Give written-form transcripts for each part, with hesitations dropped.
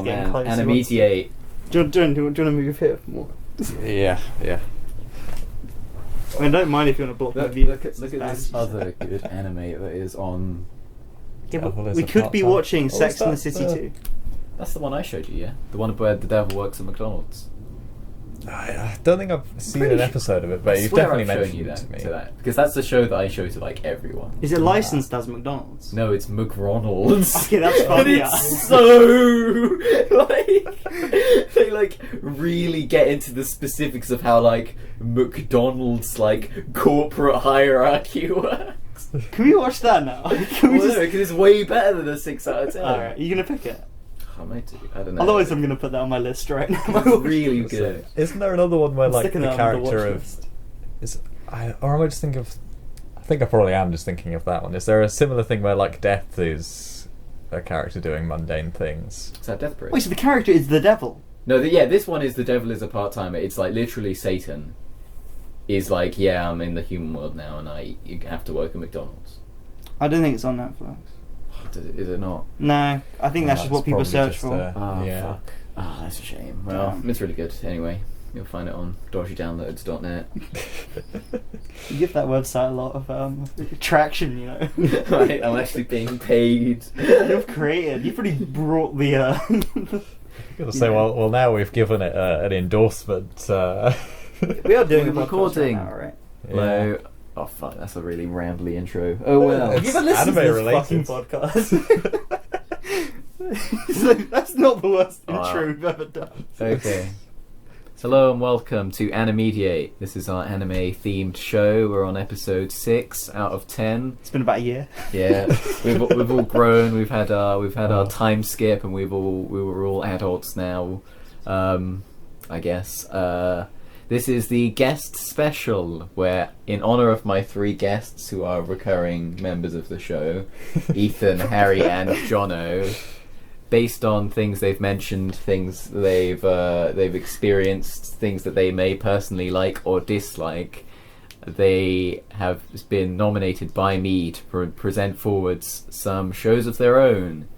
getting close. Animediate. Do you want to move here more? Yeah. I mean, I don't mind if you want to block my Look view. at this other good anime that is on. Yeah, but Devil is we a could be part-time. watching Oh, Sex is and the that City the- 2. That's the one I showed you, yeah? The one where the devil works at McDonald's. I don't think I've seen Pretty an sure- episode of it, but I you've swear definitely I've shown mentioned you it to me. that. Because that's the show that I show to like everyone. Is it licensed as McDonald's? No, it's McRonald's. Okay, that's fine. And Yeah. it's so like they like really get into the specifics of how like McDonald's like corporate hierarchy works. Can we watch that now? Can we Well, just... no, because it's way better than a 6 out of 10. Alright, you gonna pick it? I might do. I don't know. Otherwise, I'm gonna put that on my list right now. It's really good. Isn't there another one where I'm like sticking the that on the character watch of list. or am I just thinking of? I think I probably am just thinking of that one. Is there a similar thing where like Death is a character doing mundane things? Is that Death Bridge? Wait, so the character is the devil? No, this one is the devil is a part-timer. It's like literally Satan is like, yeah, I'm in the human world now and you have to work at McDonald's. I don't think it's on Netflix. Is it not? No, I think that's just what people probably search just, for. yeah. Fuck. Oh, that's a shame. Well, Damn. it's really good anyway. You'll find it on dodgydownloads.net. You give that website a lot of traction, you know. Right, I'm actually being paid. You've created. You've really brought the. Gotta say, well, now we've given it an endorsement. We are doing a We're podcast recording. right now, right? Hello. Oh fuck, that's a really rambly intro. Oh well. It's Give a listen to anime this fucking podcast. So, that's not the worst intro we've ever done. Okay. Hello and welcome to Animediate. This is our anime themed show. We're on episode 6 out of 10. It's been about a year. Yeah, we've all grown. We've had our time skip, and we were all adults now. I guess. This is the guest special, where in honor of my 3 guests who are recurring members of the show, Ethan, Harry, and Jono, based on things they've mentioned, things they've experienced, things that they may personally like or dislike, they have been nominated by me to present forwards some shows of their own,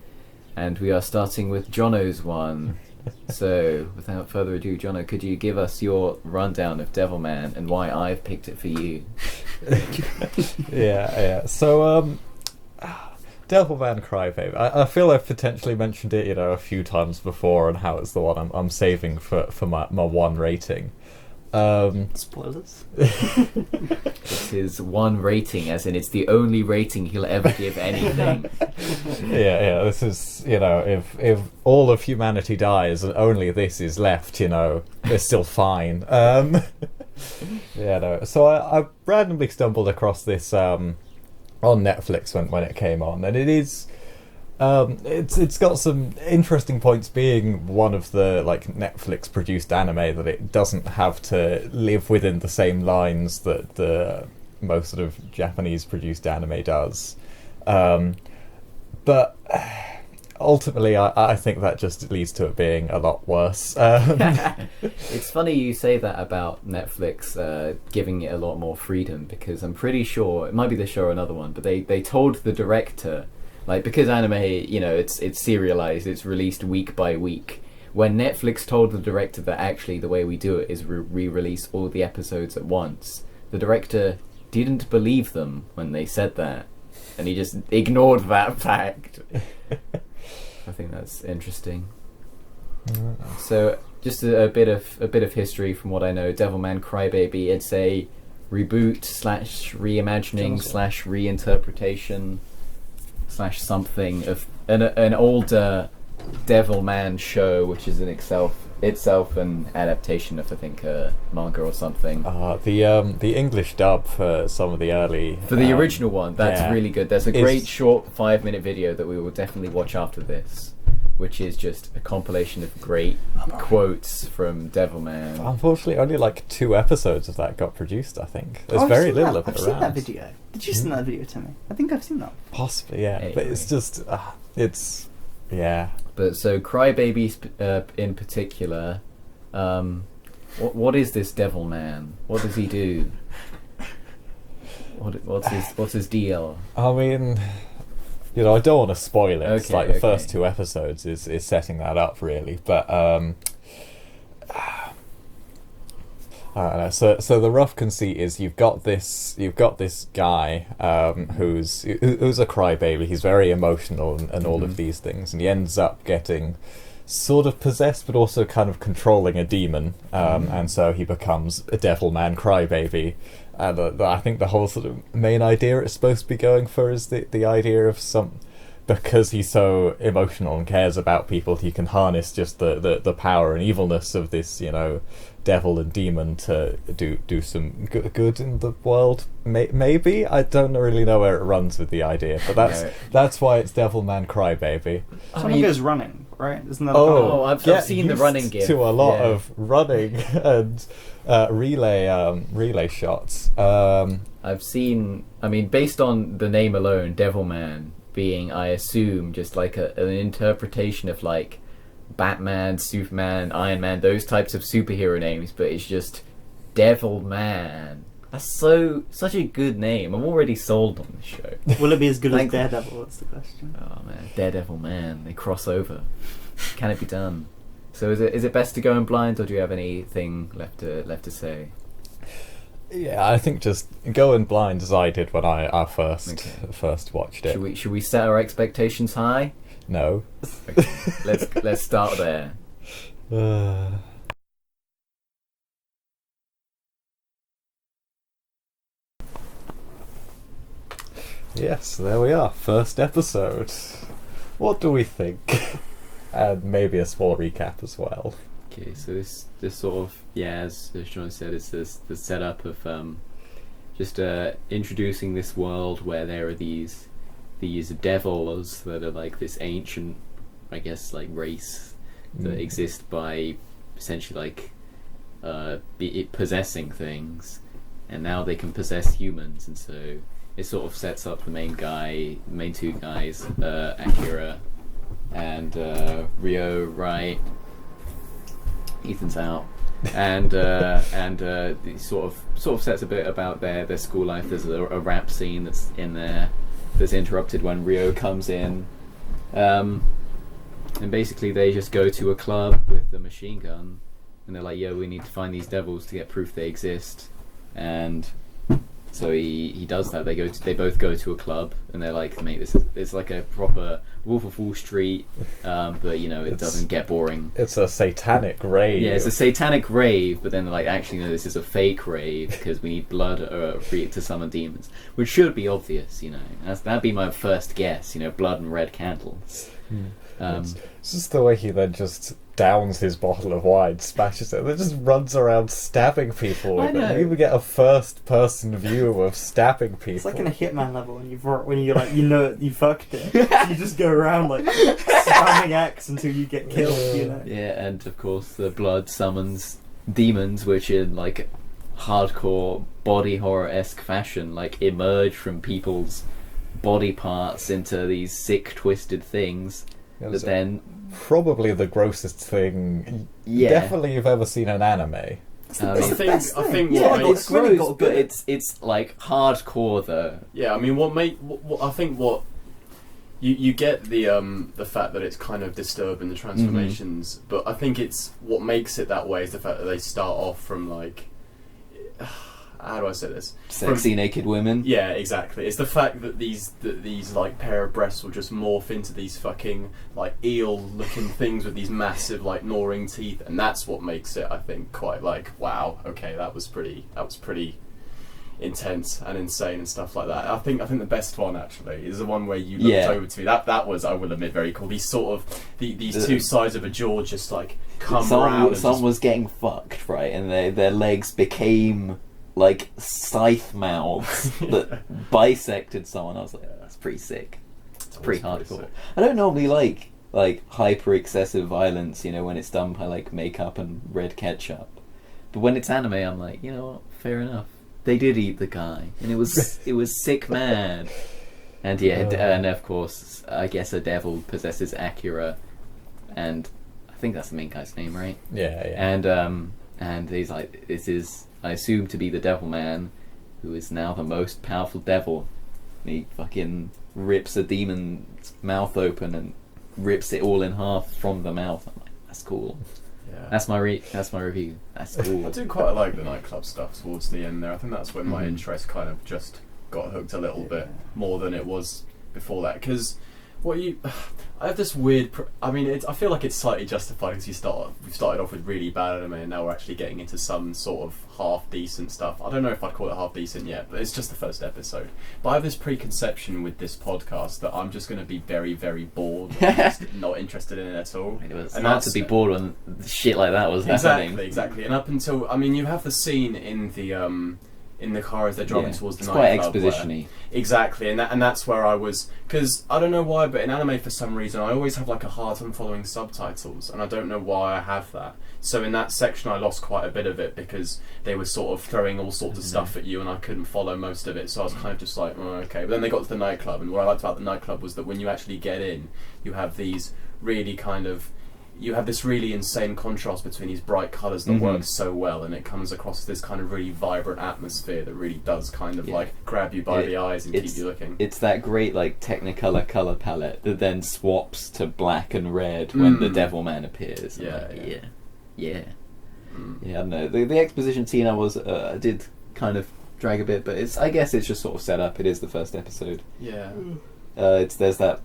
and we are starting with Jono's one. So, without further ado, Jono, could you give us your rundown of Devilman and why I've picked it for you? yeah. So, Devilman Crybaby. I feel I've potentially mentioned it, a few times before, and how it's the one I'm saving for my 1 rating. Spoilers. It's his 1 rating, as in it's the only rating he'll ever give anything. Yeah. This is, if all of humanity dies and only this is left, it's still fine. So I randomly stumbled across this on Netflix when it came on, and it is. It's got some interesting points, being one of the Netflix produced anime that it doesn't have to live within the same lines that the most sort of Japanese produced anime does. But ultimately, I think that just leads to it being a lot worse. It's funny you say that about Netflix giving it a lot more freedom, because I'm pretty sure, it might be this show or another one, but they told the director, because anime, it's serialized, it's released week by week. When Netflix told the director that actually the way we do it is re-release all the episodes at once, the director didn't believe them when they said that, and he just ignored that fact. I think that's interesting. So, just a bit of history from what I know. Devilman Crybaby, it's a reboot / reimagining / reinterpretation / something of an older Devilman show, which is in itself an adaptation of, I think, a manga or something. The English dub for some of the early... For the original one, that's really good. There's a great short 5-minute video that we will definitely watch after this, which is just a compilation of great quotes from Devilman. Unfortunately, only 2 episodes of that got produced, I think. There's very little of it I've around. seen that video. Did you send that video to me? I think I've seen that. Possibly, yeah. Anyway. But it's just... yeah. But so Crybaby in particular, what is this Devilman? What does he do? What's his deal? I mean, I don't want to spoil it. It's Okay, like the okay. first 2 episodes is setting that up, really. But I don't know. So the rough conceit is you've got this guy who's a crybaby. He's very emotional and all of these things, and he ends up getting sort of possessed, but also kind of controlling a demon, and so he becomes a Devilman Crybaby. And I think the whole sort of main idea it's supposed to be going for is the idea of because he's so emotional and cares about people, he can harness just the power and evilness of this, devil and demon to do some good in the world. Maybe I don't really know where it runs with the idea, but that's why it's Devilman Crybaby. Someone goes running, right? Isn't that I've seen the running gif. To a lot of running and relay shots. I've seen. I mean, based on the name alone, Devilman being, I assume, just like an interpretation of like Batman, Superman, Iron Man, those types of superhero names, but it's just Devilman. That's such a good name. I'm already sold on the show. Will it be as good as Daredevil? That's the question. Oh man, Daredevil, man, they cross over. Can it be done? So is it best to go in blind, or do you have anything left to say? Yeah, I think just go in blind as I did when I first watched it. Should we set our expectations high? No. Okay. Let's start there. Yes, there we are. First episode. What do we think? And maybe a small recap as well. Okay, so this sort of, as Sean said, it's the setup of just introducing this world where there are these devils that are like this ancient, I guess, like race that exist by essentially like possessing things, and now they can possess humans, and so it sort of sets up the main 2 guys, Akira and Ryo, right? Ethan's out, and it sort of sets a bit about their school life. There's a rap scene that's in there that's interrupted when Ryo comes in, and basically they just go to a club with a machine gun, and they're like, "Yo, we need to find these devils to get proof they exist," and so he does that. They both go to a club, and they're like, "Mate, it's like a proper Wolf of Wall Street, but it doesn't get boring. It's a satanic rave." Yeah, it's a satanic rave, but then they're like, actually, no, this is a fake rave because we need blood to summon demons, which should be obvious. That'd be my first guess. Blood and red candles. It's just the way he then just downs his bottle of wine, smashes it, and then just runs around stabbing people with it. You even get a first-person view of stabbing people. It's like in a Hitman level when you're like, you fucked it. So you just go around like spamming X until you get killed. Yeah, and of course the blood summons demons, which in like hardcore body horror-esque fashion like emerge from people's body parts into these sick, twisted things. But then probably the grossest thing definitely you've ever seen in anime. I think it's gross, but it's like hardcore though. Yeah, I mean, I think what you get the fact that it's kind of disturbing, the transformations, but I think it's what makes it that way is the fact that they start off from like, how do I say this? Sexy naked women. Yeah, exactly. It's the fact that these like pair of breasts will just morph into these fucking like eel-looking things with these massive like gnawing teeth, and that's what makes it, I think, quite like, wow, okay, that was pretty intense and insane and stuff like that. I think the best one actually is the one where you looked over to me. That was, I will admit, very cool. These sort of these 2 sides of a jaw just like come around. Someone was getting fucked, right, and their legs became like scythe mouths that bisected someone. I was like, that's pretty sick. It's pretty hardcore. Sick. I don't normally like hyper excessive violence, when it's done by like makeup and red ketchup. But when it's anime, I'm like, you know what, fair enough. They did eat the guy, and it was sick mad. And and of course, I guess a devil possesses Akira, and I think that's the main guy's name, right? Yeah. And he's like, this is, I assume, to be the Devilman, who is now the most powerful devil And he fucking rips a demon's mouth open and rips it all in half from the mouth. I'm like, that's cool. Yeah. That's my review. That's cool. I do quite like the nightclub stuff towards the end there. I think that's when my interest kind of just got hooked a little bit more than it was before that. Because I have this weird. I feel like it's slightly justified because we started off with really bad anime, and now we're actually getting into some sort of half decent stuff. I don't know if I'd call it half decent yet, but it's just the first episode. But I have this preconception with this podcast that I'm just going to be very, very bored, or just not interested in it at all. It was And hard to be bored when shit like that was happening. Exactly. And up until you have the scene in the car as they're driving towards the it's nightclub. quite exposition-y. Exactly, and that's where I was, because I don't know why, but in anime for some reason I always have like a hard time following subtitles, and I don't know why I have that. So in that section I lost quite a bit of it because they were sort of throwing all sorts of stuff at you, and I couldn't follow most of it. So I was kind of just like, oh, okay. But then they got to the nightclub, and what I liked about the nightclub was that when you actually get in, you have these really you have this really insane contrast between these bright colours that work so well, and it comes across this kind of really vibrant atmosphere that really does kind of like grab you by the eyes and keep you looking. It's that great like Technicolor colour palette that then swaps to black and red when the Devilman appears. Yeah. I don't know. The exposition scene I did kind of drag a bit, but I guess it's just sort of set up. It is the first episode. Yeah. There's that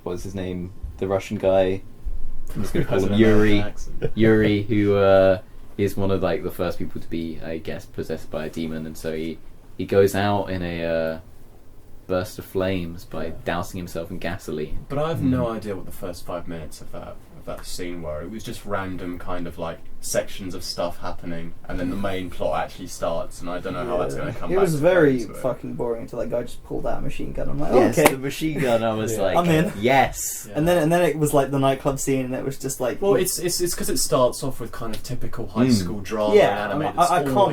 what's his name? The Russian guy. I'm just going to call him Yuri. Yuri, who is one of like the first people to be, I guess, possessed by a demon, and so he goes out in a burst of flames by dousing himself in gasoline. But I have no idea what the first 5 minutes of that scene were. It was just random kind of like sections of stuff happening, and then the main plot actually starts, and I don't know how that's going to come back. It was very fucking boring until that guy just pulled out a machine gun. I'm like, Yes, okay, the machine gun. I was like, I'm in. Yes. And then it was like the nightclub scene, and it was just like, well, it's because it starts off with kind of typical high school drama yeah, and anime. I can't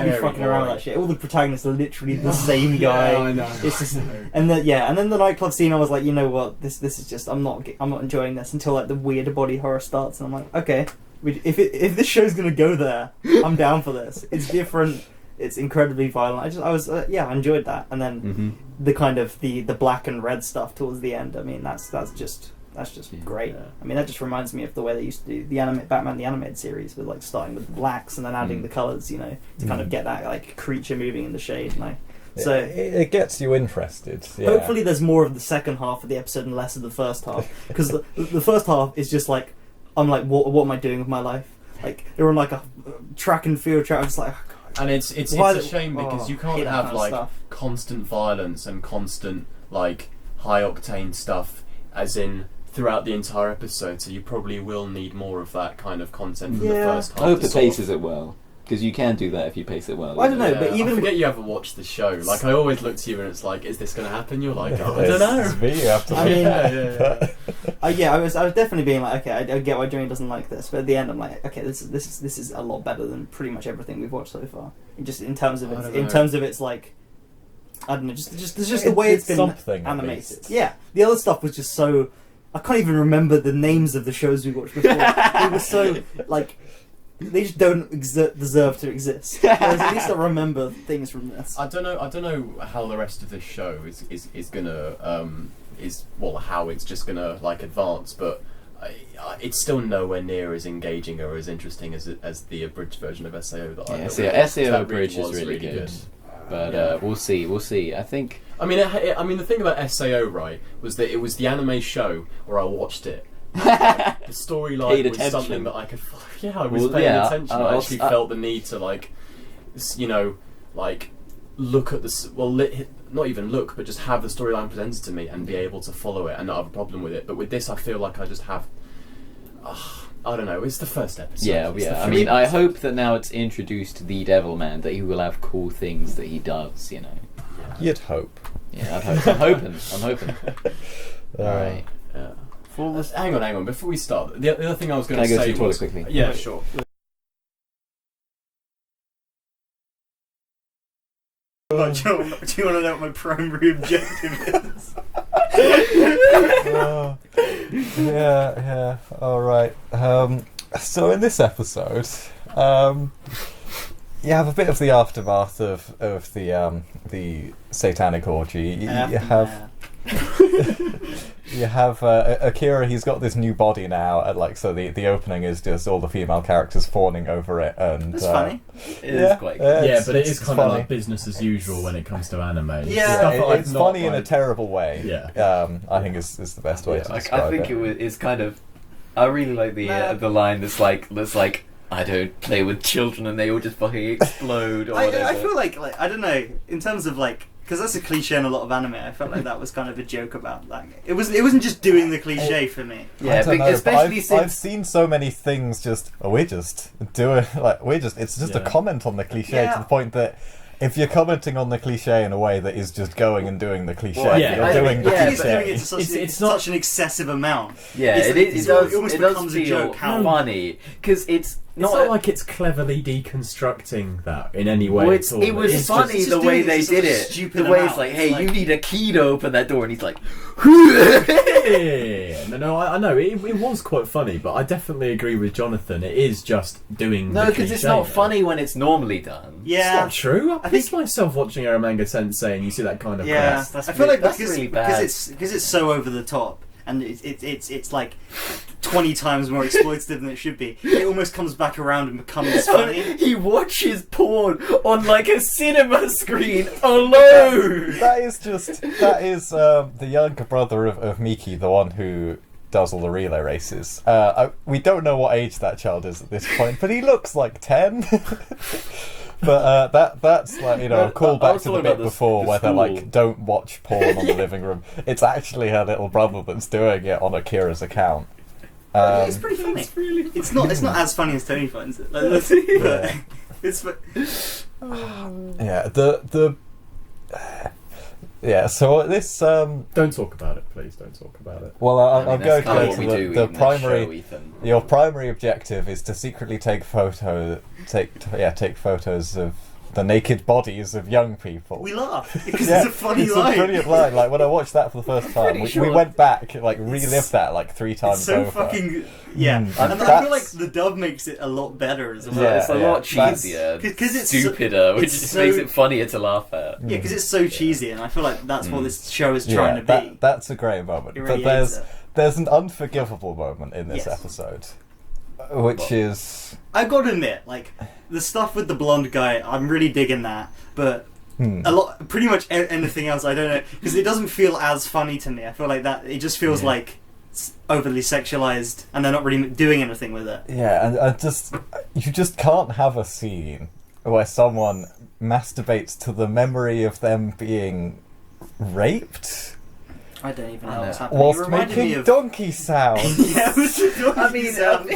be fucking around that shit. All the protagonists are literally the same guy. Yeah, I know. It's just, and then the nightclub scene, I was like, you know what, this is just, I'm not enjoying this until like the weird body horror starts, and I'm like, okay, if this show's gonna go there, I'm down for this. It's different. It's incredibly violent. I enjoyed that, and then the kind of the black and red stuff towards the end. I mean, that's just great. Yeah. I mean, that just reminds me of the way they used to do the Batman the animated series, with like starting with blacks and then adding the colours, you know, to kind of get that like creature moving in the shade. Like, so it gets you interested. Yeah. hopefully, there's more of the second half of the episode and less of the first half, because the first half is just like, I'm like, what am I doing with my life? Like, they're on like a track and field track. I'm just like, oh, God. And it's a shame because you can't hate that have kind of like stuff. constant violence and constant like high octane stuff as in throughout the entire episode. So you probably will need more of that kind of content from the first half. I hope to it sort of- paces it well, because you can do that if you pace it well. I don't know, Yeah, but even I forget you ever watched the show. Like, I always look to you and it's like, is this going to happen? You're like, oh, I don't It's know. me, you have to I mean, yeah. I was definitely being like, okay, I get why Johnny doesn't like this, but at the end I'm like, okay, this is a lot better than pretty much everything we've watched so far. Just in terms of I don't its like, I don't know, just the way it's been something, at animated. least. Yeah, the other stuff was just so, I can't even remember the names of the shows we watched before. They were so like, they just don't deserve to exist. Whereas at least I remember things from this. I don't know how the rest of this show is gonna how it's just gonna like advance, but it's still nowhere near as engaging or as interesting as the abridged version of SAO that I SAO that abridged is was really good. But Yeah. we'll see. I think I mean, the thing about SAO, right, was that it was the anime show where I watched it. The storyline Paid was attention. something that I could. Yeah, I was Well, paying yeah, attention. I I was- actually felt the need to look at this. Well, not even look, but just have the storyline presented to me and be able to follow it and not have a problem with it. But with this, I feel like I just have. I don't know. It's the first episode. Yeah. It's the I first mean, I episode. hope that now it's introduced the Devilman, that he will have cool things that he does. You know. You'd hope. Yeah, I'm hoping. All right. Yeah. Hang on. Before we start, the other thing I was going Can to I go say to the toilet was, quickly? Yeah, sure. Oh, Joe, do you want to know what my primary objective is? Yeah. All right. So in this episode, you have a bit of the aftermath of the satanic orgy. You have you have Akira. He's got this new body now. So the opening is just all the female characters fawning over it, and That's funny. It is quite good. Yeah, but it is kind of funny. like business as usual when it comes to anime. Yeah. Stuff that I've It's not, funny in a like- terrible way. Yeah. I think is the best way to I describe think it. it's kind of. I really like the line that's like I don't play with children and they all just fucking explode or whatever. I feel like I don't know, in terms of like, because that's a cliche in a lot of anime. I felt like that was kind of a joke about like it wasn't just doing the cliche for me. Yeah, I don't know, but especially I've since seen so many things just we're just doing it's just a Yeah. comment on the cliche Yeah. to the point that if you're commenting on the cliche in a way that is just going and doing the cliche, Well, yeah, you're I doing think- the yeah, I think it's cliche. doing it to such, It's not- such an excessive amount. yeah, It's it like- is. it almost It does becomes a feel joke how- funny because it's It's not like it's cleverly deconstructing that in any way. Well, at all. it was It's funny just the way doing it they to such did a it. stupid The way amount. it's like, It's hey, like- you need a key to open that door, and he's like, Yeah, no, I know it was quite funny, but I definitely agree with Jonathan. It is just doing. no, the because it's cliche, not though. funny when it's normally done. It's Yeah, not true. I I pissed think- myself watching Aramanga Sensei, and you see that kind of yeah. crap. That's I feel like that's because really bad. because it's so over the top and it's like 20 times more exploitative than it should be. It almost comes back around and becomes funny. He watches porn on like a cinema screen alone. That is the younger brother of Miki, the one who does all the relay races. We don't know what age that child is at this point, but he looks like 10. But that's like, a I callback was to the talking bit about the before where they're school. like, don't watch porn on the living room. It's actually her little brother that's doing it on Akira's account. It's pretty funny. It's not as funny as Tony finds it. Like, Yeah. it's Yeah, yeah. So this Don't talk about it, please. Don't talk about it. well, I'm going to That's go what we to do the in this primary. show, Ethan. Your primary objective is to secretly take photos of the naked bodies of young people. we laugh because Yeah, it's a funny it's line. a brilliant line. Like when I watched that for the first time, pretty we sure- went back, like relived that like 3 times It's so over. fucking yeah, Mm. and I That's- feel like the dub makes it a lot better as well. Yeah, It's a lot that's- cheesier, 'cause it's so- stupider, which it's just so- makes it funnier to laugh at. Yeah, because it's so cheesy, and I feel like that's what Mm. this show is trying to be. That's a great moment. It But really is. there's an unforgivable moment in this Yes. episode, which is I've got to admit, like the stuff with the blonde guy, I'm really digging that, but a lot, pretty much anything else, I don't know, because it doesn't feel as funny to me. I feel like that it just feels like it's overly sexualized, and they're not really doing anything with it. yeah, and you just can't have a scene where someone masturbates to the memory of them being raped I don't even I know what's know. happening. It whilst reminded making me of. donkey sounds. Yeah, it was the donkey I mean, sounds.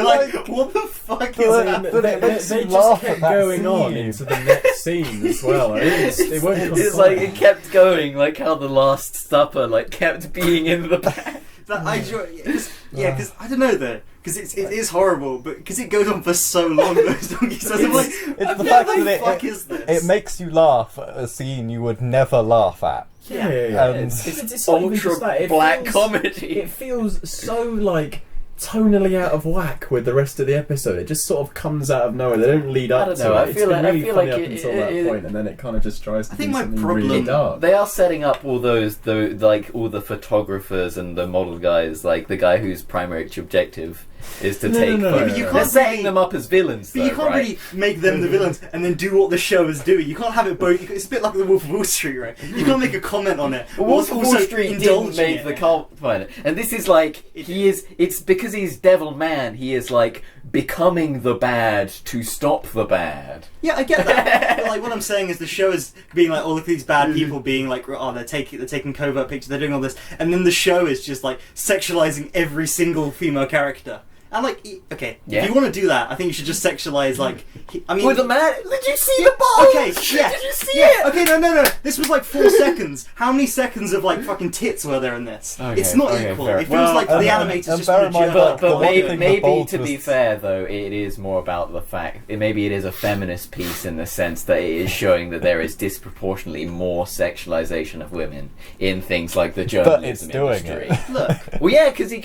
like, what the fuck is But that? but it makes they you just laugh kept at that going on scene. into the next scene as well. They won't It's like it kept going, like how the Last Supper like kept being in the back. That I because I don't know though, because it is horrible, but because it goes on for so long, those donkey sounds. I'm like, It's what the fact the that fuck it, is this? it makes you laugh at a scene you would never laugh at. Yeah. And It's not even Ultra just that, it black feels- comedy. It feels so like tonally out of whack with the rest of the episode. It just sort of comes out of nowhere. They don't lead up I don't to know, it. I It's feel been like- I really feel funny like up until that it- point, and then it kind of just tries to I think do my something problem- really dark. They are setting up all like all the photographers and the model guys, like the guy whose primary objective is to No, take no, no, photos. no, no, no. They're setting them up as villains, But though, you can't right? really make them the villains and then do what the show is doing. You can't have it both. It's a bit like the Wolf of Wall Street, right? You can't make a comment on it. Wolf of Wall also Street didn't indulging make it. the comment, and this is like it's because he's Devilman. He is like becoming the bad to stop the bad. Yeah, I get that. But like what I'm saying is the show is being like, oh, look at these bad people being like, oh, they're taking covert pictures, they're doing all this, and then the show is just like sexualizing every single female character. And like, okay, Yeah. if you want to do that, I think you should just sexualize like. I mean, With the man, did you see the balls? Okay, yeah. Did you see Yeah, it? okay, no. This was like 4 seconds. How many seconds of like fucking tits were there in this? Okay, It's not okay, equal. fair. It feels like the animators and just bear want in to mind jerk that off. the But one maybe, thing the maybe Bolts to be was- fair, though, it is more about the fact. Maybe it is a feminist piece in the sense that it is showing that there is disproportionately more sexualization of women in things like the journalism But it's doing industry. it. Look, Well, yeah, because you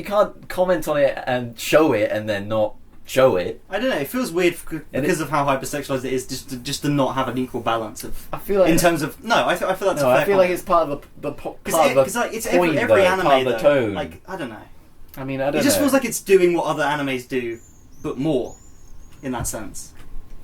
can't comment on it and show it and then not show it. I don't know. It feels weird because of how hypersexualized it is, just to not have an equal balance of. I feel like in terms of I feel that's. no, a fair I feel like comment. it's part of the part of Because the like, it's point, every though, anime part of the though. tone. Like I don't know. I mean, I don't know. It just feels like it's doing what other animes do, but more, in that sense.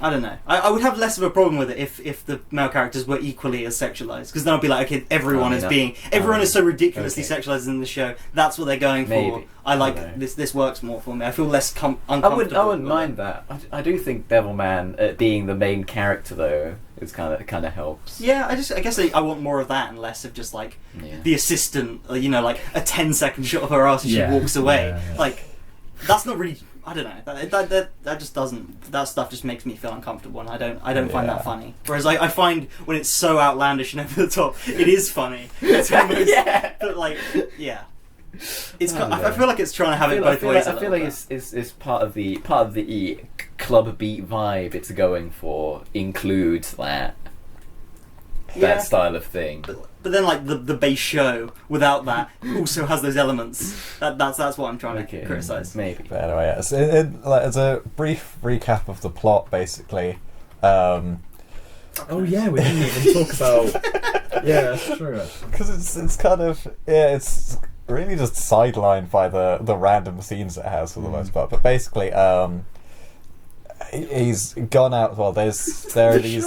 I don't know. I would have less of a problem with it if the male characters were equally as sexualized, because then I'd be like, okay, everyone is so ridiculously sexualized in the show. That's what they're going for. Maybe. I like this. This works more for me. I feel less uncomfortable. I wouldn't mind that. I do think Devilman being the main character though is kind of helps. Yeah, I guess I want more of that and less of just like the assistant. Like a 10-second shot of her ass as she walks away. Yeah. Like that's not really. I don't know. That just doesn't. That stuff just makes me feel uncomfortable, and I don't find that funny. Whereas I find when it's so outlandish and over the top, it is funny. It's almost, but like, yeah. It's. I feel like it's trying to have it both ways. I feel like it's part of the club beat vibe it's going for includes that style of thing. But then, like the base show without that also has those elements. That's what I'm trying to criticize. Maybe. But anyway, yes. As a brief recap of the plot, basically. Oh yeah, we didn't even talk about. Yeah, that's true. Because it's kind of it's really just sidelined by the random scenes it has for the most part. But basically, he's gone out. Well, there are these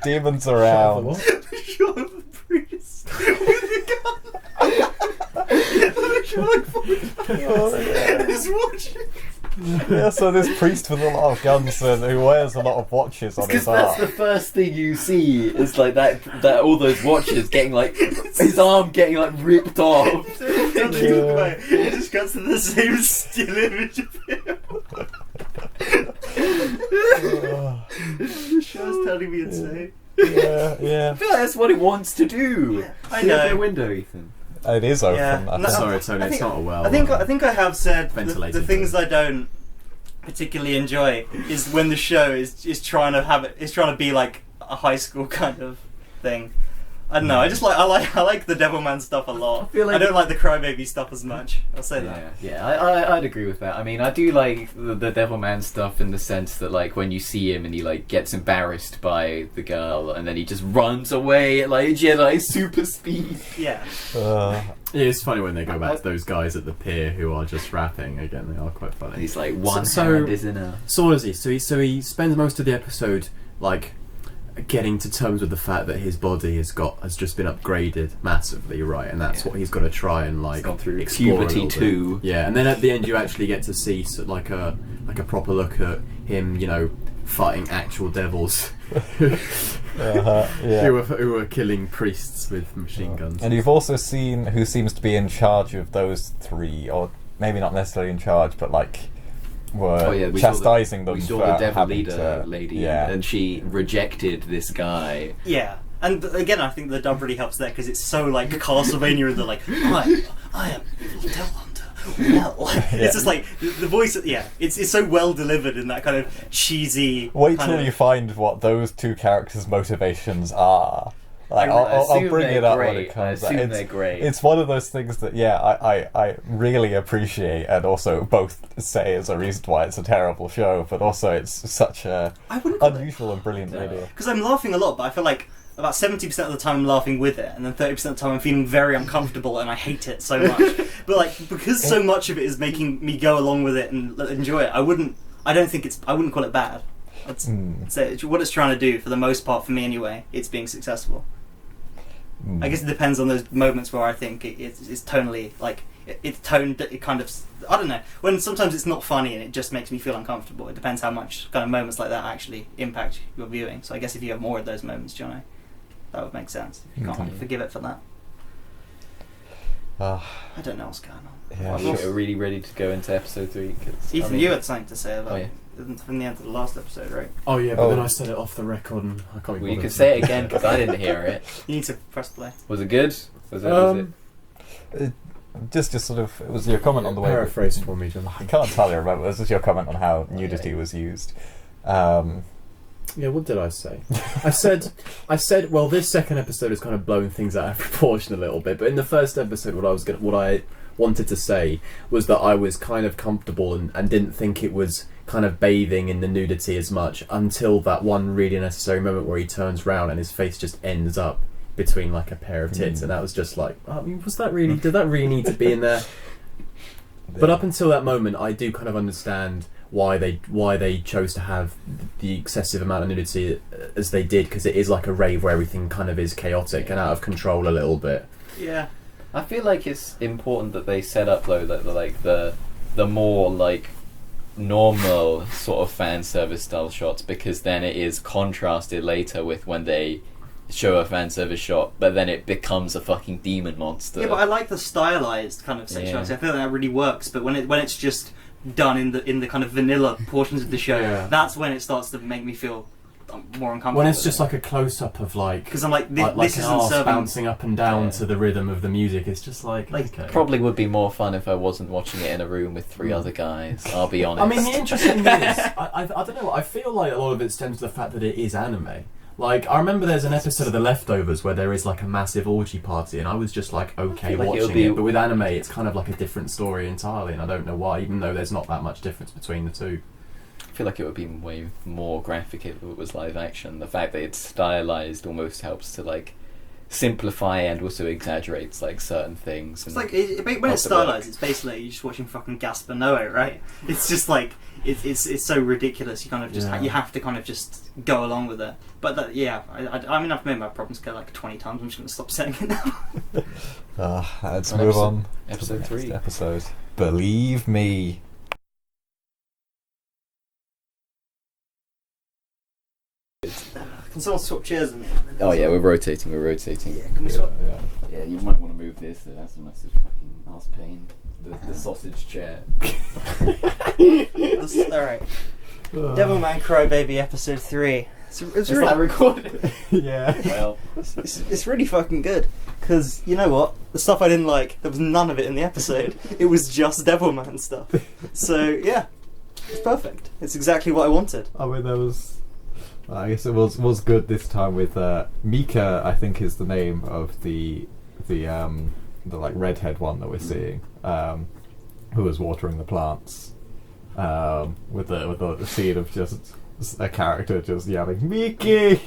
demons around. The shot of the priest with the gun. He's watching. Yeah, so this priest with a lot of guns and who wears a lot of watches on his arm. Because that's the first thing you see is like that all those watches getting like his arm getting like ripped off. It just cuts to the same still image of him. The show's telling me insane. Yeah. I feel like that's what it wants to do. I know. Open the window, Ethan. It is open. Yeah. I think. Sorry, Tony, it's not a well. I think I have said the ventilated things I don't particularly enjoy is when the show is trying to be like a high school kind of thing. I don't know. I like the Devilman stuff a lot. I don't like the Crybaby stuff as much. I'll say that. Yeah, I'd agree with that. I mean, I do like the Devilman stuff in the sense that like when you see him and he like gets embarrassed by the girl and then he just runs away at like Jedi super speed. Yeah. It's funny when they go back to those guys at the pier who are just rapping again. They are quite funny. And he's like one hand is in a. So what is he? So he spends most of the episode like getting to terms with the fact that his body has just been upgraded massively, right? And that's what he's got to try and like gone through explore puberty too. Yeah, and then at the end you actually get to see like a proper look at him, fighting actual devils who were killing priests with machine guns. And you've also seen who seems to be in charge of those three, or maybe not necessarily in charge, but like were chastising them. We saw for the devil having leader to, lady, and she rejected this guy. Yeah. And again, I think the dub really helps there because it's so like Castlevania, and they're like, I am evil devil hunter. Well, it's just like the voice. Yeah, it's so well delivered in that kind of cheesy. Wait till you find what those two characters' motivations are. Like, I'll bring it up when it comes. They're great. It's one of those things that I really appreciate, and also both say is a reason why it's a terrible show, but also it's such a unusual and brilliant idea. Because I'm laughing a lot, but I feel like about 70% of the time I'm laughing with it, and then 30% of the time I'm feeling very uncomfortable and I hate it so much. But like, because so much of it is making me go along with it and enjoy it, I wouldn't call it bad. I'd say what it's trying to do, for the most part, for me anyway, it's being successful. I guess it depends on those moments where I think it's tonally, like, it's toned, it kind of, I don't know, when sometimes it's not funny and it just makes me feel uncomfortable. It depends how much kind of moments like that actually impact your viewing. So I guess if you have more of those moments, Johnny, that would make sense. You can't forgive it for that. I don't know what's going on. Yeah, We're really ready to go into episode 3. Ethan, you had something to say about from the end of the last episode, right? Oh yeah, but then I said it off the record and I can't be Well, you bothered can to- say it again because I didn't hear it. You need to press play. Was it good? Was it? Just sort of, it was your comment on the way. Paraphrase for me, John. I can't entirely remember. This was your comment on how nudity was used. Yeah, what did I say? I said, well, this second episode is kind of blowing things out of proportion a little bit. But in the first episode, what wanted to say was that I was kind of comfortable and didn't think it was kind of bathing in the nudity as much until that one really necessary moment where he turns round and his face just ends up between like a pair of tits, and that was just like, I mean, did that really need to be in there? But up until that moment, I do kind of understand why they chose to have the excessive amount of nudity as they did, because it is like a rave where everything kind of is chaotic and out of control a little bit. Yeah. I feel like it's important that they set up though that the more like normal sort of fan service style shots, because then it is contrasted later with when they show a fan service shot, but then it becomes a fucking demon monster. Yeah, but I like the stylized kind of sexuality. I feel like that really works. But when it's just done in the kind of vanilla portions of the show, that's when it starts to make me feel more uncomfortable. When it's just like a close up of like, because I'm like, this like isn't an serving. bouncing up and down to the rhythm of the music. It's just like okay. Probably would be more fun if I wasn't watching it in a room with 3 other guys. I'll be honest. I mean, the interesting thing is, I don't know. I feel like a lot of it stems to the fact that it is anime. Like, I remember there's an episode of The Leftovers where there is like a massive orgy party, and I was just like, okay, like watching it. But with anime, it's kind of like a different story entirely, and I don't know why, even though there's not that much difference between the two. I feel like it would be way more graphic if it was live action. The fact that it's stylized almost helps to like simplify and also exaggerates like certain things. It's like when it's stylized, it's basically you're just watching fucking Gaspar Noé, right? It's just like it's so ridiculous. You kind of just you have to kind of just go along with it. But I mean, I've made my problems go like 20 times. I'm just going to stop saying it now. Let's move on. Episode 3. Episode. Believe me. Can someone swap chairs? Oh yeah, we're rotating. Yeah, can we swap? Yeah, you might want to move this. That's a massive fucking ass pain. The sausage chair. Alright. Devilman Crybaby episode 3. It's really that recorded? Yeah. Well, it's really fucking good. Because, you know what? The stuff I didn't like, there was none of it in the episode. It was just Devilman stuff. So, yeah. It's perfect. It's exactly what I wanted. I mean, there was... I guess it was good this time with Mika, I think is the name of the like redhead one that we're seeing, who was watering the plants, with the scene of just a character just yelling Miki.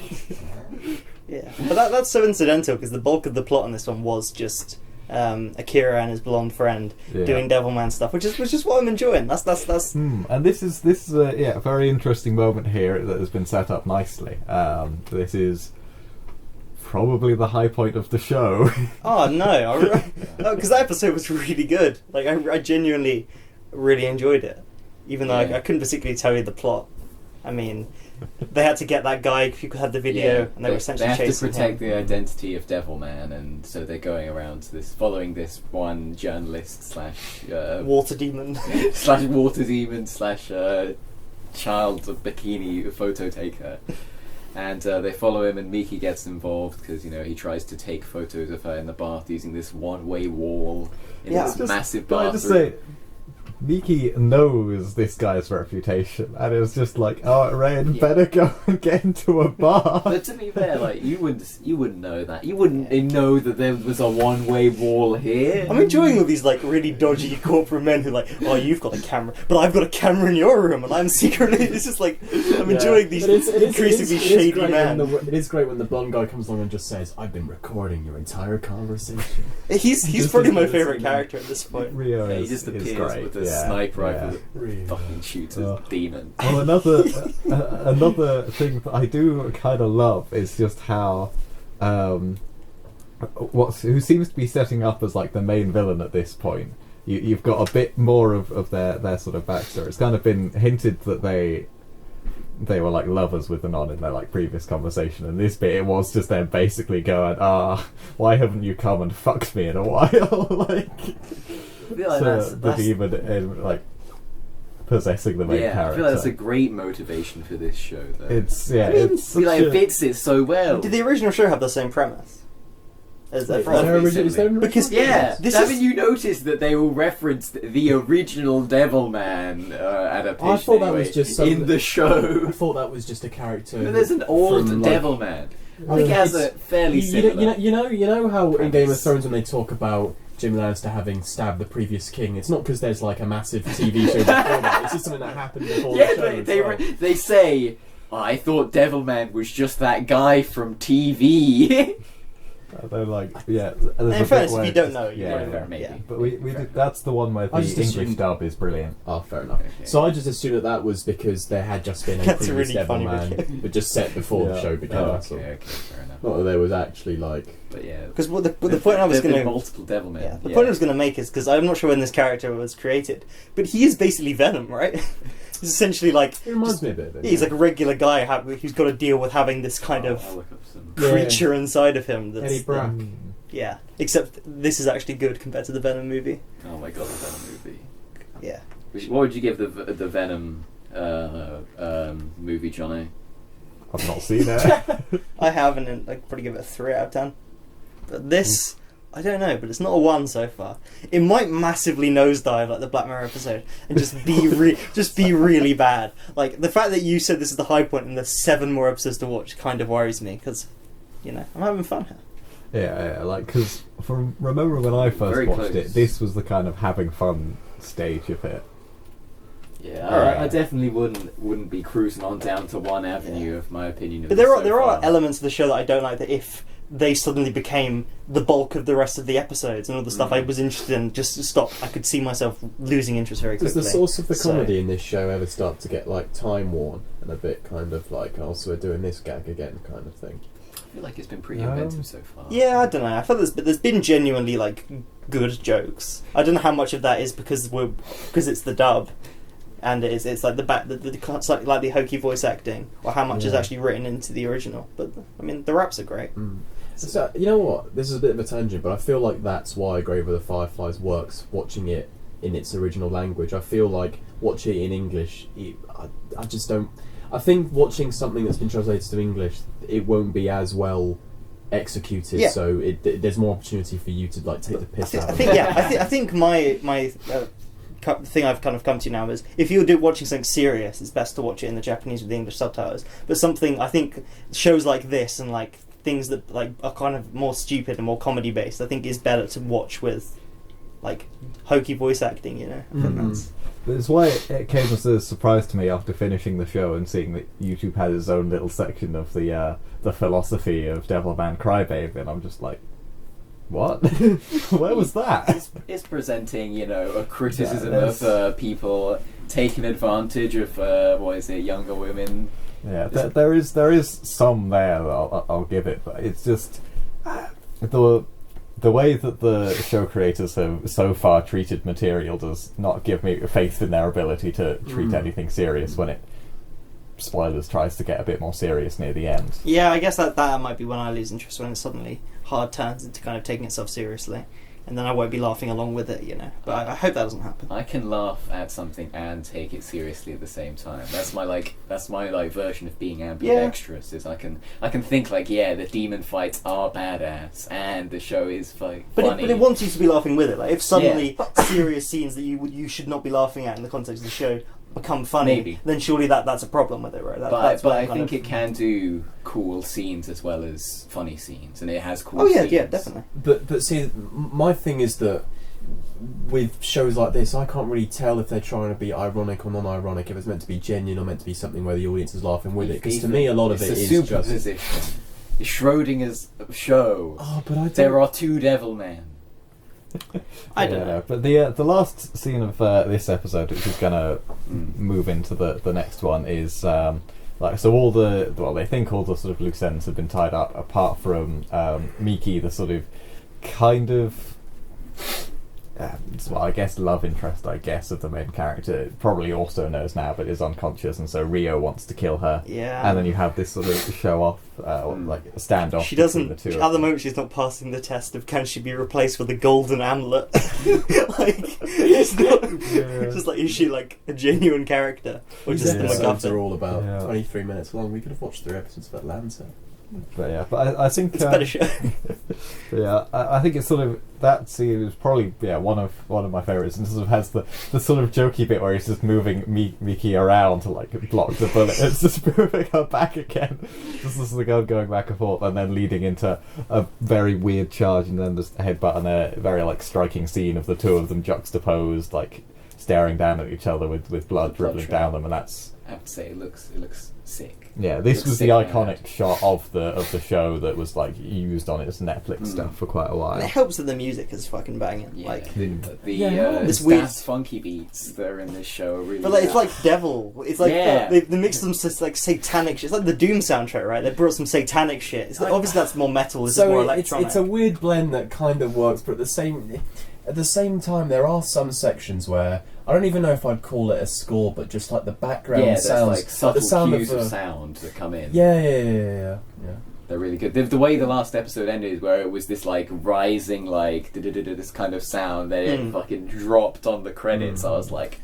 Yeah, but that's so incidental because the bulk of the plot on this one was just Akira and his blonde friend doing Devilman stuff, which is what I'm enjoying. That's. And this is a very interesting moment here that has been set up nicely. This is probably the high point of the show. Oh no, because that episode was really good. Like I genuinely really enjoyed it, even though I couldn't particularly tell you the plot. I mean, they had to get that guy who had the video, and they were essentially chasing him. They have to protect the identity of Devilman, and so they're going around following this one journalist slash water demon slash water demon slash child of bikini photo taker. And they follow him, and Miki gets involved because he tries to take photos of her in the bath using this one-way wall in this massive bathroom. Can I just say, Miki knows this guy's reputation, and it was just like, oh, Rain, better go and get into a bar. But to be fair, like you wouldn't know that. You wouldn't know that there was a one-way wall here. I'm enjoying all these like really dodgy corporate men who like, oh, you've got a camera, but I've got a camera in your room, and I'm secretly. It's just like I'm enjoying these increasingly shady men. It is great when the blonde guy comes along and just says, "I've been recording your entire conversation." He's probably my favourite character at this point. Rio he just appears great. with a sniper rifle that fucking shoots a demon. Well, another thing that I do kind of love is just how who seems to be setting up as like the main villain at this point. You've got a bit more of their sort of backstory. It's kind of been hinted that they were like lovers with Anon in their like previous conversation, and this bit it was just them basically going, why haven't you come and fucked me in a while? Like, I feel like the demon like possessing the main character. I feel like that's a great motivation for this show, though. It fits it so well. Did the original show have the same premise? Because haven't you noticed that they all referenced the original Devilman adaptation? I thought that was just in the show. I thought that was just a character. But there's an old Devilman. I think it has a fairly similar. You know how in Game of Thrones when they talk about Jaime Lannister having stabbed the previous king. It's not because there's like a massive TV show before that. It's just something that happened before the show. They say, I thought Devilman was just that guy from TV. They're like, yeah. In fairness, if you don't know, you yeah, don't know. maybe. Yeah. But we did, that's the one where the I just English assumed- dub is brilliant. Oh, fair enough. Okay. So I just assumed that was because there had just been a That's a previous really funny Devilman, but just set before the Yeah. show began. Oh, That's all. okay, fair enough. Not that there was actually like. But yeah, Because the point I was there've been going to multiple Devilmen. Yeah, the point I was going to make is because I'm not sure when this character was created, but he is basically Venom, right? He's essentially like It reminds me a bit of it. he's like a regular guy who's got to deal with having this kind I'll of look up some. creature inside of him. That's, Eddie Brack. yeah, except this is actually good compared to the Venom movie. Oh my god, the Venom movie. Yeah, What would you give the Venom movie, Johnny? I've not seen it. I have, and I'd probably give it a 3 out of 10. But this, I don't know, but it's not a 1 so far. It might massively nosedive like the Black Mirror episode and just be really bad. Like the fact that you said this is the high point and there's 7 more episodes to watch kind of worries me because, you know, I'm having fun here. Yeah, like because remember when I first Very watched close. it, this was the kind of having fun stage of it. Yeah, Alright. I definitely wouldn't be cruising on down to one avenue of my opinion. Of But there are elements of the show that I don't like that if they suddenly became the bulk of the rest of the episodes and all the stuff I was interested in just stopped, I could see myself losing interest very Does quickly. the source of the So- comedy in this show ever start to get like time worn and a bit kind of like, oh, so we're doing this gag again kind of thing? I feel like it's been pretty inventive so far. Yeah, I don't know. I feel there's been genuinely like good jokes. I don't know how much of that is because it's the dub, and it's like it's like the hokey voice acting, or how much is Yeah. actually written into the original. But I mean, the raps are great. So, you know what? This is a bit of a tangent, but I feel like that's why Grave of the Fireflies works, watching it in its original language. I feel like watching it in English, I just don't... I think watching something that's been translated to English, it won't be as well executed, Yeah. so there's more opportunity for you to like take the piss out I of think it. yeah. I think my thing I've kind of come to now is if you're watching something serious, it's best to watch it in the Japanese with the English subtitles. But something I think shows like this and like things that like are kind of more stupid and more comedy based, I think is better to watch with like hokey voice acting. You know, I think that's. That's why it came as a surprise to me after finishing the show and seeing that YouTube had its own little section of the philosophy of Devilman Crybaby, and I'm just like, what? Where was that? It's presenting, a criticism Yeah, of people taking advantage of younger women. Yeah, there is some there that I'll give it, but it's just the way that the show creators have so far treated material does not give me faith in their ability to treat anything serious when it, spoilers, tries to get a bit more serious near the end. Yeah, I guess that might be when I lose interest, when it suddenly hard turns into kind of taking itself seriously, and then I won't be laughing along with it, But I hope that doesn't happen. I can laugh at something and take it seriously at the same time. That's my version of being ambidextrous. Is I can think the demon fights are badass and the show is funny. But it wants you to be laughing with it. Like if suddenly serious scenes that you should not be laughing at in the context of the show become funny, Maybe. then surely that's a problem with it, right? But I think it can do cool scenes as well as funny scenes, and it has cool. Oh yeah, scenes. yeah, definitely. But see, my thing is that with shows like this, I can't really tell if they're trying to be ironic or non-ironic, if it's meant to be genuine or meant to be something where the audience is laughing with it. Because to me, a lot of it it's is a just... superposition. It's Schrodinger's show. Oh, but I don't... There are two Devilmen. I don't know. But the last scene of this episode, which is going to move into the next one, is so they think all the sort of loose ends have been tied up, apart from Miki, the sort of kind of I guess love interest, of the main character, probably also knows now but is unconscious, and so Rio wants to kill her. Yeah. And then you have this sort of show off, standoff. She between doesn't. the two of At the them. moment, she's not passing the test of can she be replaced with a golden amulet. It's not. It's just like, is she like a genuine character or These just the episodes MacGuffin? are all about Yeah. 23 minutes long. We could have watched 3 episodes of Atlanta. But I think It's a better show. I think it's sort of that scene is probably one of my favourites, and sort of has the sort of jokey bit where he's just moving Miki around to like block the bullet. It's just moving her back again, just as the gun going back and forth, and then leading into a very weird charge, and then just a headbutt, and a very like striking scene of the two of them juxtaposed, like staring down at each other with blood dribbling down them, and that's. I have to say, it looks sick. Yeah, this was the sick, iconic shot of the show that was like used on its Netflix stuff for quite a while. And it helps that the music is fucking banging. Yeah, Like, this this weird dance funky beats that are in this show are really. but like, it's like Devil. It's like Yeah. they mixed some like satanic shit. It's like the Doom soundtrack, right? They brought some satanic shit. It's obviously that's more metal. This is more electronic. it's a weird blend that kind of works, but at the same time, there are some sections where I don't even know if I'd call it a score, but just like the background sounds, like subtle the sound cues of sound that come in. Yeah. They're really good. The way the last episode ended, where it was this like rising, like this kind of sound, then it fucking dropped on the credits. I was like,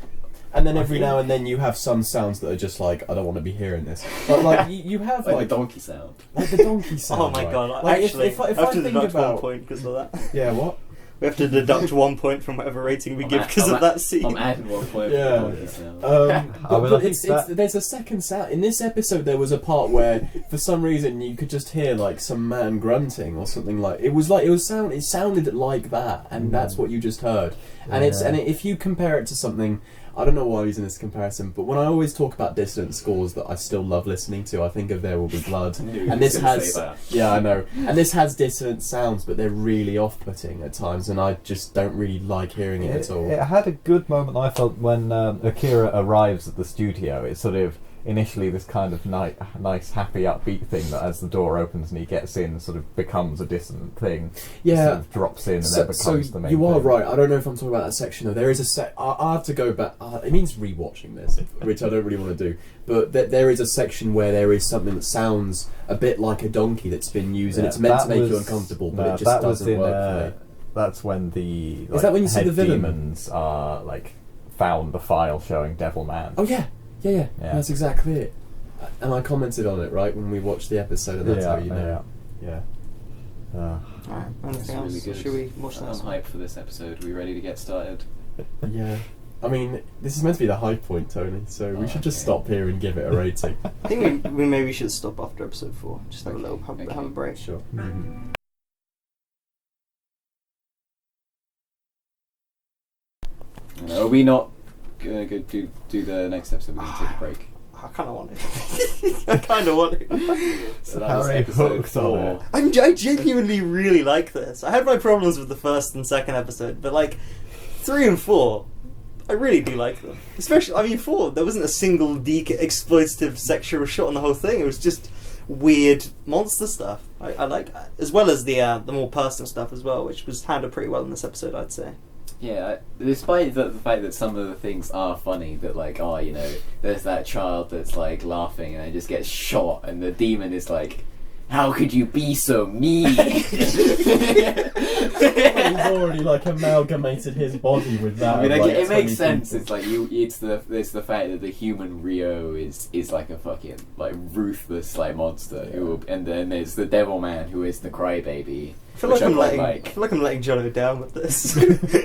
and then every now and then you have some sounds that are just like, I don't want to be hearing this. But like you have like the donkey sound. like the donkey sound. Oh my right? god! Like, Actually, if I have to think deduct about 1 point because of that. yeah, what? We have to deduct 1 point from whatever rating we give because of that scene. I'm adding 1 point Yeah. for the donkey sound. But think there's a second sound in this episode. There was a part where, for some reason, you could just hear like some man grunting or something like. It sounded like that, and that's what you just heard. And if you compare it to something. I don't know why I'm using this comparison, but when I always talk about dissonant scores that I still love listening to, I think of There Will Be Blood, and this has I know, and this has dissonant sounds, but they're really off-putting at times, and I just don't really like hearing it at all. It had a good moment, I felt, when Akira arrives at the studio. It's sort of initially this kind of nice, happy, upbeat thing that as the door opens and he gets in, sort of becomes a dissonant thing. Yeah, sort of drops in and then becomes the main you are thing. right. I don't know if I'm talking about that section though. There is a I have to go back. It means rewatching this, which I don't really want to do. But there is a section where there is something that sounds a bit like a donkey that's been used, and it's meant to make you uncomfortable, but it just doesn't work. That's when the is that when you see head the villain? demons are like found the file showing Devilman. Oh yeah. That's exactly it. And I commented on it right when we watched the episode, and that's how you know. Yeah. Alright, anything else? Really good. Should we watch I'm this? hyped for this episode. Are we ready to get started? Yeah. I mean, this is meant to be the high point, Tony. So we should just Okay. stop here and give it a rating. I think we maybe should stop after episode 4. Just have a little have a break. Sure. Are we not gonna go do the next episode? We're gonna take a break. I kind of want it. I kind of want it. So that was Harry episode hooked on 4. it. I genuinely really like this. I had my problems with the first and second episode, but like 3 and 4, I really do like them. Especially, I mean, 4, there wasn't a single exploitative sexual shot on the whole thing. It was just weird monster stuff. I like that. As well as the more personal stuff as well, which was handled pretty well in this episode, I'd say. Yeah, despite the fact that some of the things are funny, that like, oh, you know, there's that child that's like laughing and it just gets shot, and the demon is like, how could you be so mean? He's already like amalgamated his body with that. I mean, like, it 20 makes sense. people. It's like it's the fact that the human Rio is like a fucking like ruthless like monster and then there's the Devilman who is the crybaby. I feel like I'm letting Jono down with this.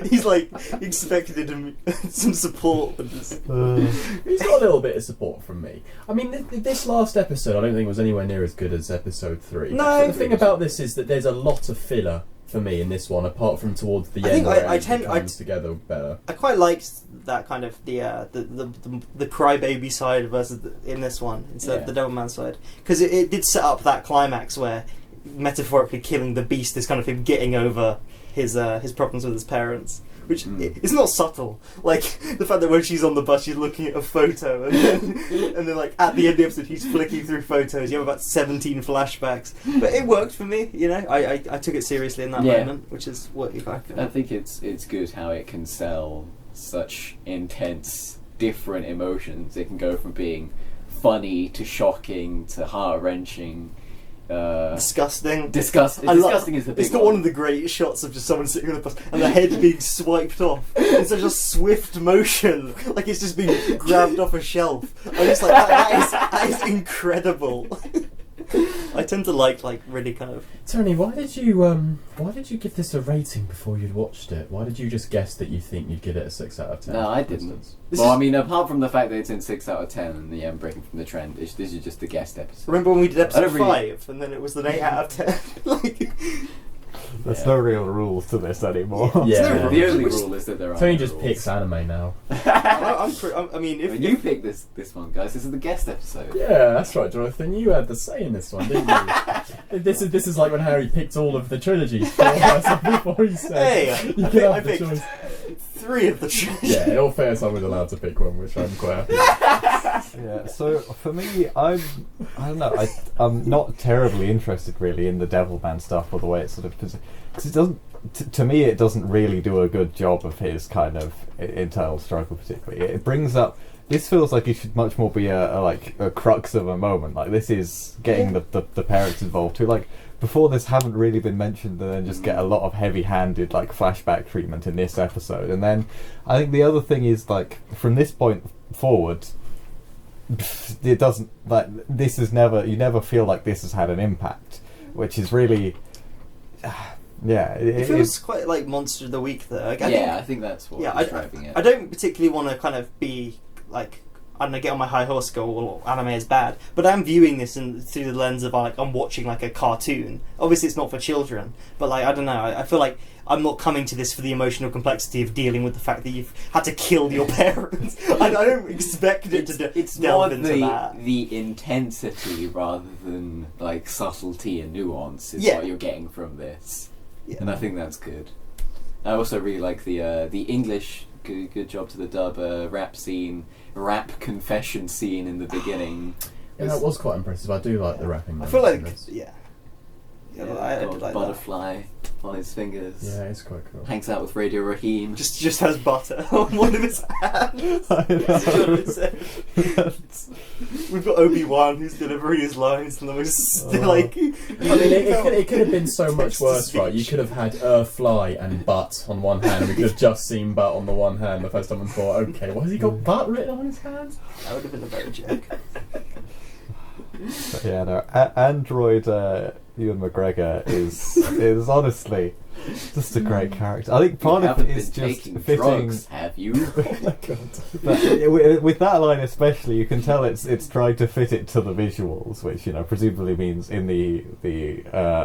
He's like expected him some support with this. He's got a little bit of support from me. I mean, this last episode I don't think was anywhere near as good as episode 3. No. The thing about this is that there's a lot of filler for me in this one, apart from towards the I end think where it comes together better. I quite liked that kind of the crybaby side versus in this one instead of the Devilman side, because it did set up that climax where metaphorically killing the beast is kind of him getting over his problems with his parents, which it's not subtle. Like the fact that when she's on the bus, she's looking at a photo, and then like at the end of the episode, he's flicking through photos. You have about 17 flashbacks, but it worked for me. You know, I took it seriously in that moment, which is what you like. I think it's good how it can sell such intense, different emotions. It can go from being funny to shocking to heart wrenching. Disgusting. Disgusting is the big It's got one of the great shots of just someone sitting on the bus and the head being swiped off in such a swift motion, like it's just being grabbed off a shelf. I'm just like, that is incredible. I tend to like really kind of. Tony, why did you give this a rating before you'd watched it? Why did you just guess that you think you'd give it a 6 out of 10? No, I didn't. Well, I mean, apart from the fact that it's in 6 out of 10 and the breaking from the trend, this is just a guest episode. Remember when we did episode really- 5 and then it was an 8 out of 10? Like, There's no real rules to this anymore. Yeah. The only rule is that there are Tony no just rules. picks anime now. I mean, if You picked this one, guys. This is the guest episode. Yeah, that's right, Jonathan. You had the say in this one, didn't you? This is like when Harry picked all of the trilogies before he said, Hey, you I can have the picked choice. 3 of the trilogy. Yeah, in all fairness, I was allowed to pick one, which I'm quite happy with. Yeah, so for me, I don't know, I'm not terribly interested really in the Devilman stuff or the way it's sort of, because it doesn't, to me it doesn't really do a good job of his kind of internal struggle particularly. It brings up, this feels like it should much more be a crux of a moment, like this is getting the parents involved who, like, before this haven't really been mentioned, and then just get a lot of heavy-handed like flashback treatment in this episode. And then I think the other thing is, like, from this point forward, it doesn't, like, this is never, you never feel like this has had an impact, which is really yeah, It feels quite like Monster of the Week though. Like, I think that's what yeah, is driving it. I don't particularly want to kind of be like, I don't know, get on my high horse, go, well, anime is bad. But I'm viewing this through the lens of, like, I'm watching, like, a cartoon. Obviously, it's not for children. But, like, I don't know, I feel like I'm not coming to this for the emotional complexity of dealing with the fact that you've had to kill your parents. I don't expect it to It's delve more into that. the intensity rather than, like, subtlety and nuance is Yeah. what you're getting from this. Yeah. And I think that's good. I also really like the English. Good job to the dub. Rap confession scene in the beginning. Yeah, that was quite impressive. I do like the rapping. I feel like, moments. yeah. Yeah, I got did like butterfly on his fingers. Yeah, it's quite cool. Hangs out with Radio Raheem. Just has butter on one of his hands. I know. We've got Obi-Wan who's delivering his lines, and then we're just like. I mean, it could have been so much worse, right? You could have had fly and butt on one hand. We could have just seen butt on the one hand the first time and thought, okay, why has he got butt written on his hand? That would have been a better joke. But yeah, no, Android Ewan McGregor is honestly just a great character. I think part of it is just fitting. Drugs, have you? Oh my god. But with that line especially, you can tell it's trying to fit it to the visuals, which, you know, presumably means in the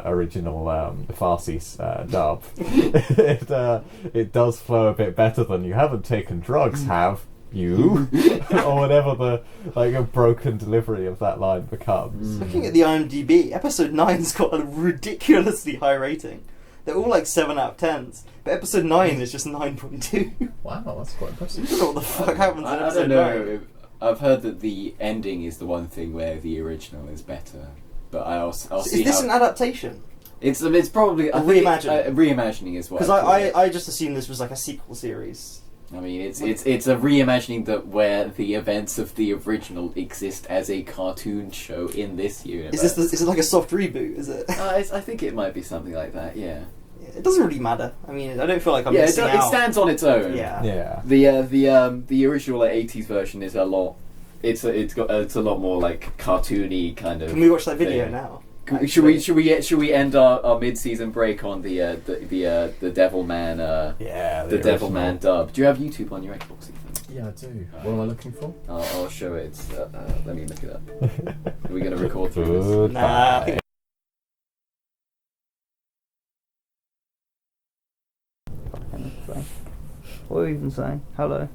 original Farsi dub, it does flow a bit better than "you haven't taken drugs, have you?" or whatever the, like, a broken delivery of that line becomes. Looking at the IMDb, episode 9's got a ridiculously high rating. They're all like 7 out of 10s, but episode 9 is just 9.2. Wow, that's quite impressive. I don't know what the fuck happens in I episode don't 9. know. I've heard that the ending is the one thing where the original is better, but I'll see. Is this how an adaptation? It's probably A reimagining? Reimagining is what. Because I just assumed this was like a sequel series. I mean, it's a reimagining that where the events of the original exist as a cartoon show in this universe. Is it like a soft reboot? Is it? I think it might be something like that. Yeah. It doesn't really matter. I mean, I don't feel like I'm Yeah, missing it out. stands on its own. Yeah. Yeah. The original 80s version is a lot. It's a lot more like cartoony kind of. Can we watch that video thing. now? Should we end our mid-season break on the Devilman Yeah, the Devilman dub? Do you have YouTube on your Xbox, Ethan? Yeah, I do. What am I looking for? I'll show it. Let me look it up. Are we going to record through this? Nah, I think what are we even saying? Hello.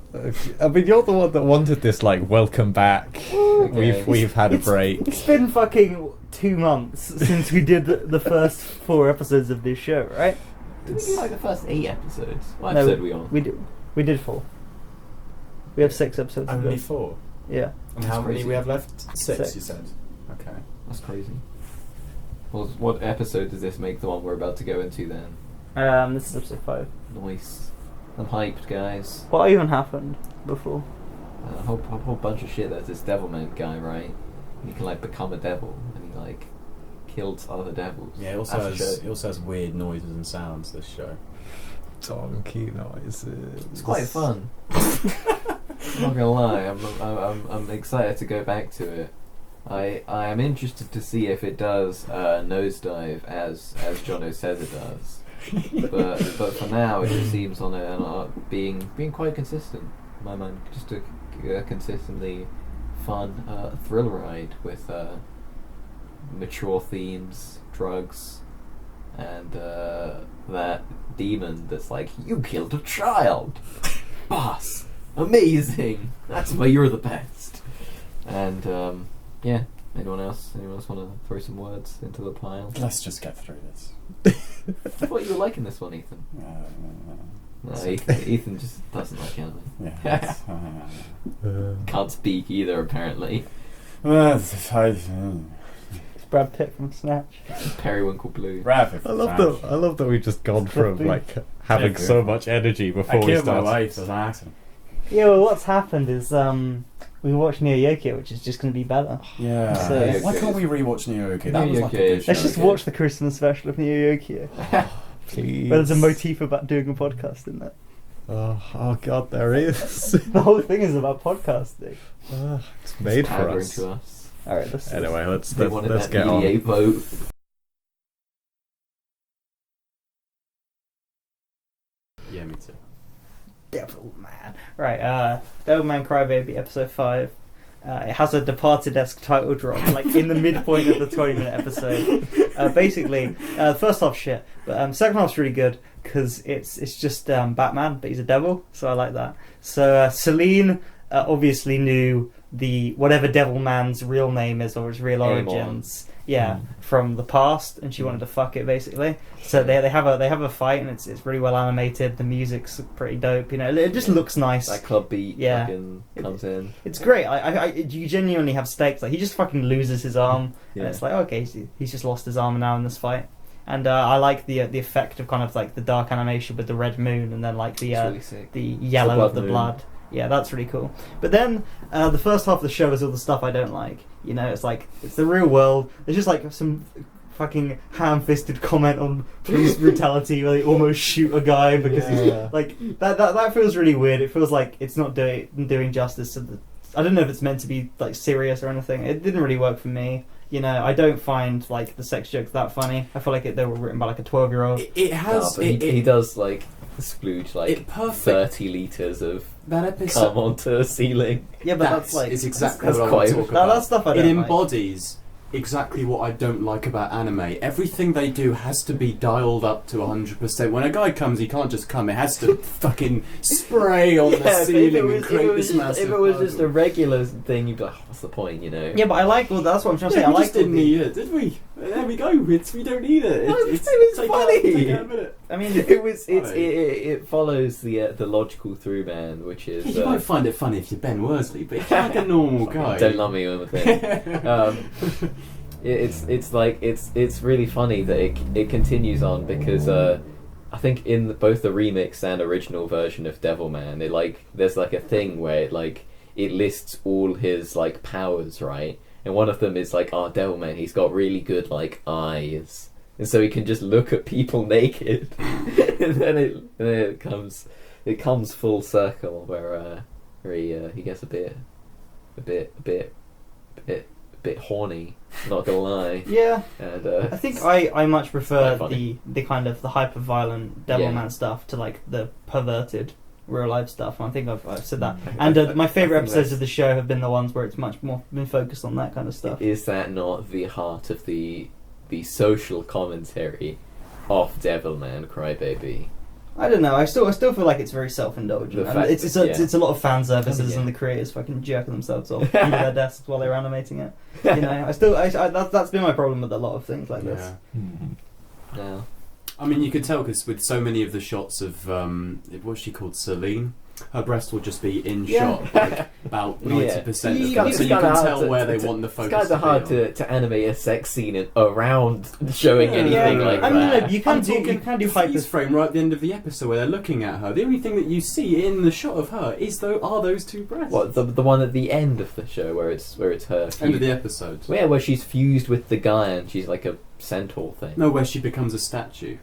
I mean, you're the one that wanted this, like, welcome back. Okay. We've had a break. It's been fucking 2 months since we did the first 4 episodes of this show, right? Did we do like the first 8 episodes? What No, episode are we on? We did 4. We have 6 episodes. to Only go. 4. Yeah. And how many crazy. we have left? 6, Six. you said. Okay. That's crazy. Well, what episode does this make the one we're about to go into then? This is episode 5. Nice. I'm hyped, guys. What even happened before? A whole bunch of shit. There's this Devilman guy, right? He can like become a devil, and he like killed other devils. Yeah, it also has weird noises and sounds, this show. Donkey noises. It's quite fun. I'm not gonna lie. I'm excited to go back to it. I am interested to see if it does nosedive as Jono says it does. but for now, it just seems on being quite consistent in my mind. Just a consistently fun thrill ride with mature themes, drugs, and that demon that's like, you killed a child, boss, amazing. That's why you're the best. And yeah. Anyone else want to throw some words into the pile? Let's just get through this. I thought you were liking this one, Ethan. No, Ethan just doesn't like anime. Yeah. Can't speak either, apparently. It's Brad Pitt from Snatch. Periwinkle Blue. Brad, I love that we've just gone from like having so much energy before I we killed my started. wife as an accident. Yeah, well, what's happened is we watched Neo Yokio, which is just going to be better. Yeah. So- Why can't we rewatch Neo Yokio? That Neo was like a Yokio. good Let's show. just watch the Christmas special of Neo Yokio. Please. Where there's a motif about doing a podcast in that. Oh god, there is. The whole thing is about podcasting. It's made for Pandering us. to us. Alright, let's Anyway, let's They wanted that get on. mediate vote. Yeah, me too. Devilman. Right, Devilman Crybaby, episode 5. It has a Departed-esque title drop, like in the midpoint of the 20-minute episode. Basically, the first half's shit, but second half's really good because it's just Batman, but he's a devil, so I like that. So Celine obviously knew the whatever Devilman's real name is or his real Amon. origins. Yeah, from the past, and she wanted to fuck it basically. So they have a fight, and it's really well animated. The music's pretty dope. You know, it just looks nice. That club beat Yeah. fucking comes in. It's great. You genuinely have stakes. Like he just fucking loses his arm, Yeah. and it's like okay, he's just lost his arm now in this fight. And I like the effect of kind of like the dark animation with the red moon, and then like the It's really sick. the yellow blood of the moon. blood. Yeah, that's really cool. But then the first half of the show is all the stuff I don't like. You know, it's like it's the real world. There's just like some fucking ham-fisted comment on police brutality where they almost shoot a guy because he's like that feels really weird. It feels like it's not doing justice to the. I don't know if it's meant to be like serious or anything. It didn't really work for me. You know, I don't find like the sex jokes that funny. I feel like they were written by like a 12-year-old. It has. But he does like splooge like It perfect. 30 litres of That episode. come onto the ceiling. Yeah, but that's like is exactly that's what I want quite- to talk that about. stuff I It don't like. embodies exactly what I don't like about anime. Everything they do has to be dialed up to 100%. When a guy comes, he can't just come. It has to fucking spray on the ceiling and create this massive. If it was just a puddle. regular thing, you'd be like, oh, what's the point, you know? Yeah, but I like. Well, that's what I'm trying to say. Yeah, I we like. just didn't all the- need it, did we? There we go. We don't need it. No, it was take funny. Take out a minute. I mean, It follows the logical through man, which is You might find it funny if you're Ben Worsley, but if you're like a normal guy, don't love me on the thing. It's really funny that it continues on because I think in both the remix and original version of Devilman, there's like a thing where it lists all his like powers, right? And one of them is like, oh, Devilman, he's got really good like eyes, and so he can just look at people naked, and then it comes full circle where he gets a bit horny, not gonna lie. yeah. And I think I much prefer quite funny. the kind of the hyper violent Devilman Yeah. stuff to like the perverted real life stuff. And I think I've said that. Mm. And my favourite I think episodes that's- of the show have been the ones where it's much more been focused on that kind of stuff. is that not the heart of the social commentary of Devilman Crybaby? I don't know. I still feel like it's very self indulgent. The And fact it's that- it's a lot of fan services Yeah. and the creators fucking jerking themselves off under their desks while they're animating it. You know, that's been my problem with a lot of things like this. Yeah. No. I mean, you could tell because with so many of the shots of what's she called, Celine, her breast will just be in Yeah. shot like, about 90% of Yeah. them, so you It's can kinda tell hard where to- they want the focus. It's kind of hard be on. to animate a sex scene around showing anything like I mean, that. no, you can do hyper. freeze frame right at the end of the episode where they're looking at her. The only thing that you see in the shot of her are those two breasts. What the one at the end of the show where it's her End of the episode. yeah, where she's fused with the guy and she's like a centaur thing. No, where she becomes a statue.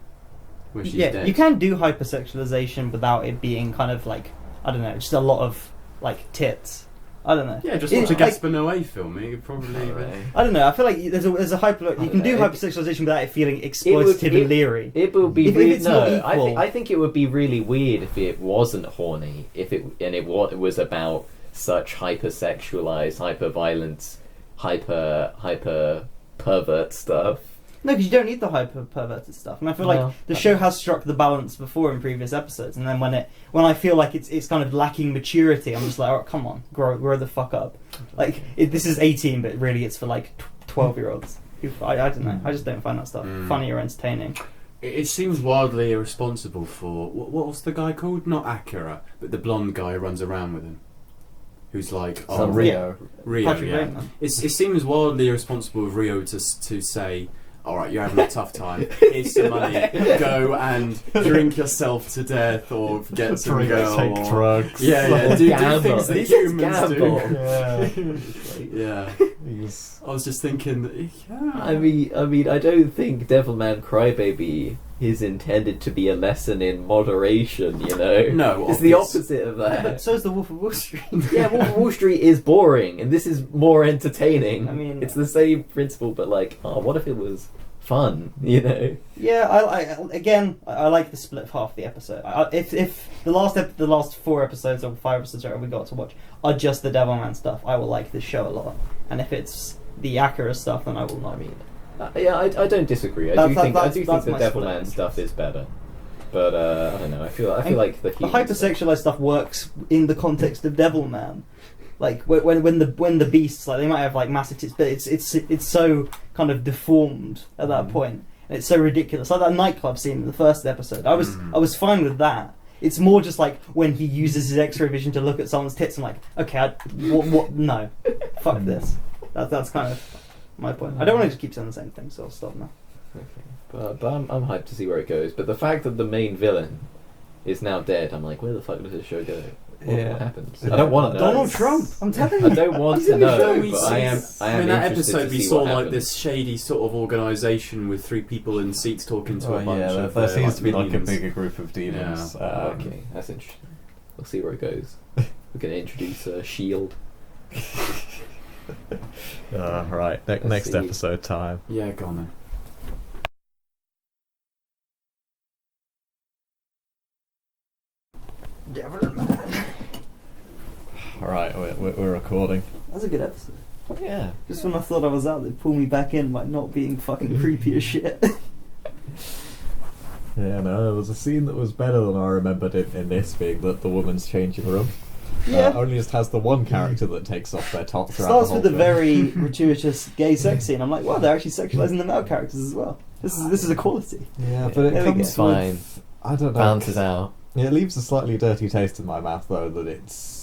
Where she's Yeah, dead. you can do hypersexualization without it being kind of like I don't know, just a lot of like tits. I don't know. Yeah, just It- watch a like- Gaspar Noé film. You could probably. I don't know. I feel like there's a hyper. You can do know. hypersexualization without it feeling exploitative and leery. It would be If really, it's not no. equal- I think it would be really weird if it wasn't horny. If it was about such hypersexualized, hyper-violent, hyper pervert stuff. No, because you don't need the hyper perverted stuff. And I feel like No, the that show makes has struck the balance before in previous episodes, and then when I feel like it's kind of lacking maturity, I'm just like, oh, come on, grow the fuck up. Like this is 18, but really it's for like 12-year-olds. I don't know. I just don't find that stuff funny or entertaining. It seems wildly irresponsible for what was the guy called? Not Acura, but the blonde guy who runs around with him, who's like Rio. Rio. Patrick Yeah, Bateman. it seems wildly irresponsible of Rio to say, all right, you're having a tough time. Here's some money. Go and drink yourself to death, or get some Drink, girl. take or- drugs. Yeah, do Gamble. things that He says humans gamble. do. Yeah, He's- I was just thinking. Yeah. I mean, I don't think Devilman Crybaby is intended to be a lesson in moderation. You know, No, it's the obvious. opposite of that. So is the Wolf of Wall Street. Yeah, Wolf of Wall Street is boring, and this is more entertaining. I mean- it's the same principle, but like, oh, what if it was fun? You know? Yeah, I like the split of half the episode. If the last 4 episodes or 5 episodes that we got to watch are just the Devilman stuff, I will like this show a lot. And if it's the Acura stuff, then I will not. I mean, yeah, I don't disagree. I do think the my split Devilman interest. stuff is better, but I don't know. I feel And like the The human hypersexualized stuff works in the context of Devilman. Like when the beasts, like they might have like massive tits, but it's so kind of deformed at that point, and it's so ridiculous. Like that nightclub scene in the first episode, I was fine with that. It's more just like when he uses his X-ray vision to look at someone's tits. I'm like, okay, what? No, fuck this. That's kind of my point. I don't want to just keep saying the same thing, so I'll stop now. But I'm hyped to see where it goes. But the fact that the main villain is now dead, I'm like, where the fuck does this show go? What happens? I don't want to know. Donald Trump. I'm telling you. I don't want He's to in the know, show. but I am. In that interested episode, to we see saw what like happens. this shady sort of organisation with 3 people in seats talking to Oh, a bunch yeah, of. there seems to be like a minions. bigger group of demons. Yeah. Okay, that's interesting. We'll see where it goes. We're going to introduce Shield. Right, Let's next see. episode time. Yeah, go on then. Alright, we're recording. That's a good episode. Yeah. Just when I thought I was out, they pulled me back in by not being fucking creepy as shit. Yeah, no, there was a scene that was better than I remembered in this being that the woman's changing room. Yeah. Only just has the one character that takes off their top throughout Starts the whole with a thing. very gratuitous gay sex scene. I'm like, wow, they're actually sexualizing the male characters as well. This is equality. Yeah, but it There we go. comes It's fine. with... I don't know. Balances out. Yeah, it leaves a slightly dirty taste in my mouth, though, that it's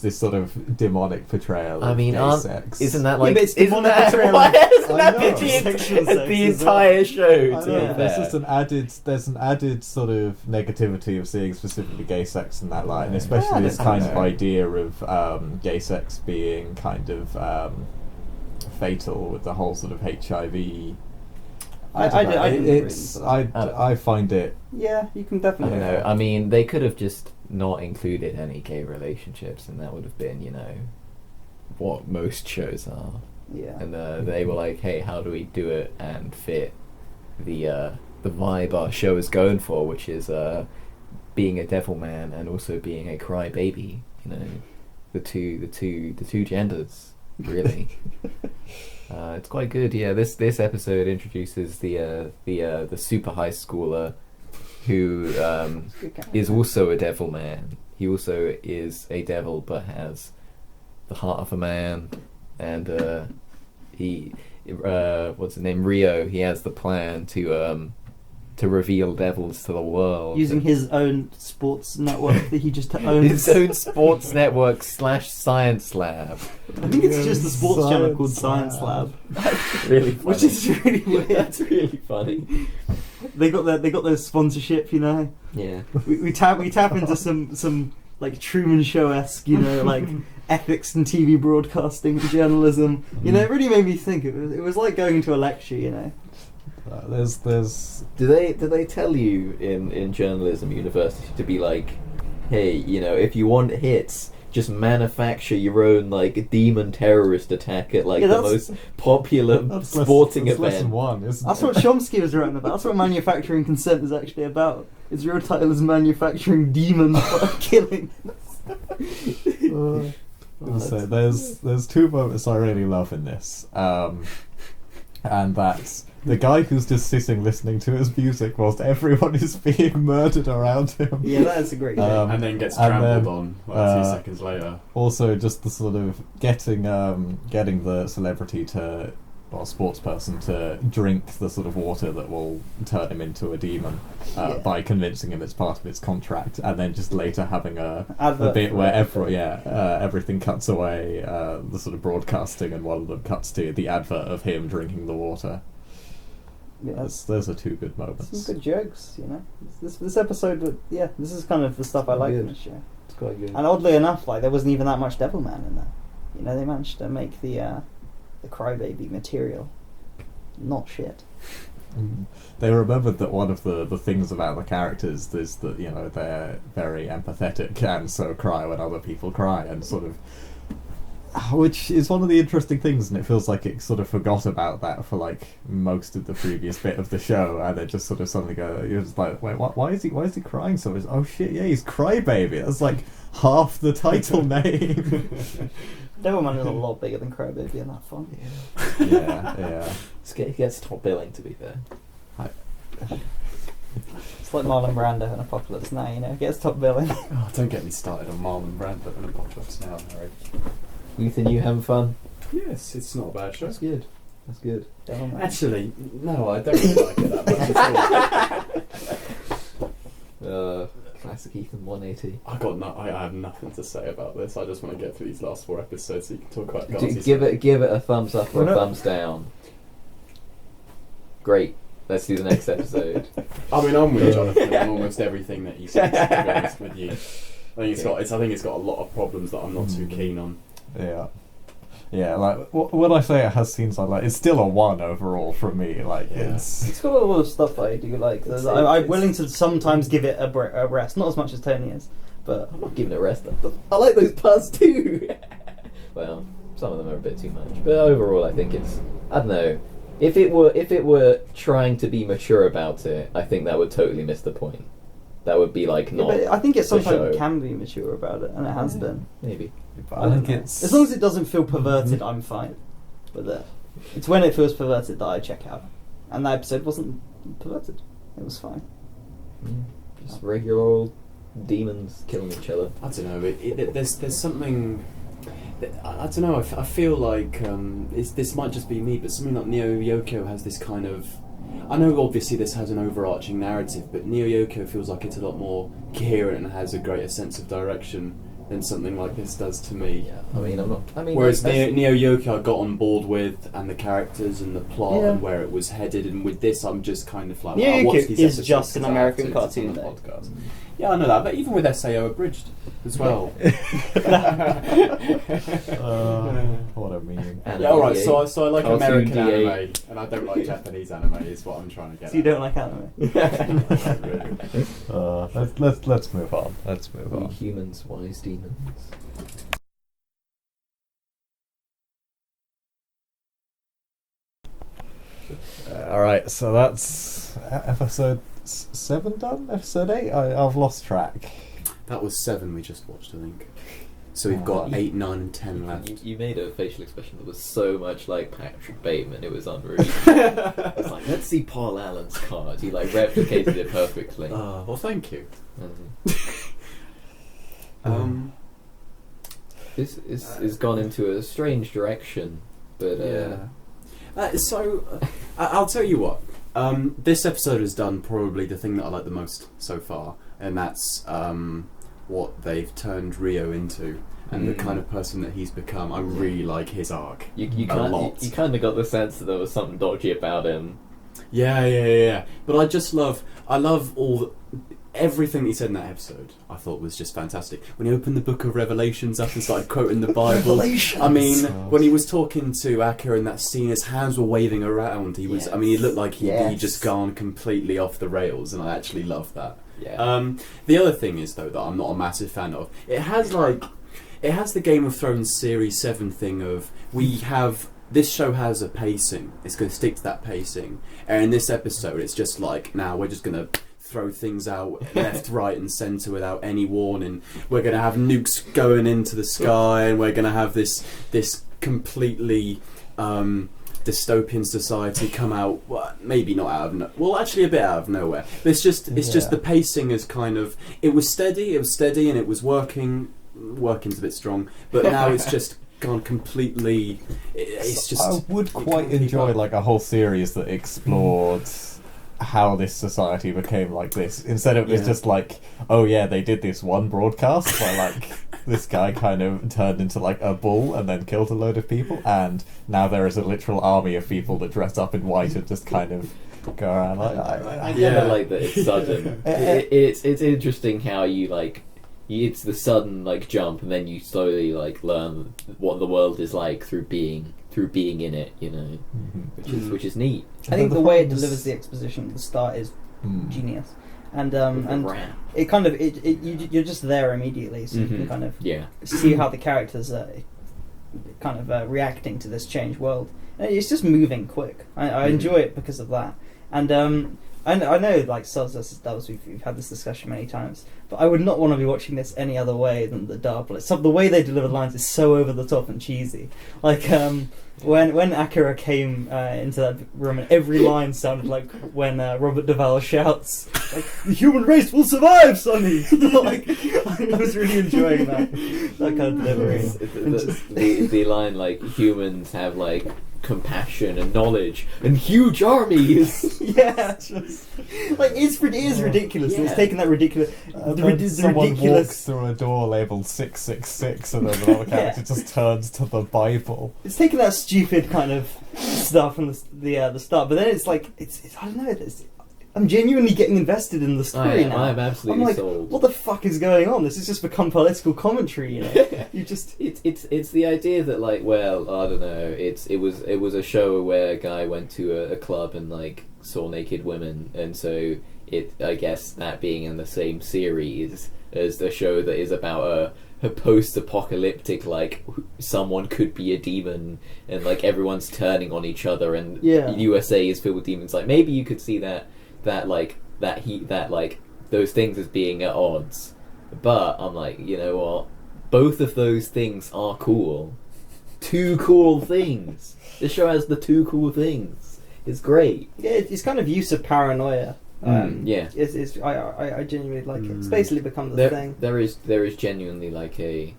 this sort of demonic portrayal I of mean, gay sex. isn't that Yeah, like... but it's isn't demonic that, portrayal why of- isn't I that know. the, Sexual sex the as well. entire show, I to know, be there's fair? just an added sort of negativity of seeing specifically gay sex in that light, and Yeah. especially Yeah, this that's kind of fair. idea of gay sex being kind of fatal with the whole sort of HIV. I don't know, didn't it's really- I find it. Yeah, you can I definitely. don't know. I mean, they could have just not included any gay relationships, and that would have been, what most shows are. Yeah. And they were like, "Hey, how do we do it and fit the vibe our show is going for, which is being a devil man and also being a crybaby? The two genders, really." It's quite good. Yeah, this episode introduces the super high schooler who Good character. is also a devil man. He also is a devil, but has the heart of a man, and he what's his name, Rio. He has the plan to reveal devils to the world Using his own sports network that he just owns. his own sports network / science lab. I think it's just a sports channel called Science Science Lab, Really funny. which is really weird. That's really funny. They got their sponsorship, Yeah. We tap into some like Truman Show-esque, like ethics in TV broadcasting and journalism. It really made me think. It was like going to a lecture. There's Do they tell you in journalism university to be like, hey, if you want hits, just manufacture your own like demon terrorist attack at like Yeah, the that's- most popular sporting that's lesson event. one, isn't That's it? what Chomsky was writing about. That's what manufacturing consent is actually about. Its real title is manufacturing demon killing. So there's two moments I really love in this, and that's the guy who's just sitting listening to his music whilst everyone is being murdered around him. Yeah, that is a great game. And then gets and trampled then, on like 2 seconds later. Also, just the sort of getting the celebrity to, or sports person to drink the sort of water that will turn him into a demon by convincing him it's part of his contract, and then just later having a bit where everything cuts away, the sort of broadcasting, and one of them cuts to the advert of him drinking the water. Yeah, Those are two good moments. some good jokes, you know. This episode, this is kind of the stuff I like in the show. It's quite good. And oddly enough, like there wasn't even that much Devilman in there. You know, they managed to make the Crybaby material not shit. They remembered that one of the things about the characters is that, you know, they're very empathetic and so cry when other people cry, and sort of, which is one of the interesting things, and it feels like it sort of forgot about that for like most of the previous bit of the show, and then just sort of suddenly you're just like, wait, why is he crying so much? Oh shit, yeah, he's Crybaby. That's like half the title name. Devilman is a lot bigger than Crybaby in that font. Yeah. He gets top billing, to be fair. It's like Marlon Brando in Apocalypse Now, you know, gets top billing. Oh, don't get me started on Marlon Brando and Apocalypse Now, Harry. Ethan, you having fun? Yes, it's not a bad show. That's good. That's good. Devilman. Actually, no, I don't really like it that much at all. Classic Ethan 180. I have nothing to say about this. I just want to get through these last 4 episodes so you can talk about Garci's. Give it a thumbs up or a thumbs down. Great. Let's do the next episode. I mean, I'm with Jonathan on almost everything that he says, to be honest with you. I think it's got a lot of problems that I'm not too keen on. Yeah, like when I say it has scenes I like, it's still a 1 overall from me. Like It's got a lot of stuff that I do like. I'm willing to sometimes give it a rest, not as much as Tony is, but I'm not giving it a rest. I like those parts too. Well, some of them are a bit too much, but overall, I think it's. I don't know. If it were trying to be mature about it, I think that would totally miss the point. That would be like not. but I think it the show. sometimes can be mature about it, and it has been. Maybe. But I think it's, As long as it doesn't feel perverted, I'm fine with it. It's when it feels perverted that I check out. And that episode wasn't perverted. It was fine. Just regular old demons killing each other. I don't know. There's something. I don't know. I feel like this might just be me, but something like Neo Yokio has this kind of. I know obviously this has an overarching narrative, but Neo Yokio feels like it's a lot more coherent and has a greater sense of direction than something like this does to me. Yeah, I mean, I'm not. I mean, Whereas like, Neo Yokio I got on board with, and the characters and the plot and where it was headed, and with this I'm just kind of like. Neo I watch Yokio these is episodes just an because I American have to, it's cartoon, on the though. podcast. Yeah, I know that, but even with SAO abridged as well. what a meme. Yeah, alright, so I like Cartoon American DA. anime, and I don't like Japanese anime, is what I'm trying to get So you at. don't like anime? Let's move on. Let's move we on. humans, wise demons. All right, so that's episode 7 done. Episode 8. I've lost track. That was 7 we just watched, I think. So we've got 8, 9 and 10 left. You made a facial expression that was so much like Patrick Bateman, it was unreal. It's like, let's see Paul Allen's card. He like replicated it perfectly. Well, thank you. This is gone into a strange direction, but I'll tell you what. This episode has done probably the thing that I like the most so far, and that's what they've turned Rio into and the kind of person that he's become. I really like his arc. you a kind lot. you kind of got the sense that there was something dodgy about him. Yeah. But I love everything he said in that episode. I thought was just fantastic. When he opened the Book of Revelations up and started quoting the Bible. I mean, when he was talking to Akka in that scene, his hands were waving around. He was. I mean, he looked like he'd just gone completely off the rails, and I actually loved that. Yeah. The other thing is though that I'm not a massive fan of. It has like. it has the Game of Thrones Series 7 thing of this show has a pacing. It's going to stick to that pacing. And in this episode, it's just like, now we're just going to throw things out left, right, and centre without any warning. We're going to have nukes going into the sky, and we're going to have this completely dystopian society come out. Well, maybe not out of actually a bit out of nowhere. But it's just the pacing is kind of, it was steady, and it was working. Working's a bit strong, but now it's just gone completely. It's just. I would quite enjoy like a whole series that explored how this society became like this, instead of it's just like, oh yeah, they did this one broadcast where like this guy kind of turned into like a bull and then killed a load of people, and now there is a literal army of people that dress up in white and just kind of go around like. I kind of like that it's sudden. It's interesting how you like. It's the sudden like jump, and then you slowly like learn what the world is like through being in it, you know, which is neat. I think the way it delivers the exposition at the start is genius, and it kind of you're just there immediately, so you can kind of see how the characters are kind of reacting to this changed world. And it's just moving quick. I enjoy it because of that, and I know, like, Souls vs. Dubs, we've had this discussion many times, but I would not want to be watching this any other way than the dub. Like, the way they deliver the lines is so over the top and cheesy. Like, when Akira came into that room, and every line sounded like when Robert Duvall shouts, like, "The human race will survive, Sonny!" Like, I was really enjoying that kind of delivery. The line, like, humans have, like, compassion and knowledge and huge armies. Yeah, just, like, it is ridiculous. And it's taken that ridiculous. Someone ridiculous walks through a door labelled 666, and then another character just turns to the Bible. It's taken that stupid kind of stuff from the start, but then it's like it's I don't know. I'm genuinely getting invested in the story now. I'm absolutely I'm like, sold. What the fuck is going on? This has just become political commentary, you know? You just it's the idea that, like, well, I don't know. It was a show where a guy went to a club and like saw naked women, and so I guess that being in the same series as the show that is about a post-apocalyptic, like, someone could be a demon and like everyone's turning on each other, and USA is filled with demons. Like, maybe you could see that those things as being at odds, but I'm like, you know what? Both of those things are cool. Two cool things. This show has the two cool things. It's great. Yeah, it's kind of use of paranoia. Yeah, I genuinely like it. It's basically become the thing. There is genuinely like a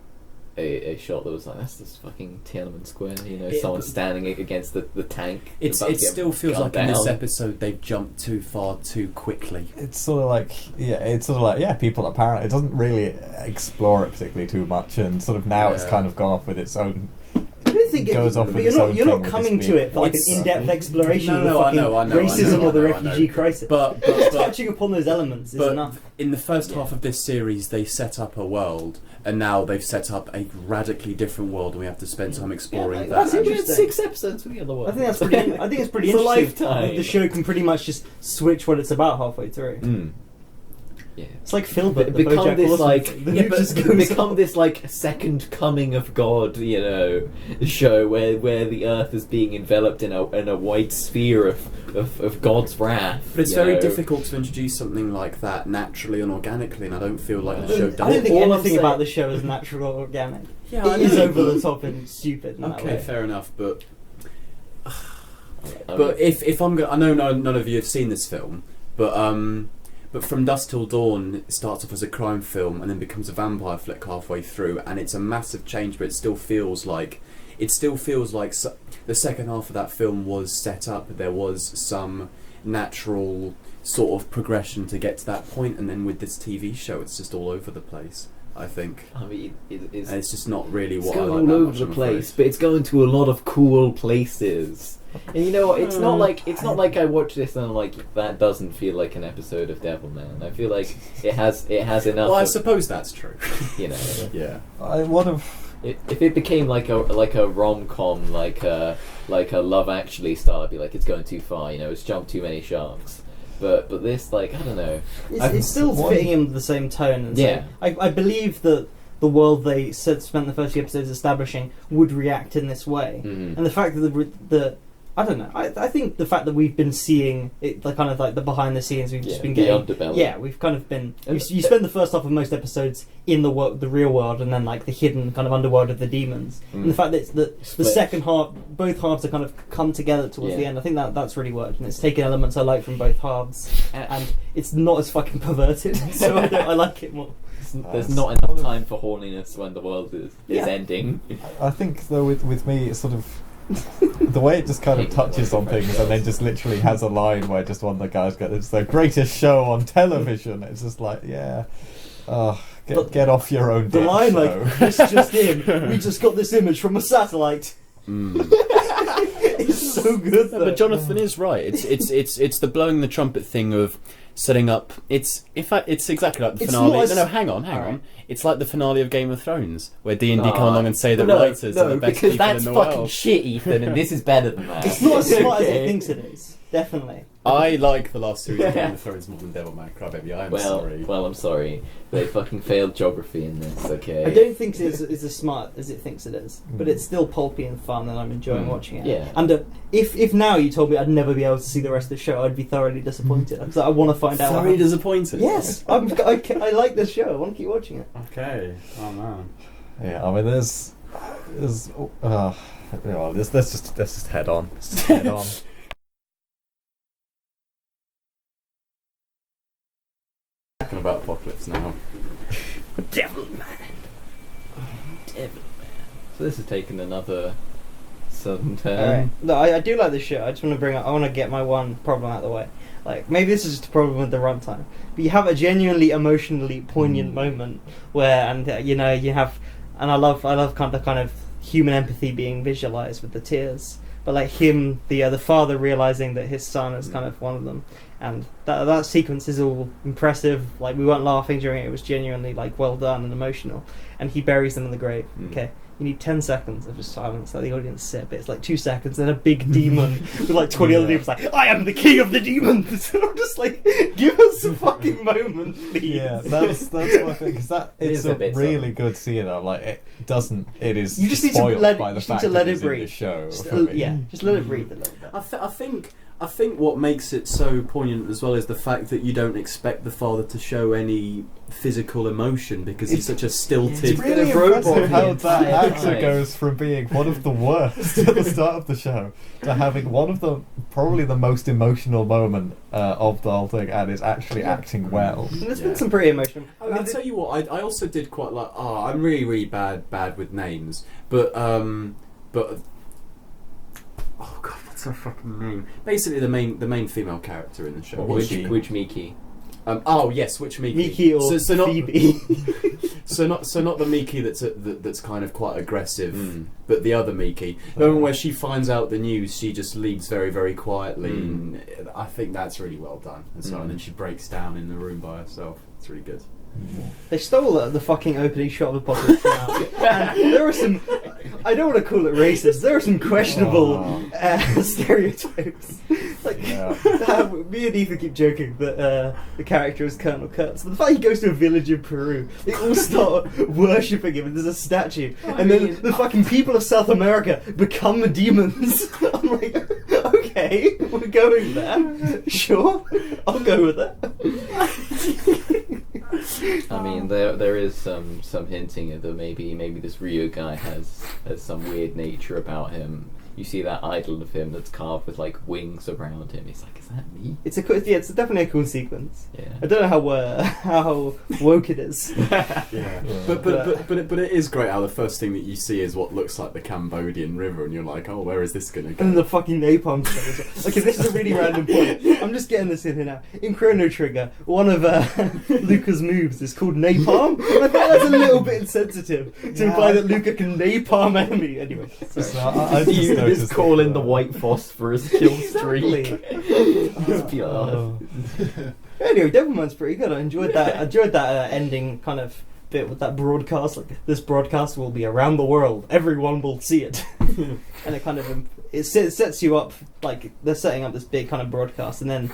shot that was like, that's this fucking Tiananmen Square, you know, someone standing against the tank. It still feels like in this episode they've jumped too far too quickly. It's sort of like, people are paranoid. It doesn't really explore it particularly too much, and sort of now it's kind of gone off with its own. I don't think you're not coming to it for like an in-depth exploration of the fucking racism or the refugee crisis. But touching upon those elements is enough. In the first half of this series, they set up a world, and now they've set up a radically different world, and we have to spend time exploring that. That's interesting. We had 6 episodes for the other one. I think it's pretty It's a interesting. lifetime. The show can pretty much just switch what it's about halfway through. Yeah. It's like Philbert, become this become this like second coming of God, you know, show where the earth is being enveloped in a white sphere of God's wrath. But it's very difficult to introduce something like that naturally and organically, and I don't feel like the show does. I don't think anything about the show is natural or organic. Yeah, it is over the top and stupid. In that way. Fair enough, but if I'm I know none of you have seen this film, but From Dusk Till Dawn, it starts off as a crime film and then becomes a vampire flick halfway through, and it's a massive change, but it still feels like the second half of that film was set up. There was some natural sort of progression to get to that point, and then with this TV show, it's just all over the place. I think. I mean, it's just not really what I like. It's going all over the place, but it's going to a lot of cool places. And you know what? It's not like I watch this and I'm like, that doesn't feel like an episode of Devilman. I feel like it has enough. Well, I suppose that's true. You know. Yeah. If it became like a rom-com, like a Love Actually style, I'd be like, it's going too far. You know, it's jumped too many sharks. But this, like, I don't know. It's still fitting in the same tone. And I believe that the world they spent the first few episodes establishing would react in this way. Mhm. And the fact that the I don't know. I think the fact that we've been seeing it, like kind of like the behind the scenes, we've just been the getting. underbelly. Yeah, we've kind of been. You spend the first half of most episodes in the real world, and then like the hidden kind of underworld of the demons. And the fact that it's the Split. second half, both halves are kind of come together towards the end. I think that's really worked, and it's taken elements I like from both halves, and it's not as fucking perverted. So I like it more. There's not enough time for horniness when the world is ending. I think though with me it's sort of the way it just kind of touches on things and then just literally has a line where just one of the guys goes, "It's the greatest show on television." It's just like, get off your own. The line show. like, "This just in, we just got this image from a satellite." It's so good though. But Jonathan is right. It's the blowing the trumpet thing of setting up. It's exactly like the It's finale. not as- No, hang on. Alright. It's like the finale of Game of Thrones, where D&D come along and say the writers are the best because people that's in the fucking world. shit, Ethan, and this is better than that. It's not as smart as Okay. it thinks it is. Definitely. I like the last series of Game of Thrones more than Devilman Crybaby. I am sorry. Well, I'm sorry. They fucking failed geography in this, okay? I don't think it's as smart as it thinks it is, but it's still pulpy and fun, and I'm enjoying watching it. Yeah. And if now you told me I'd never be able to see the rest of the show, I'd be thoroughly disappointed because I want to find out. Thoroughly disappointed. Yes, I like this show. I want to keep watching it. Okay. Oh man. Yeah, I mean, there's let's just head on. Let's just head on. Talking about Apocalypse now. Devilman. So this has taken another sudden turn. Alright. No, I do like this show. I just want to bring up. I want to get my one problem out of the way. Like maybe this is just a problem with the runtime, but you have a genuinely emotionally poignant moment where, and you have, and I love kind of human empathy being visualized with the tears. But like him, the father realizing that his son is kind of one of them, and that sequence is all impressive. Like we weren't laughing during it; it was genuinely like well done and emotional. And he buries them in the grave. Okay, you need 10 seconds of just silence, let the audience sit. But it's like 2 seconds, then a big demon with like 20 other demons like, "I am the king of the demons." I'm just like, give us a fucking moment, please. Yeah, that's what I think. Because it's is a a bit really good scene. Like it is. You just need to spoiled let by the just need fact to let that it it's in the breathe. show. Just, for me. yeah, just let it breathe a little bit. I think what makes it so poignant as well is the fact that you don't expect the father to show any physical emotion because he's such a stilted. It's really robot impressive how the that entire actor time. goes from being one of the worst at the start of the show to having one of the probably the most emotional moment of the whole thing, and is actually acting well. And there's been some pretty emotional. I'll tell you what, I also did quite like. I'm really bad with names, but oh god, what's her fucking name? Basically, the main female character in the show. Which Miki? Yes, which Miki? Miki or so not, Phoebe. so not the Miki that's kind of quite aggressive, but the other Miki. The one where she finds out the news, she just leaves very, very quietly. And I think that's really well done. And so, and then she breaks down in the room by herself. It's really good. They stole the fucking opening shot of Apocalypse Now. And there are some, I don't want to call it racist, there are some questionable stereotypes. Like, me and Ethan keep joking that the character is Colonel Kurtz. But the fact he goes to a village in Peru, they all start worshipping him and there's a statue. And then the fucking people of South America become the demons. I'm like, okay, we're going there. Sure, I'll go with it. I mean, there is some hinting that maybe this Ryu guy has some weird nature about him. You see that idol of him that's carved with like wings around him. He's like, is that me? It's it's definitely a cool sequence. Yeah. I don't know how woke it is. Yeah, but it is great how the first thing that you see is what looks like the Cambodian river, and you're like, oh, where is this gonna go? And then the fucking napalm stuff as well. Okay, this is a really random point. I'm just getting this in here now. In Chrono Trigger, one of Luca's moves is called napalm. And I think that's a little bit insensitive to imply that Luca can napalm enemy. Anyway, So I just noticed Just call that, in the white phosphorus kill streak. Just be like, Anyway, Devilman's pretty good. I enjoyed that. Ending kind of bit with that broadcast. Like, this broadcast will be around the world. Everyone will see it. And it kind of sets you up, like they're setting up this big kind of broadcast, and then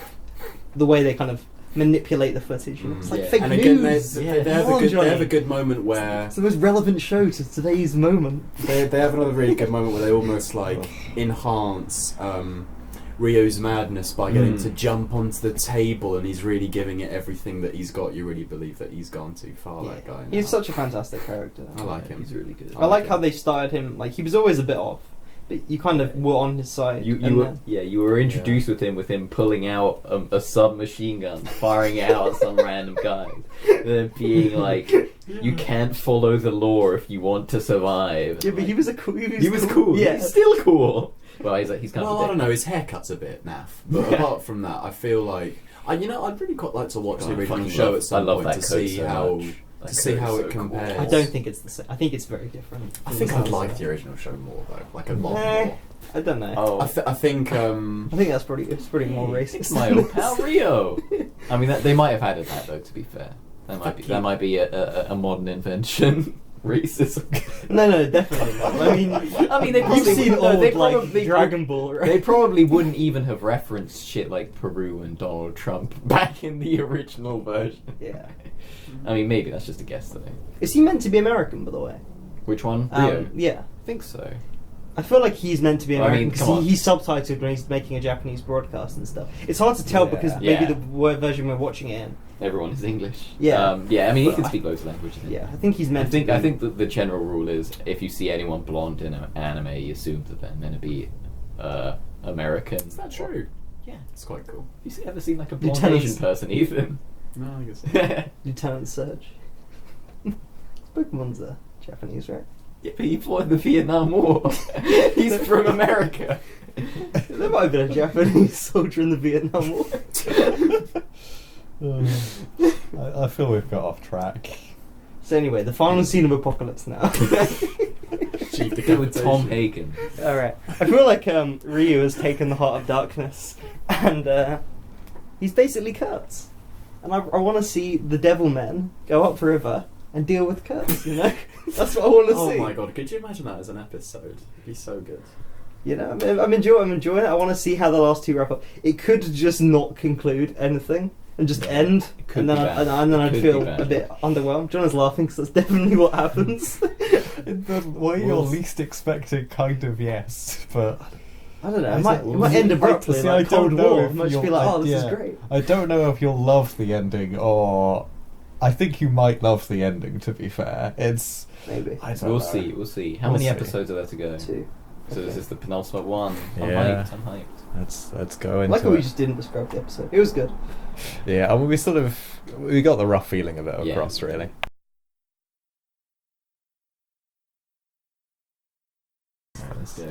the way they kind of manipulate the footage. You know? It's like fake and again, news. they have Come on, they Johnny. have a good moment where It's the most relevant show to today's moment. they have another really good moment where they almost like enhance Rio's madness by getting to jump onto the table, and he's really giving it everything that he's got. You really believe that he's gone too far, that guy. He's now. such a fantastic character. I like him. He's really good. I like how they started him. Like he was always a bit off, but you kind of were on his side. You were introduced with him pulling out a submachine gun, firing it out at some random guys, and then being like, "You can't follow the law if you want to survive." Yeah, but he was a cool. He was cool. Yeah, He's still cool. Well, he's kind of. Well, I don't know. His haircut's a bit naff, but apart from that, I feel like I'd really quite like to watch the original show at some point to see how it compares. I don't think it's the same. I think it's very different. I think I'd like the original show more though, like a lot more. I don't know. Oh, I think I think that's pretty more racist. it's my old pal Rio. I mean, they might have added that though. To be fair, that might be a modern invention. Racism. No, definitely not. I mean, they probably you've seen would- they old probably- Dragon Ball, right? They probably wouldn't even have referenced shit like Peru and Donald Trump back in the original version. Yeah. I mean, maybe that's just a guess though. Is he meant to be American, by the way? Which one? Rio? Yeah. I think so. I feel like he's meant to be Well, I American mean, come on. because he's subtitled when he's making a Japanese broadcast and stuff. It's hard to tell because maybe Yeah. the word version we're watching it in. Everyone is English. Yeah. I mean, he But can I- speak loads of languages. Yeah, I think he's meant I think to be. I think that the general rule is if you see anyone blonde in an anime, you assume that they're meant to be American. Is that true? Yeah. It's quite cool. Have you ever seen like a blonde Lieutenant- Asian person, Ethan? No, I guess. Yeah, Lieutenant Surge. Pokemon's Japanese, right? but he fought in the Vietnam War. He's from America. There might have been a Japanese soldier in the Vietnam War. I feel we've got off track. So anyway, the final scene of Apocalypse Now. Chief With Tom Hagen. Alright. I feel like Ryu has taken the Heart of Darkness and he's basically Kurtz. And I want to see the Devilmen go upriver and deal with Kurtz, you know? That's what I want to see. Oh my god, could you imagine that as an episode? It'd be so good. You know, I'm enjoying it. I want to see how the last two wrap up. It could just not conclude anything and just end, could and then be bad. and then It I'd could feel be bad. a bit underwhelmed. John is laughing because that's definitely what happens. In the way you're least expecting, kind of yes, but I don't know. I It might don't- end abruptly, See, like I don't Cold know War. if It might just be you'll- like, oh, this is yeah. great. I don't know if you'll love the ending, or I think you might love the ending. To be fair, it's Maybe I don't We'll know. see. We'll see. How We'll many see. episodes are there to go? 2. So this is the penultimate one. Yeah. I'm hyped. Let's go I into like how we it. just didn't describe the episode. It was good. Yeah, I mean, we got the rough feeling of it Yeah. across, really.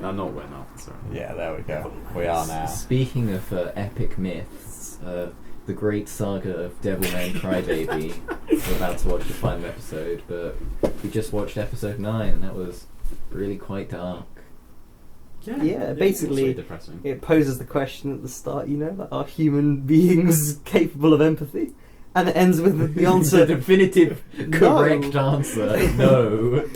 No, not when up. Sorry. Yeah, there we go. We are now. Speaking of epic myths, the great saga of Devilman Crybaby. We're about to watch the final episode, but we just watched episode 9, and that was really quite dark. Yeah, it's basically, really depressing. it poses the question at the start, you know, like, are human beings capable of empathy? And it ends with the answer. The definitive correct answer. No.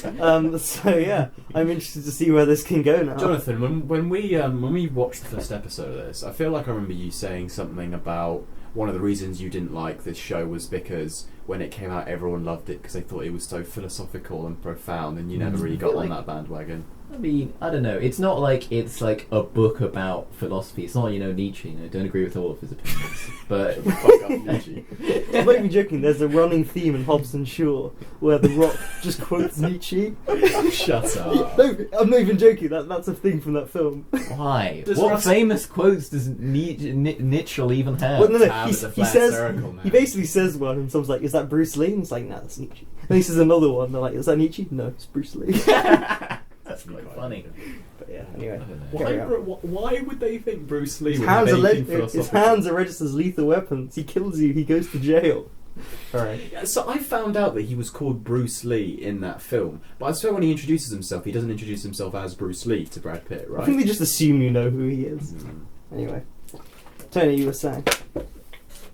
So yeah, I'm interested to see where this can go now. Jonathan, when we watched the first episode of this, I feel like I remember you saying something about one of the reasons you didn't like this show was because when it came out, everyone loved it because they thought it was so philosophical and profound, and you never really got on that bandwagon. I mean, I don't know. It's not like it's like a book about philosophy. It's not, Nietzsche. Don't agree with all of his opinions. But Fuck up, Nietzsche. I'm not even joking. There's a running theme in Hobbs and Shaw where The Rock just quotes Nietzsche. Shut up. No, I'm not even joking. That's a thing from that film. why? Does What Russ- famous quotes does Nietzsche even have? Well, no, Tab is a he flat says circle now. he basically says one, and someone's like, "Is that Bruce Lee?" And he's like, "No, that's Nietzsche." And he says another one. They're like, "Is that Nietzsche?" No, it's Bruce Lee. That's quite funny. But yeah, anyway. I don't know. Carry on. Why would they think Bruce Lee His would hands, have are anything his philosophical? hands are registered as lethal weapons. He kills you, he goes to jail. Alright. Yeah, so I found out that he was called Bruce Lee in that film, but I swear when he introduces himself, he doesn't introduce himself as Bruce Lee to Brad Pitt, I right? think they just assume you know who he is. Mm. Anyway. Tony, you were saying.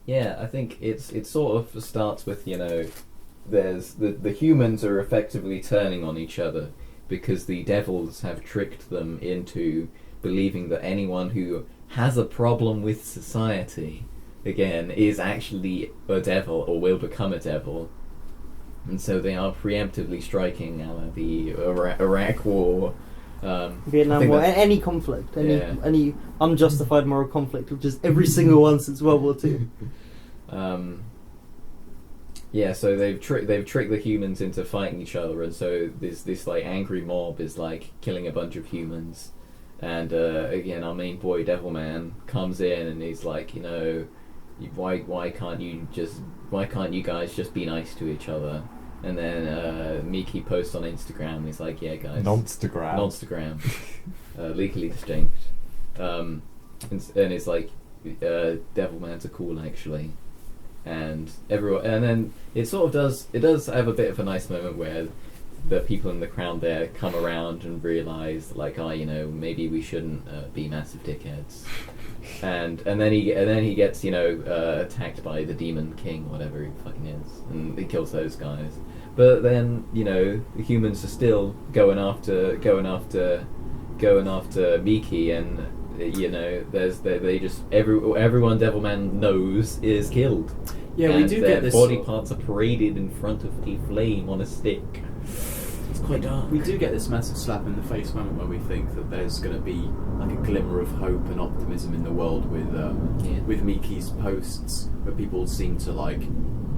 Yeah, I think it sort of starts with, there's the humans are effectively turning on each other because the devils have tricked them into believing that anyone who has a problem with society again, is actually a devil or will become a devil. And so they are preemptively striking the Iraq War, I Vietnam think War, that- any conflict, Yeah. any unjustified moral conflict, which is every single one since World War II. Yeah, so they've tricked the humans into fighting each other, and so this like angry mob is like killing a bunch of humans, and again our main boy Devilman comes in and he's like, you know, why can't you guys just be nice to each other? And then Miki posts on Instagram and he's like, yeah guys, Nonstagram, legally distinct, and it's like Devilman's are cool actually. And everyone, and then it does have a bit of a nice moment where the people in the crowd there come around and realise like, oh, you know, maybe we shouldn't be massive dickheads. And then he gets, you know, attacked by the Demon King, whatever he fucking is, and he kills those guys. But then, you know, the humans are still going after Miki, and you know, they just everyone Devilman knows is killed. Yeah, and we do their get this body parts are paraded in front of a flame on a stick. It's quite dark. We do get this massive slap in the face moment where we think that there's going to be like a glimmer of hope and optimism in the world with Miki's posts, where people seem to like,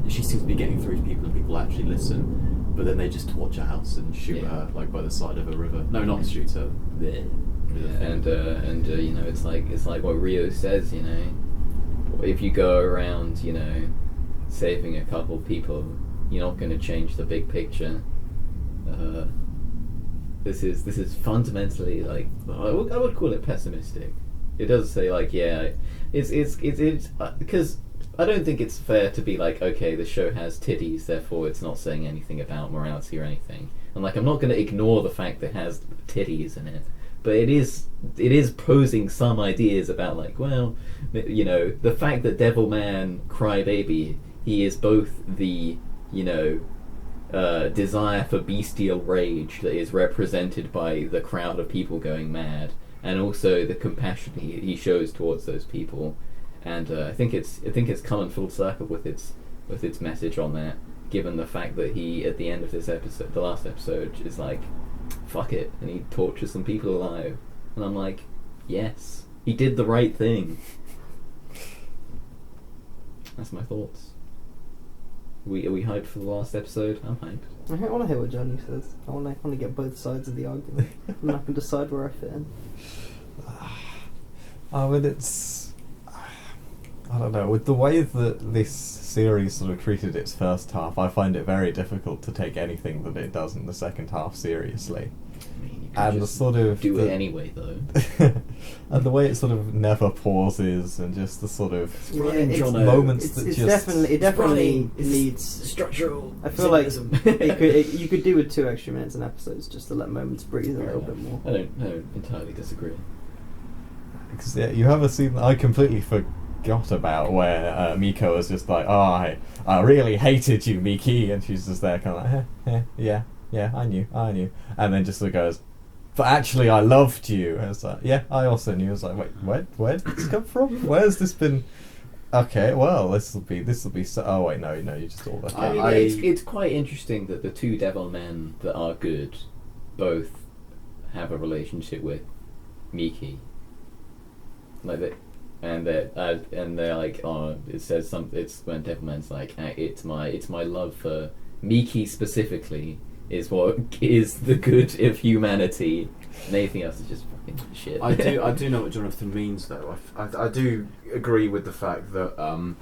she seems to be getting through to people and people actually listen, but then they just watch a house and shoot her like by the side of a river. No, not shoot her. There. Yeah, and you know, it's like what Rio says, you know, if you go around, you know, saving a couple people, you're not going to change the big picture. This is fundamentally like, I would call it pessimistic. It does say like, yeah, it's because I don't think it's fair to be like, okay, the show has titties, therefore it's not saying anything about morality or anything. And like, I'm not going to ignore the fact that it has titties in it. But it is posing some ideas about like, well, you know, the fact that Devilman Crybaby, he is both the, you know, desire for bestial rage that is represented by the crowd of people going mad, and also the compassion he shows towards those people. And I think it's come in full circle with its message on that, given the fact that he at the end of this episode, the last episode, is like, fuck it, and he tortures some people alive. And I'm like, yes, he did the right thing. That's my thoughts. Are we hyped for the last episode? I'm hyped. I want to hear what Johnny says. I want to get both sides of the argument, and I can decide where I fit in. I mean, I don't know, with the way that this series sort of treated its first half, I find it very difficult to take anything that it does in the second half seriously. I mean, you could And the just sort of do it anyway, though. and the way it sort of never pauses, and just the sort of running, it's, Jono. moments it's, that it's just definitely It's needs. structural. I feel like you could do with 2 extra minutes in episodes just to let moments breathe a little bit more. I don't entirely disagree. because you have a scene that I completely forgot about where Miko is just like, oh, I really hated you, Miki, and she's just there kind of like, yeah, I knew, and then just sort of goes, but actually I loved you, and it's like, yeah, I also knew. I was like, wait, where did this come from? Where's this been? Okay, well, this will be so. Oh wait, no, you just all that. I mean, it's quite interesting that the 2 devil men that are good both have a relationship with Miki, like that, and they're like, oh, it says something. It's when Devilman's like, it's my love for Miki specifically is what is the good of humanity, and anything else is just fucking shit. I do know what Jonathan means, though. I do agree with the fact that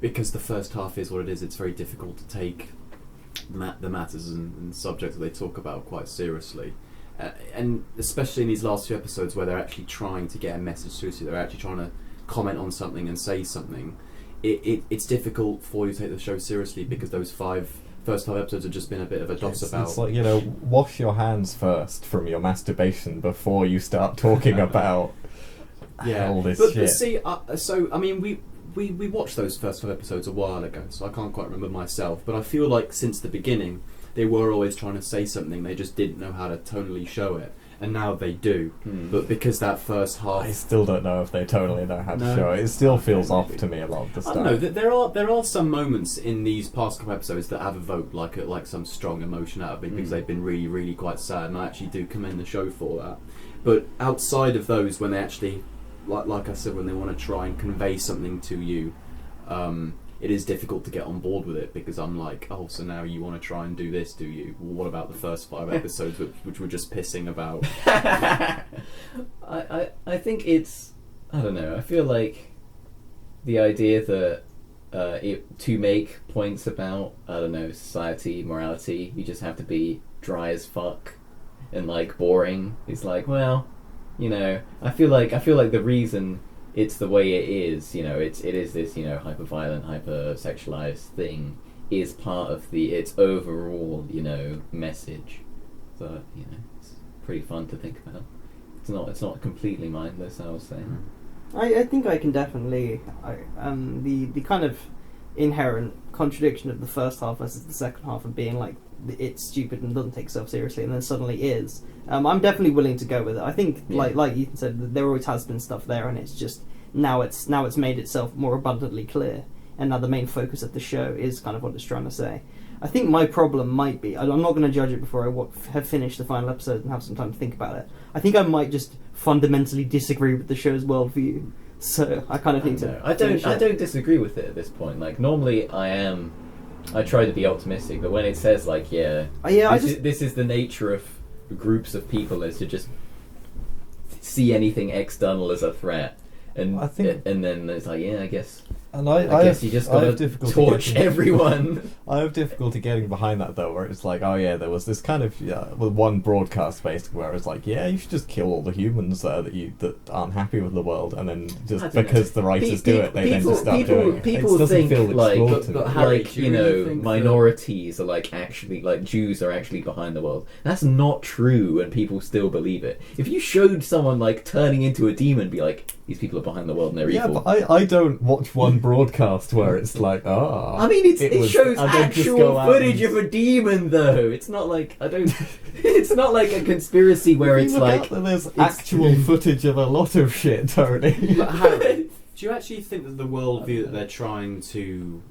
because the first half is what it is, it's very difficult to take the matters and subjects that they talk about quite seriously. And especially in these last 2 episodes where they're actually trying to get a message through to you, they're actually trying to comment on something and say something, it's difficult for you to take the show seriously because those first 5 episodes have just been a bit of a doss about. It's like, wash your hands first from your masturbation before you start talking about all this shit. But see, so I mean, we watched those first 5 episodes a while ago, so I can't quite remember myself. But I feel like since the beginning, they were always trying to say something. They just didn't know how to tonally show it. and now they do. But because that first half, I still don't know if they totally know how to No. show it. It still feels off maybe. to me a lot of the I stuff. don't know. There are some moments in these past couple episodes that have evoked like some strong emotion out of me because they've been really, really quite sad, and I actually do commend the show for that. But outside of those, when they actually, like I said, when they want to try and convey something to you, it is difficult to get on board with it because I'm like, oh, so now you want to try and do this, do you? Well, what about the first 5 episodes, which were just pissing about? I think it's, I don't know, I feel like the idea that to make points about, I don't know, society, morality, you just have to be dry as fuck and like boring. It's like, well, you know, I feel like the reason it's the way it is, you know, it is this, you know, hyper-violent, hyper-sexualized thing, is part of its overall, you know, message. So, you know, it's pretty fun to think about. It's not completely mindless, I would say. I think I can definitely the kind of inherent contradiction of the first half versus the second half of being like it's stupid and doesn't take itself seriously and then suddenly is. I'm definitely willing to go with it. I think like Ethan said, there always has been stuff there, and it's just now it's made itself more abundantly clear, and now the main focus of the show is kind of what it's trying to say. I think my problem might be, I'm not going to judge it before I have finished the final episode and have some time to think about it. I think I might just fundamentally disagree with the show's worldview. So I kind of need to. I don't disagree with it at this point. Like normally I try to be optimistic, but when it says like this is the nature of groups of people, is to just see anything external as a threat, and and then it's like I guess. And I guess you just gotta torch everyone. I have difficulty getting behind that though, where it's like, oh yeah, there was this kind of one broadcast basically where it's like, yeah, you should just kill all the humans that aren't happy with the world, and then just because the writers do it, they then just start doing it. People think like, you know, think minorities are like actually like Jews are actually behind the world. That's not true, and people still believe it. If you showed someone like turning into a demon, be like, these people are behind the world and they're evil. Yeah, but I don't watch one broadcast where it's like, I mean, it shows actual footage of a demon, though. It's not like it's not like a conspiracy where it's like there's actual footage of a lot of shit, Tony. But Harry, do you actually think that the worldview that they're trying to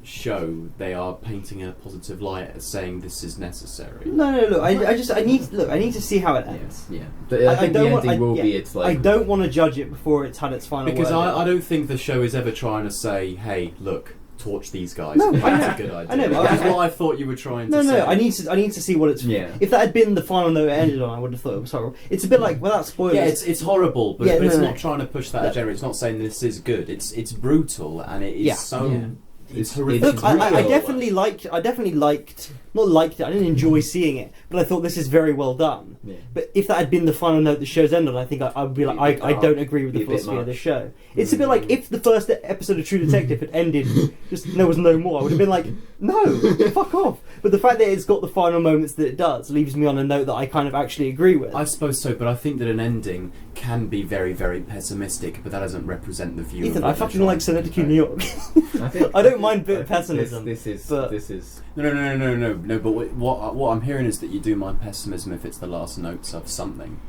show, they are painting a positive light as saying this is necessary? No. Look, I need to see how it ends. Yeah. But I think the ending will be. It's like I don't want to judge it before it's had its final. Because word. I don't think the show is ever trying to say, hey, look, torch these guys. No, that's a good idea. I know, That's what I thought you were trying to say. No, I need to see what it's. Yeah. If that had been the final note it ended on, I would have thought it was horrible. It's a bit like, without spoilers. Yeah, it's horrible, but it's not trying to push that agenda. It's not saying this is good. It's brutal, and it is so. Yeah. It's horrific. Look, I definitely liked. Not liked it. I didn't enjoy seeing it, but I thought this is very well done. Yeah. But if that had been the final note the show's ended on, I think I would be like, I don't agree with the philosophy of the show. It's a bit like if the first episode of True Detective had ended, just there was no more. I would have been like, no, fuck off. But the fact that it's got the final moments that it does leaves me on a note that I kind of actually agree with. I suppose so, but I think that an ending can be very, very pessimistic, but that doesn't represent the view. Ethan, of I fucking like Synecdoche, New York. I don't mind a bit of pessimism. This is No. But what I'm hearing is that you do mind pessimism if it's the last notes of something.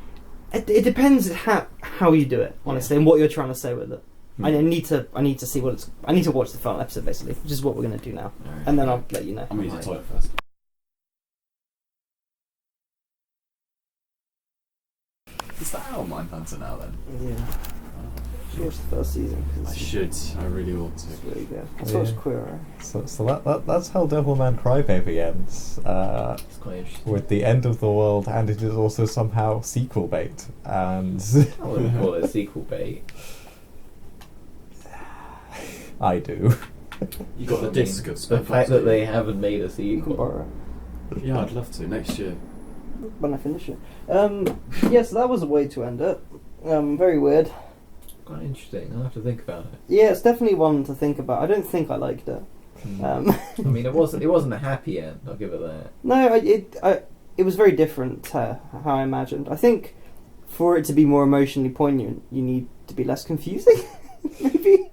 It depends how you do it, honestly, and what you're trying to say with it. I need to see what it's. I need to watch the final episode basically, which is what we're going to do now, and then I'll let you know. I'm going to use the toilet first. Is that our Mindhunter now then? Yeah. Should watch the first season. I should. I really ought to. It's really good. That's what's queer, right? So that's how Devilman Crybaby ends. It's quite interesting. With the end of the world, and it is also somehow sequel bait. And I wouldn't call it sequel bait. I do. You got the disc of the fact that they haven't made a You can sequel. borrow it Yeah, I'd love to next year. when I finish it. Yes, that was a way to end it. Very weird. Quite interesting. I'll have to think about it. Yeah, it's definitely one to think about. I don't think I liked it. I mean, it wasn't a happy end. I'll give it that. No, it was very different to how I imagined. I think for it to be more emotionally poignant, you need to be less confusing. Maybe.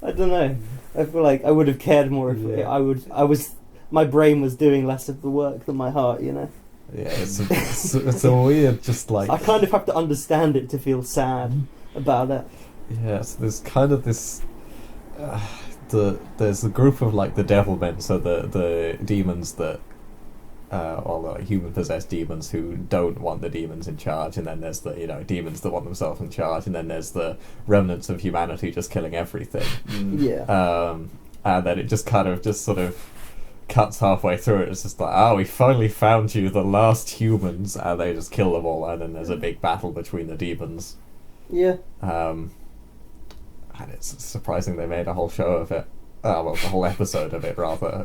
I don't know. I feel like I would have cared more if my brain was doing less of the work than my heart. You know. Yeah, it's a weird, just like I kind of have to understand it to feel sad about it. yes. There's kind of this. There's a group of like the Devilmen, so the demons that, or like human possessed demons who don't want the demons in charge, and then there's the demons that want themselves in charge, and then there's the remnants of humanity just killing everything. Yeah. And then it just kind of just sort of cuts halfway through it. It's just like, we finally found you, the last humans, and they just kill them all, and then there's a big battle between the demons. Yeah. And it's surprising they made a whole show of it. Well, a whole episode of it, rather.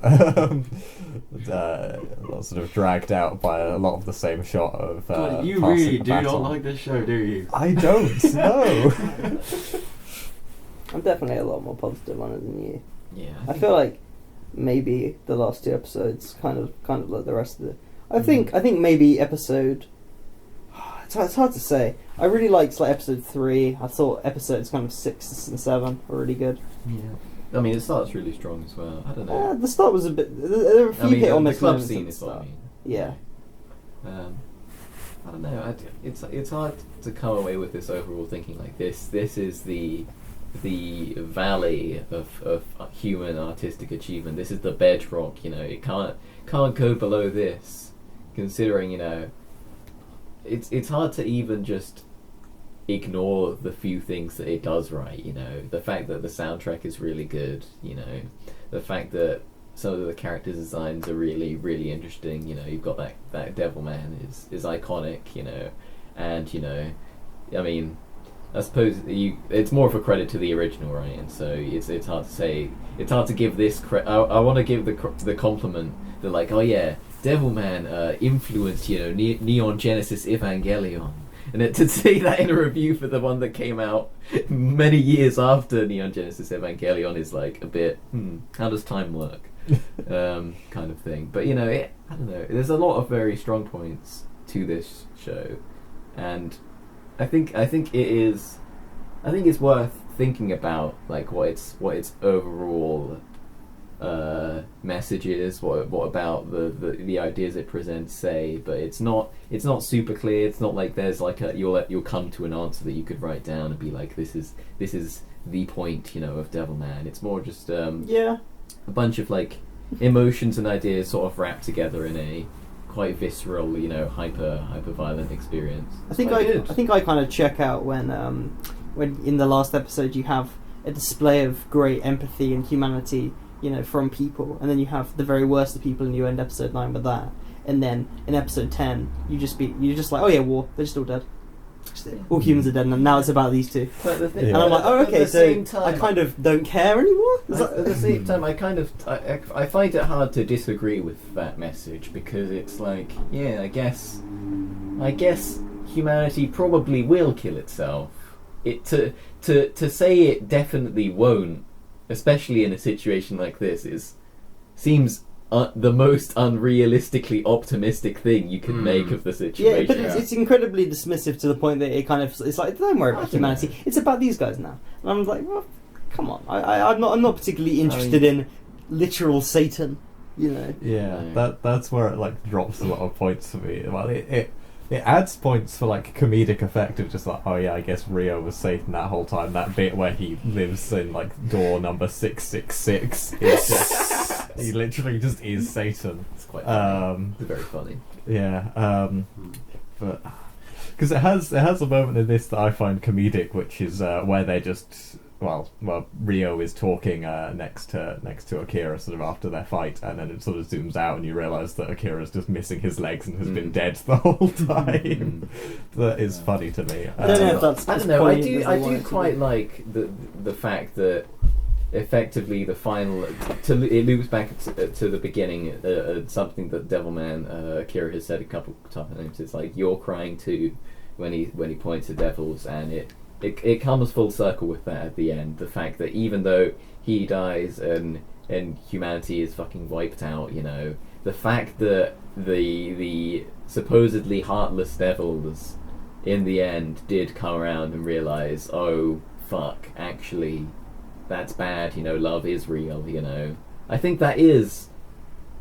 Sort of dragged out by a lot of the same shot of. God, you passing really the do baton. not like this show, do you? I don't. No. I'm definitely a lot more positive on it than you. Yeah. I feel like maybe the last two episodes kind of like the rest of it. I think maybe episode. It's hard to say. I really liked like episode 3. I thought episodes kind of 6 and 7 were really good. Yeah. I mean, it starts really strong as well. I don't know. The start was a bit. There were a few hit or the miss club moments at scene the is what I start. mean. Yeah. I don't know. It's hard to come away with this overall thinking like this. This is the valley of human artistic achievement. This is the bedrock. It can't go below this. Considering it's hard to even just ignore the few things that it does right. The fact that the soundtrack is really good. The fact that some of the character designs are really, really interesting. You've got that Devilman is iconic. And I mean, I suppose it's more of a credit to the original, right? And so it's hard to say. It's hard to give this I want to give the compliment that like, oh yeah, Devilman influenced Neon Genesis Evangelion. And to see that in a review for the one that came out many years after Neon Genesis Evangelion is like a bit, how does time work? Kind of thing. But I don't know. There's a lot of very strong points to this show, and I think it's worth thinking about like what its overall message is, what about the ideas it presents say, but it's not super clear. It's not like there's like you'll come to an answer that you could write down and be like, this is the point of Devilman. It's more just a bunch of like emotions and ideas sort of wrapped together in a quite visceral, hyper violent experience. I think I kind of check out when in the last episode you have a display of great empathy and humanity, from people, and then you have the very worst of people, and you end episode 9 with that, and then in episode 10 you're just like, oh yeah, war, they're just all dead. All humans are dead, and now it's about these two. But the thing, and I'm like, oh okay, so I kind of don't care anymore. At the same time, I find it hard to disagree with that message, because it's like, yeah, I guess humanity probably will kill itself. To say it definitely won't, especially in a situation like this, seems the most unrealistically optimistic thing you could make of the situation. Yeah, but it's incredibly dismissive to the point that it kind of it's like, don't worry about humanity. It's about these guys now. And I'm like, well, come on. I'm not particularly interested in literal Satan. Yeah, that's where it like drops a lot of points for me. Well, it adds points for like comedic effect of just like, oh yeah, I guess Rio was Satan that whole time. That bit where he lives in like door number 666 is just he literally just is Satan. It's quite funny. It's very funny. Yeah, but because it has a moment in this that I find comedic, which is where they're just Rio is talking next to Akira sort of after their fight, and then it sort of zooms out and you realise that Akira's just missing his legs and has been dead the whole time. That is funny to me. I don't know if that's I don't know. I do quite like the fact that effectively the final it loops back to the beginning, something that Devilman Akira has said a couple times. It's like, you're crying too, when he points to devils, and it comes full circle with that at the end. The fact that even though he dies and humanity is fucking wiped out, the fact that the supposedly heartless devils in the end did come around and realise, oh fuck, actually that's bad, love is real, I think that is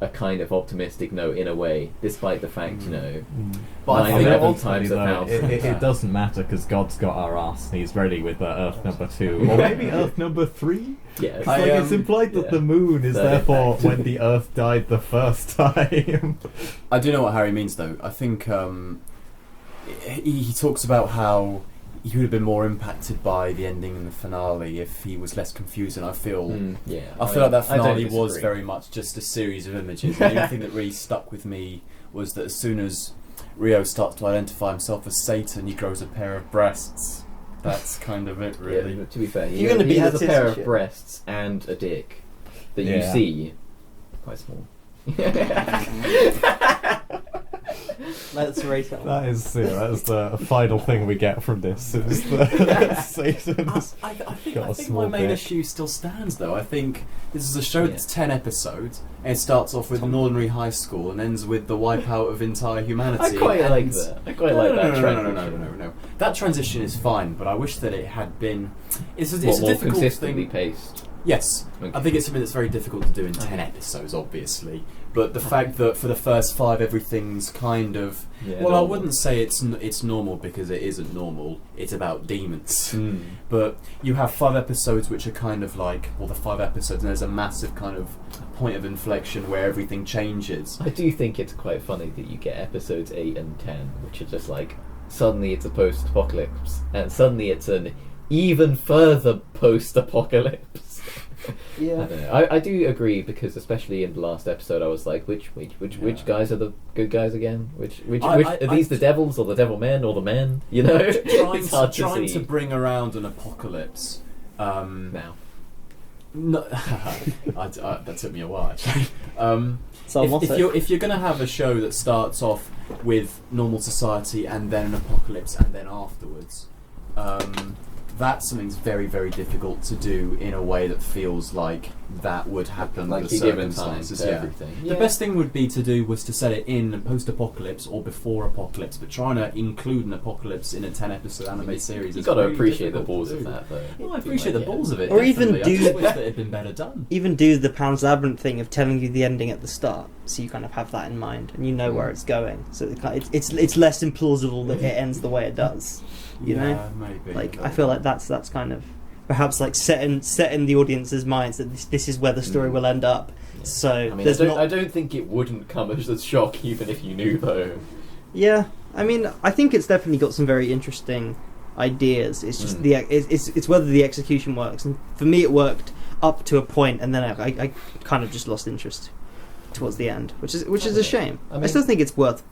a kind of optimistic note in a way, despite the fact, But I 9/11 think ultimately, times though, 1,000. it doesn't matter because God's got our ass and he's ready with Earth number 2 or maybe Earth number 3. Yeah, It's like it's implied that yeah. the moon is Third therefore effect. when the Earth died the first time. I do know what Harry means, though. I think he talks about how he would have been more impacted by the ending and the finale if he was less confused, and I feel yeah. I feel like that I don't finale was disagree. very much just a series of images. And the only thing that really stuck with me was that as soon as Rio starts to identify himself as Satan, he grows a pair of breasts. That's kind of it, really. Yeah, to be fair, You're gonna he be has the a pair of citizenship. breasts and a dick that you Yeah. see quite small. Let's rate it. That is the final thing we get from this. Is that Satan has I think, got I a think small my main dick. issue still stands, though. I think this is a show Yeah. that's 10 episodes, and it starts off with an ordinary high school and ends with the wipeout of entire humanity. I quite and like that. I quite like that transition. No. That transition is fine, but I wish that it had been... It's a More difficult consistently thing... paced. Yes, Okay. I think it's something that's very difficult to do in 10 episodes, obviously. But the fact that for the first 5 everything's kind of... Yeah, well, I normal. wouldn't say it's normal because it isn't normal. It's about demons. Mm. But you have 5 episodes which are kind of like... Well, the 5 episodes, and there's a massive kind of point of inflection where everything changes. I do think it's quite funny that you get episodes 8 and 10, which are just like, suddenly it's a post-apocalypse, and suddenly it's an even further post-apocalypse. I Yeah. don't know. I do agree, because especially in the last episode, I was like, which guys are the good guys again? Which are these the devils or the devil men or the men? You know, it's hard trying to to see bring around an apocalypse. now. No, that took me a while actually. So what's it? If you're going to have a show that starts off with normal society and then an apocalypse and then afterwards, that's something that's very, very difficult to do in a way that feels like that would happen Like under you're given time circumstances. to Yeah. everything. The best thing would be to do was to set it in post-apocalypse or before apocalypse, but trying to include an apocalypse in a 10-episode anime series You is got to really appreciate the difficult balls to of do. that, though. Well, I appreciate the balls of it. Or even definitely. I do- just wish that it had been better done. Even do the Pan's Labyrinth thing of telling you the ending at the start, so you kind of have that in mind and you know where it's going. So it's less implausible that it ends the way it does. You know, Yeah, maybe. like I feel like that's kind of perhaps like set in the audience's minds that this is where the story will end up. Yeah. So I mean, there's I don't think it wouldn't come as a shock, even if you knew, though. Yeah, I mean, I think it's definitely got some very interesting ideas. It's just it's whether the execution works, and for me, it worked up to a point, and then I kind of just lost interest towards the end, which is a shame. I I, mean- still think it's worth.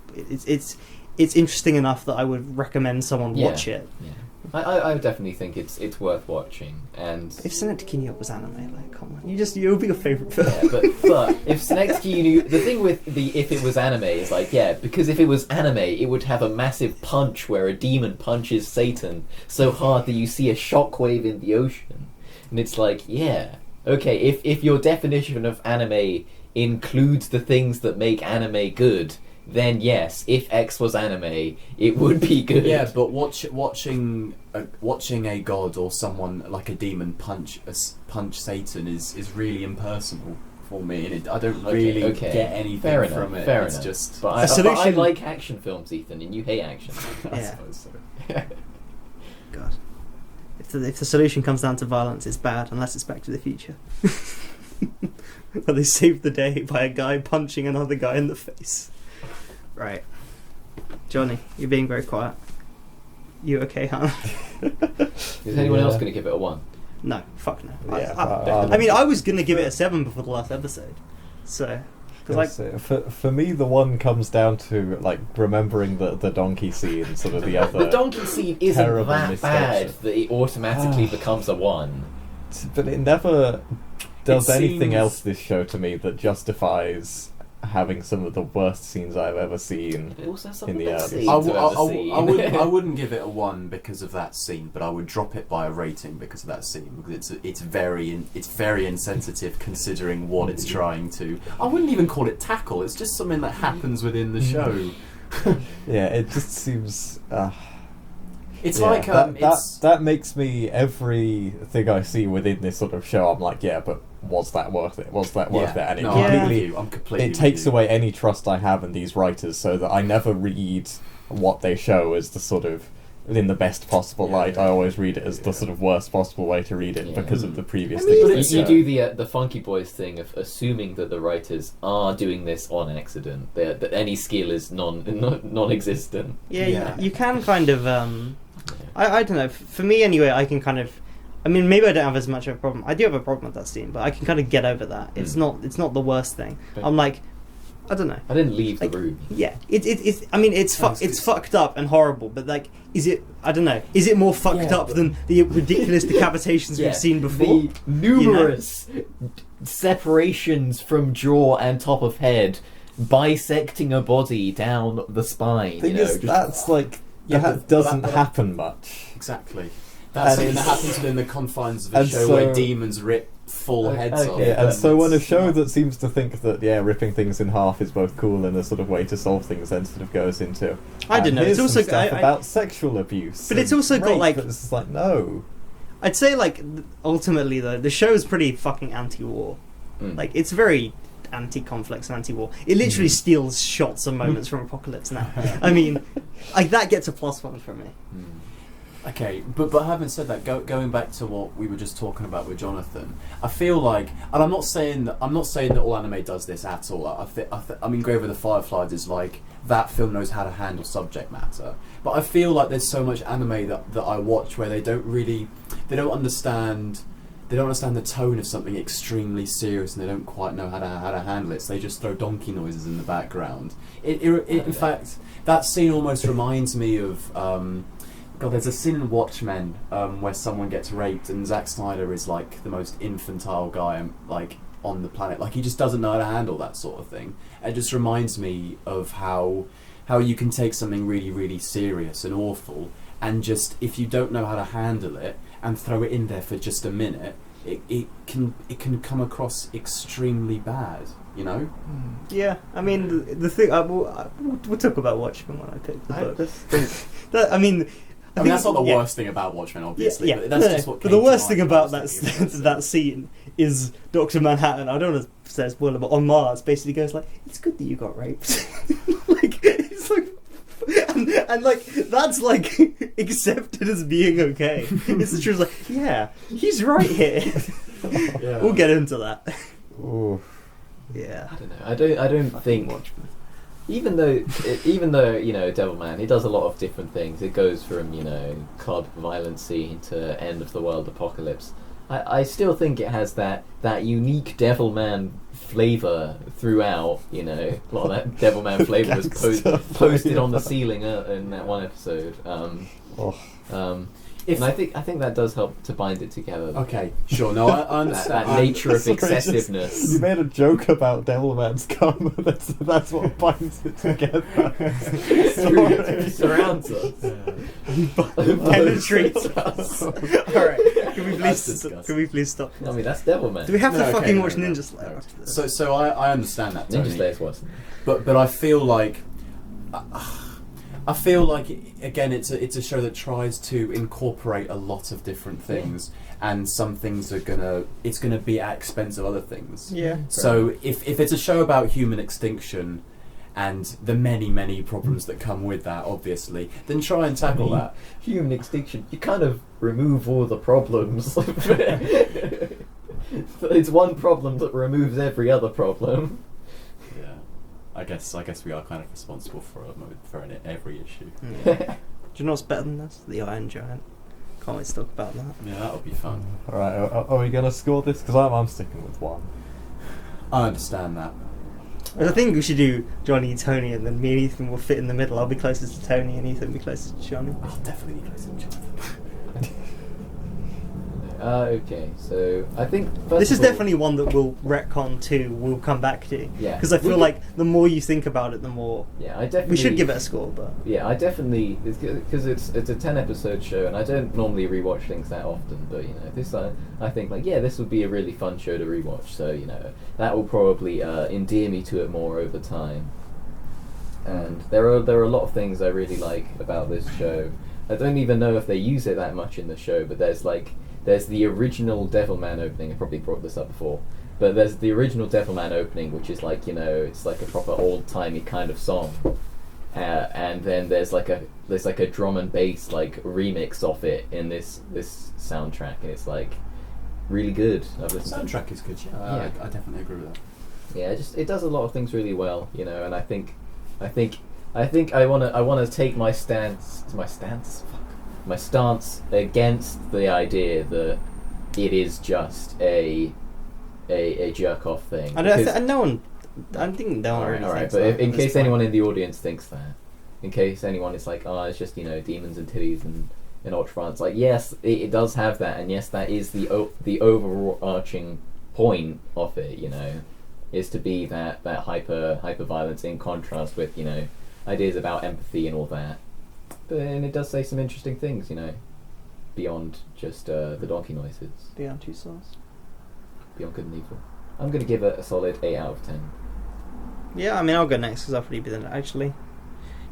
It's interesting enough that I would recommend someone watch it. Yeah. I definitely think it's worth watching, and If Synecdoche Kinyo was anime, like, come on, you'll be your favourite film. yeah, but if Synecdoche knew the thing with the if it was anime is like, yeah, because if it was anime, it would have a massive punch where a demon punches Satan so hard that you see a shockwave in the ocean, and it's like, yeah, okay, if your definition of anime includes the things that make anime good, then yes, if X was anime, it would be good. Yeah, but watching a god or someone like a demon punch Satan is really impersonple for me, and I don't really Okay. get anything Fair from enough, it. fair It's enough. just But A I solution- like action films, Ethan, and you hate action. I Yeah. suppose so. God, if the solution comes down to violence, it's bad unless it's Back to the Future. Where they save the day by a guy punching another guy in the face. Right, Johnny, you're being very quiet. You okay, huh? Is anyone else Yeah. going to give it a 1? No, fuck no. Yeah, I mean, I was gonna give it a 7 before the last episode, so because for me, the one comes down to like remembering the donkey scene and sort of the other. The donkey scene isn't terrible that bad missteps. that it automatically becomes a 1. But it never does It anything seems- else, this show, to me that justifies having some of the worst scenes I've ever seen. It also has some In of the the best air. scenes I I've ever seen. wouldn't give it a 1 because of that scene, but I would drop it by a rating because of that scene, because it's very insensitive considering what it's trying to. I wouldn't even call it tackle. It's just something that happens within the show. Yeah, it just seems. It's yeah, like that makes me everything I see within this sort of show. I'm like, yeah, but was that worth it? Was that worth it? And it no, completely I'm completely. it takes with you. away any trust I have in these writers, so that I never read what they show as the sort of in the best possible light. I always read it as the sort of worst possible way to read it because of the previous things. But they you show. do the Funky Boys thing of assuming that the writers are doing this on accident, that any skill is non-existent. Yeah. You can kind of. I don't know. For me, anyway, I can kind of. I mean, maybe I don't have as much of a problem. I do have a problem with that scene, but I can kind of get over that. It's not the worst thing. But I'm like, I don't know. I didn't leave the Like, room. Yeah, it's. I mean, it's fucked up and horrible, but like, is it? I don't know. Is it more fucked up than the ridiculous decapitations we've seen before? The numerous separations from jaw and top of head, bisecting a body down the spine. Thing is, that's like that doesn't happen much. Exactly. That's something that happens within the confines of a show where demons rip full heads off. Yeah, and so when a show that seems to think that ripping things in half is both cool and a sort of way to solve things, then sort of goes into I don't know. Here's It's also some stuff about sexual abuse, but it's and also got rape, like but it's just like no. I'd say like ultimately though the show is pretty fucking anti-war. Like it's very anti-conflicts and anti-war. It literally steals shots and moments from Apocalypse Now. I mean, like that gets a +1 from me. Okay, but having said that, going back to what we were just talking about with Jonathan, I feel like, and I'm not saying that all anime does this at all. I mean, Grave of the Fireflies is like that film knows how to handle subject matter, but I feel like there's so much anime that I watch where they don't understand the tone of something extremely serious, and they don't quite know how to handle it. So they just throw donkey noises in the background. In fact, that scene almost reminds me of. God, there's a scene in Watchmen where someone gets raped, and Zack Snyder is like the most infantile guy like on the planet. Like he just doesn't know how to handle that sort of thing. It just reminds me of how you can take something really, really serious and awful, and just if you don't know how to handle it and throw it in there for just a minute, it can come across extremely bad. You know? Yeah, I mean the thing. We'll talk about Watchmen when I pick the book. I mean that's not the worst thing about Watchmen, obviously. Yeah, but that's just what. But the worst thing about that scene is Dr. Manhattan. I don't want to say spoiler, but on Mars, basically goes like, "It's good that you got raped." Like it's like, and like that's like accepted as being okay. It's the truth. Like, yeah, he's right here. Yeah. We'll get into that. Ooh. Yeah, I don't know. I don't think. Watchmen. Even though Devilman, he does a lot of different things. It goes from club violence scene to end of the world apocalypse. I still think it has that unique Devilman flavour throughout. A lot of that Devilman flavour was posted on the ceiling in that one episode. And I think that does help to bind it together. Okay, sure. No, I understand. that nature of excessiveness. You made a joke about Devilman's cum. That's what binds it together. It surrounds us. Penetrates us. Alright, can we please stop? I mean, that's Devilman. Do we have to No, fucking no, watch no. Ninja Slayer after this? So I understand that, Tony. Ninja Slayer's worse. But I feel like again it's a show that tries to incorporate a lot of different things, and some things it's gonna be at expense of other things. Yeah. So if it's a show about human extinction and the many problems that come with that, obviously, then try and tackle that. Human extinction, you kind of remove all the problems. It's one problem that removes every other problem. Yeah. I guess we are kind of responsible for every issue. Do you know what's better than this? The Iron Giant. Can't wait to talk about that. Yeah, that'll be fun. Alright, are we going to score this? Because I'm sticking with 1. I understand that. I think we should do Johnny and Tony, and then me and Ethan will fit in the middle. I'll be closest to Tony, and Ethan will be closest to Johnny. I'll definitely be close to Jonathan. Okay, so I think This is of all- definitely one that we'll retcon to. We'll come back to. Yeah. Because I feel like the more you think about it, the more. Yeah, I definitely. We should give it a score, but. Yeah, I definitely, because it's a 10-episode show, and I don't normally rewatch things that often. But this I think this would be a really fun show to rewatch. So that will probably endear me to it more over time. And there are a lot of things I really like about this show. I don't even know if they use it that much in the show, but there's the original Devilman opening. I probably brought this up before, but there's the original Devilman opening, which is like, it's like a proper old timey kind of song, and then there's like a drum and bass like remix of it in this soundtrack, and it's like really good. The soundtrack is good. Yeah, I definitely agree with that. Yeah, it does a lot of things really well, and I think I wanna take my stance against the idea that it is just a jerk off thing. I think no one really Alright, thinks but that in at this case point. anyone in the audience thinks that, in case anyone is like, it's just demons and titties and Ultron, it's like, yes, it does have that, and yes, that is the overarching point of it, is to be that hyper violence in contrast with ideas about empathy and all that. And it does say some interesting things, beyond just the donkey noises, Beyond Two Souls. beyond good and evil. I'm going to give it a solid 8 out of 10. Yeah, I mean, I'll go next because I'll probably be the actually.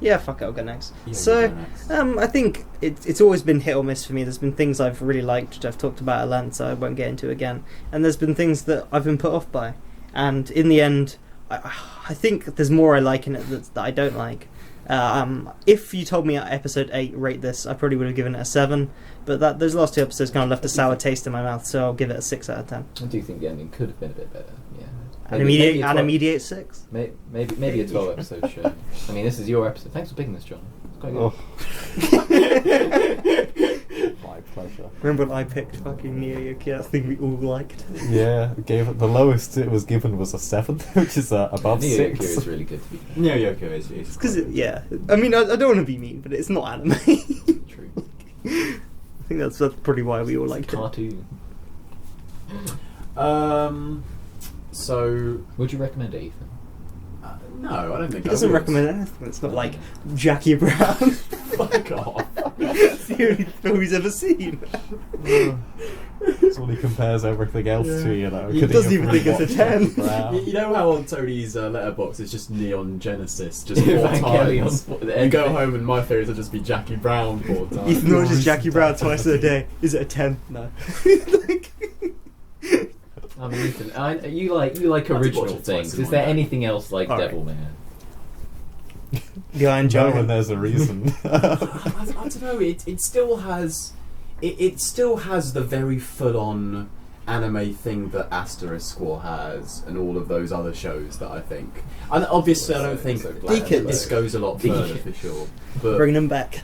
Yeah, fuck it, I'll go next. Yeah, So, you go next. I think it's always been hit or miss for me. There's been things I've really liked, which I've talked about at length, so I won't get into again. And there's been things that I've been put off by. And in the end, I think there's more I like in it that I don't like. If you told me at episode 8, rate this, I probably would have given it a 7. But those last 2 episodes kind of left a sour taste in my mouth, so I'll give it a 6 out of 10. I do think the ending could have been a bit better, yeah. Animediate 6. Maybe a 12 episode show. I mean, this is your episode. Thanks for picking this, John. It's quite good. My pleasure. Remember when I picked fucking Yokio? That thing we all liked. Yeah, gave it the lowest it was given was a 7, which is above Neo 6. Yokio is really good. Yeah, Yokio is. It's because I mean, I don't want to be mean, but it's not anime. True. I think that's probably why we all liked it. Cartoon. So Would you recommend it, Ethan? no, I don't think He I doesn't would. recommend anything. It's not like Jackie Brown. Fuck off. It's the only film he's ever seen. That's what he compares everything else to, He Could doesn't have even think it's a watched 10. Brown? You know how on Tony's letterbox it's just Neon Genesis, just 4 Evangelion. times. You go home and my theories will just be Jackie Brown 4 times. Ethan watches Jackie Brown twice a day. Is it a 10? No. Like, I mean, Ethan, you like watch original it twice things. in Is one there day. anything else like Alright. Devilman? the Iron No, Giant. when there's a reason. I don't know. It still has. It still has the very full-on anime thing that Asterisk War has, and all of those other shows that I think. And obviously, I don't think Deacons. this goes a lot further for sure. But Bring them back.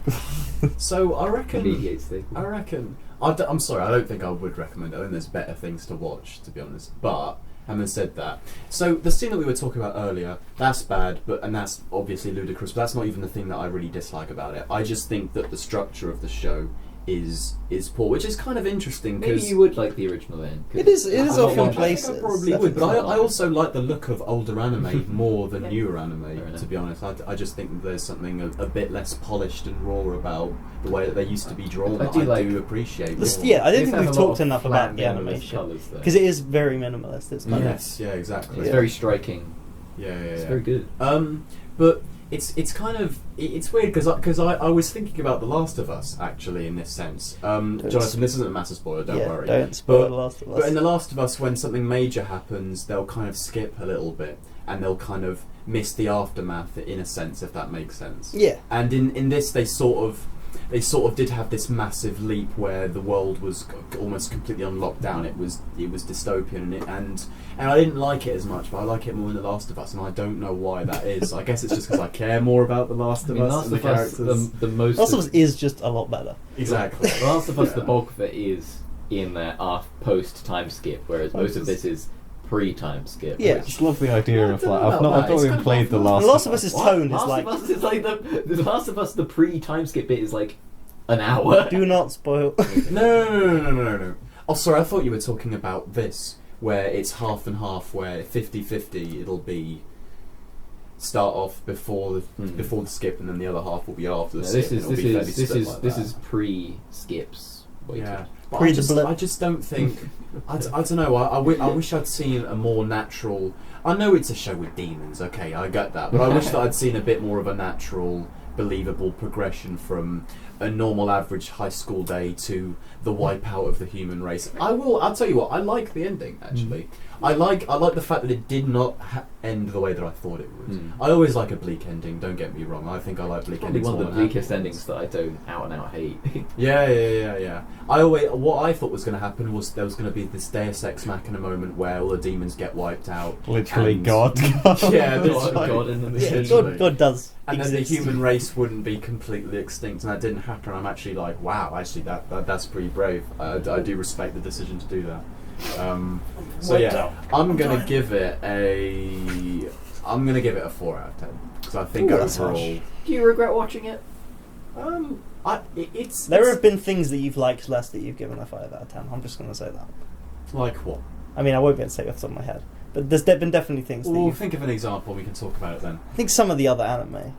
so I reckon. Animediate thing. I reckon. I'm sorry. I don't think I would recommend it. I think there's better things to watch, to be honest. But having said that, so the scene that we were talking about earlier, that's bad, and that's obviously ludicrous. But that's not even the thing that I really dislike about it. I just think that the structure of the show is poor, which is kind of interesting. Maybe Because you would like the original then. 'cause It is I off in don't I places. think I probably That's would, but the I also like the look of older anime more than Yeah. newer anime. Fair enough. To be honest, I just think there's something a bit less polished and raw about the way that they used to be drawn. I that do I like- do appreciate. This- more. yeah, I don't These think have we've a lot talked of enough flat about the minimalist animation. colours, though. Because it is very minimalist. It's kind Yes, yeah, exactly. It's Yeah. very striking. Yeah, It's very good. But it's kind of it's weird because I was thinking about The Last of Us actually in this sense. Jonathan, this isn't a massive spoiler. Don't yeah, worry. don't spoil But- The Last of Us. But in The Last of Us, when something major happens, they'll kind of skip a little bit and they'll kind of miss the aftermath in a sense, if that makes sense. yeah. And in this, they sort of did have this massive leap where the world was almost completely on lockdown. It was dystopian, and I didn't like it as much, but I like it more in The Last of Us, and I don't know why that is. I guess it's just because I care more about The Last I of mean, Us Last and the of Us, characters. the most. Last of Us is just a lot better. Exactly. Last of Us, the bulk of it is in that post time skip, whereas most of this is pre time skip. Yeah. I just love the idea of don't like know I've about not that. It's even kind of played The like- Last. The Last of Us' What? tone is Last like, of Us is like the Last of Us, the pre time skip bit is like an hour. do not spoil. No. Oh, sorry, I thought you were talking about this, where it's half and half, where 50-50 it'll be start off before the skip, and then the other half will be after the No, skip. this and it'll be fairly split like this that. is pre skips. Yeah. But Pre I the just, blip. I just don't think. I don't know. I wish I'd seen a more natural. I know it's a show with demons. Okay, I get that, but I wish that I'd seen a bit more of a natural, believable progression from a normal average high school day to the wipeout of the human race. I'll tell you what, I like the ending actually. I like the fact that it did not end the way that I thought it would. I always like a bleak ending, don't get me wrong. I think I like bleak Probably endings. one of the bleakest endings that I don't out and out hate. Yeah. What I thought was going to happen was there was going to be this Deus Ex Machina moment where all the demons get wiped out. Literally, and- God. Yeah, God in the Yeah, literally. God does. And then the exist. human race wouldn't be completely extinct, and that didn't happen. I'm actually like, wow, actually that's pretty brave. I do respect the decision to do that. So yeah, I'm gonna give it a 4 out of 10 because I think Ooh, that's overall, harsh. Do you regret watching it? There have been things that you've liked less that you've given a 5 out of 10. I'm just going to say that. like what? I mean, I won't be able to say it off the top of my head, but there's been definitely things that Well, you've... think of an example. We can talk about it then. I think some of the other anime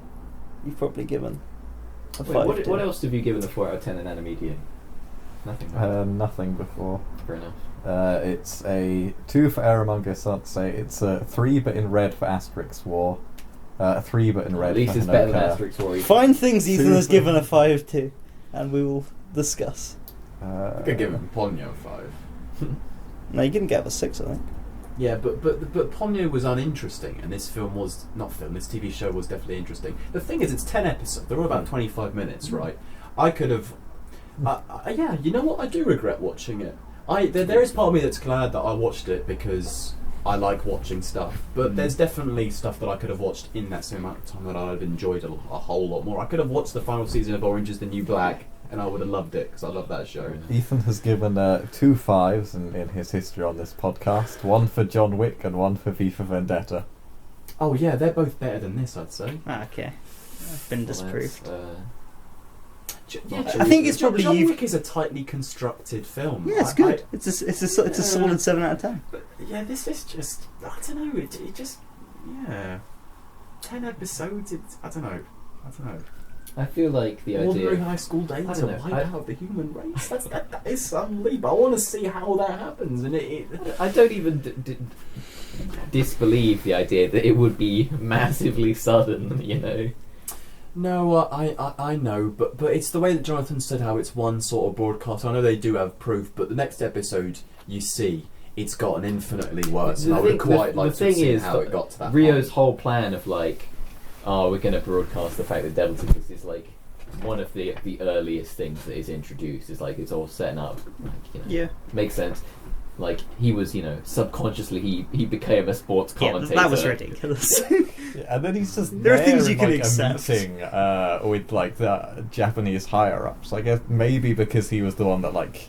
you've probably given a 5 Wait, to. what else have you given a 4 out of 10 in Animediate? Nothing. Nothing before. Fair enough. It's a 2 for Eremanga, I'd say. It's a 3 but in red for Asterix War. 3 but in red At least for it's better than Hanoka. Asterix War. Find things Ethan has Two. given a 5 to, and we will discuss. I could give him Ponyo 5. No, you didn't get a 6, I think. Yeah, but Ponyo was uninteresting, and this film was this TV show was definitely interesting. The thing is, it's 10 episodes. They're all about 25 minutes, right? I could have. Yeah, you know what? I do regret watching it. There is part of me that's glad that I watched it because I like watching stuff. But there's definitely stuff that I could have watched in that same amount of time that I'd have enjoyed a whole lot more. I could have watched the final season of Orange is the New Black, and I would have loved it because I love that show. Ethan has given 2 5s in his history on this podcast. 1 for John Wick and 1 for V for Vendetta. Oh yeah, they're both better than this, I'd say. Okay. I've been disproved. I think it's probably John you've- Wick is a tightly constructed film. Yeah, it's good. It's a solid 7 out of 10. But yeah, this is just I don't know. It just 10 episodes. I don't know. I feel like the Ordinary idea. high school day I to don't know, wipe out the human race. That is unbelievable. I want to see how that happens, and I don't even disbelieve the idea that it would be massively sudden, you know. No, I know, but it's the way that Jonathan said how it's one sort of broadcast. I know they do have proof, but the next episode you see, it's gotten infinitely worse, and I would quite like to see how it got to that Rio's point. whole plan of like, oh, we're going to broadcast the fact that Devil's Exist is like one of the earliest things that is introduced. Is like it's all setting up. Like, you know, Yeah. makes sense. Like he was, you know, subconsciously he became a sports Yeah, commentator. that was ridiculous. And then he's just There are things in, you can like, accept. a meeting with like the Japanese higher ups. I guess maybe because he was the one that like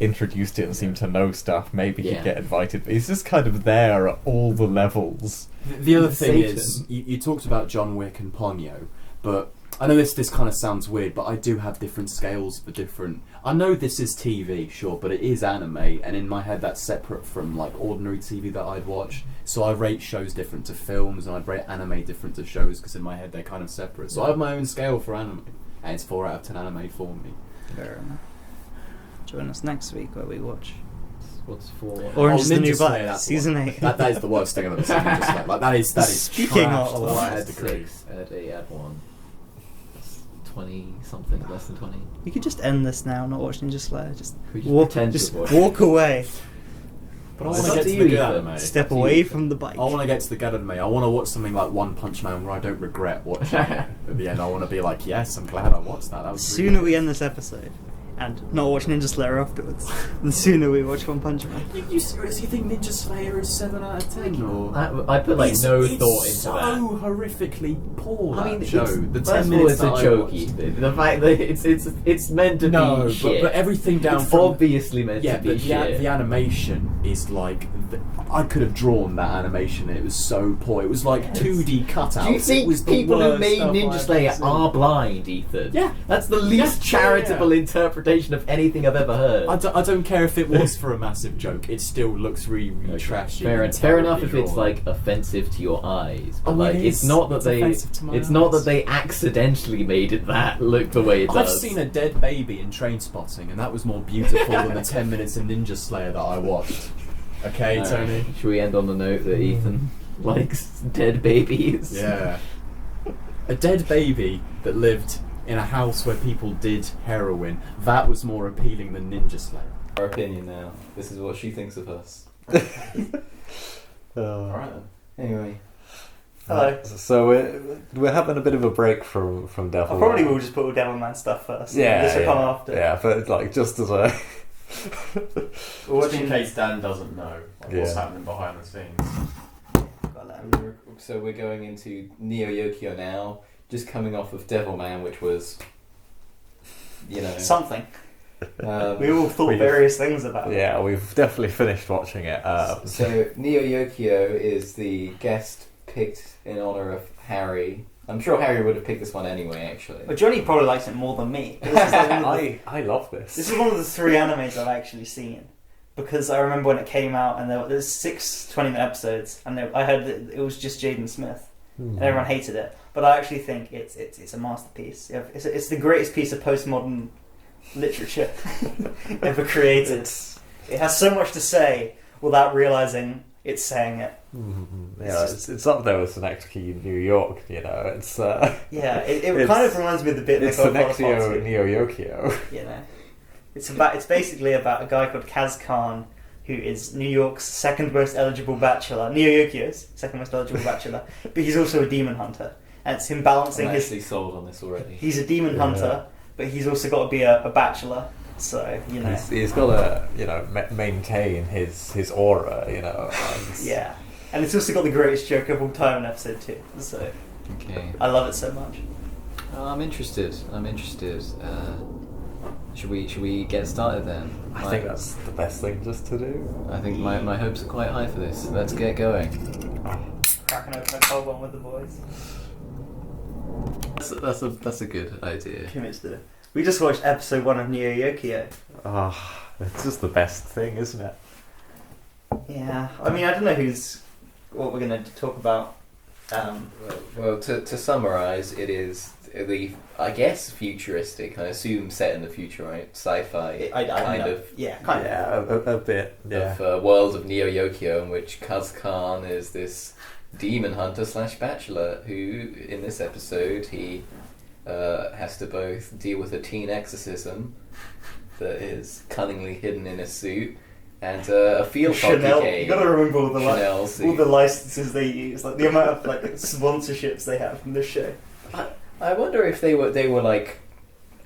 introduced it and seemed to know stuff. Maybe Yeah. he'd get invited, but he's just kind of there at all the levels. The other thing Satan. is, you talked about John Wick and Ponyo, but I know this kind of sounds weird, but I do have different scales for different. I know this is TV, sure, but it is anime, and in my head that's separate from like ordinary TV that I'd watch. So I rate shows different to films, and I'd rate anime different to shows because in my head they're kind of separate. So I have my own scale for anime, and it's 4 out of 10 anime for me. Fair enough. Join us next week where we watch What's for? Orange is the Ninja New Slayer, Black, that's season one. 8. That is the worst thing I've ever seen. Ninja Slayer. Like that is Speaking trash of to the worst. highest degree. 6, add 8, add 1. That's 20 something, less than 20. We could just end this now, not watch Ninja Slayer. Just We just walk, pretend to just watch. walk away. But I It's want up to get to to you, the good Ethan. anime. Step Up to away you. from the bike. I want to get to the good anime. I want to watch something like One Punch Man where I don't regret watching it. At the end, I want to be like, yes, I'm glad I watched that. That The was sooner really we good. end this episode and not watch Ninja Slayer afterwards, the sooner we watch One Punch Man. You seriously think Ninja Slayer is 7 out of 10? Or I put like no it's thought into so that. horrifically poor. I mean, that show. it's, The first 10 of all, minutes it's a that I joke, watched. Ethan. The fact that it's meant to No, be shit. but everything down it's from obviously meant yeah, to be but shit. the animation is like I could have drawn that animation. It was so poor. It was like 2D cutouts. Do you It think was the people who worst made stuff Ninja I've Slayer ever seen. are blind, Ethan? Yeah. That's the least Yeah, charitable yeah. interpretation of anything I've ever heard. I don't care if it was for a massive joke. It still looks really trashy. and Fair enough if terribly it's drawn. like offensive to your eyes, but Oh, like it it's is. not that It's they offensive to my it's not eyes. that they accidentally made it that look the way it I've does. seen a dead baby in Train Spotting, and that was more beautiful than the 10 minutes of Ninja Slayer that I watched. Okay, Alright, Tony? should we end on the note that Ethan likes dead babies? Yeah. A dead baby that lived in a house where people did heroin, that was more appealing than Ninja Slayer. Our opinion now. This is what she thinks of us. Alright then. Anyway. Hello. So we're having a bit of a break from Devilman. I probably will just put all Devilman stuff first. Yeah, This will yeah. come after. Yeah, but like just as a Just in case Dan doesn't know what's Yeah. happening behind the scenes. Gotta let him- So we're going into Neo Yokio now, just coming off of Devilman, which was, you know, Something. We um, all thought we- various things about it. yeah, we've definitely finished watching it. so Neo Yokio is the guest picked in honor of Harry. I'm sure Harry would have picked this one anyway, actually. But Johnny probably likes it more than me. This is, like one of the, I love this. this is one of the 3 animes I've actually seen. Because I remember when it came out and there's 6 20-minute episodes and I heard that it was just Jaden Smith and everyone hated it. But I actually think it's a masterpiece. It's the greatest piece of postmodern literature ever created. It has so much to say without realising it's saying it. Yeah, it's up there with Synecdoche, New York. You know, it's Yeah, it It's- kind of reminds me of the bit it's that Synecdoche, Neo Yokio. You know, it's basically about a guy called Kaz Khan, who is New York's second most eligible bachelor, Neo Yokio's second most eligible bachelor, but he's also a demon hunter, and it's him balancing I'm his. actually sold on this already. He's a demon Yeah. hunter, but he's also got to be a bachelor. So you know, He's got to maintain his aura. You know. And yeah, and it's also got the greatest joke of all time in episode 2. So Okay. I love it so much. I'm interested. Should we get started then? I think that's the best thing just to do. I think my hopes are quite high for this. Let's get going. Cracking open a cold one with the boys. That's a good idea. Commits to it. We just watched episode 1 of Neo Yokio. It's just the best thing, isn't it? Yeah, I mean, I don't know what we're going to talk about. Well, to summarise, it is the, I guess, futuristic. I assume set in the future, right? Sci-fi kind of Yeah, kind of. Yeah, a bit. Yeah. of world of Neo Yokio, in which Kaz Khan is this demon hunter / bachelor who, in this episode, he has to both deal with a teen exorcism that is cunningly hidden in a suit and a field hockey Chanel. game. You got to remember all the Chanel suit. all the licenses they use, like the amount of like sponsorships they have from this show. I wonder if they were like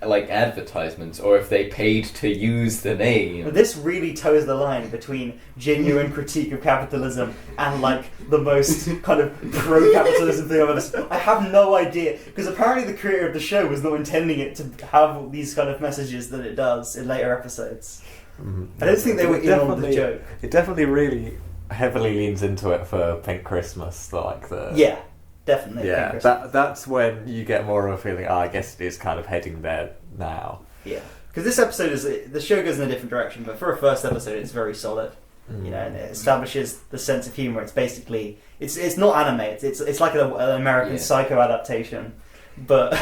advertisements, or if they paid to use the name. But this really toes the line between genuine critique of capitalism and like the most kind of pro-capitalism thing I've ever seen. I have no idea, because apparently the creator of the show was not intending it to have these kind of messages that it does in later episodes. I don't think they were in on the joke. It definitely really heavily leans into it for Pink Christmas, like the Yeah, definitely. yeah. Chris. That's when you get more of a feeling. I guess it is kind of heading there now. Yeah, because this episode the show goes in a different direction, but for a first episode, it's very solid. You know, and it establishes the sense of humor. It's basically it's not anime. It's like an American Psycho adaptation, but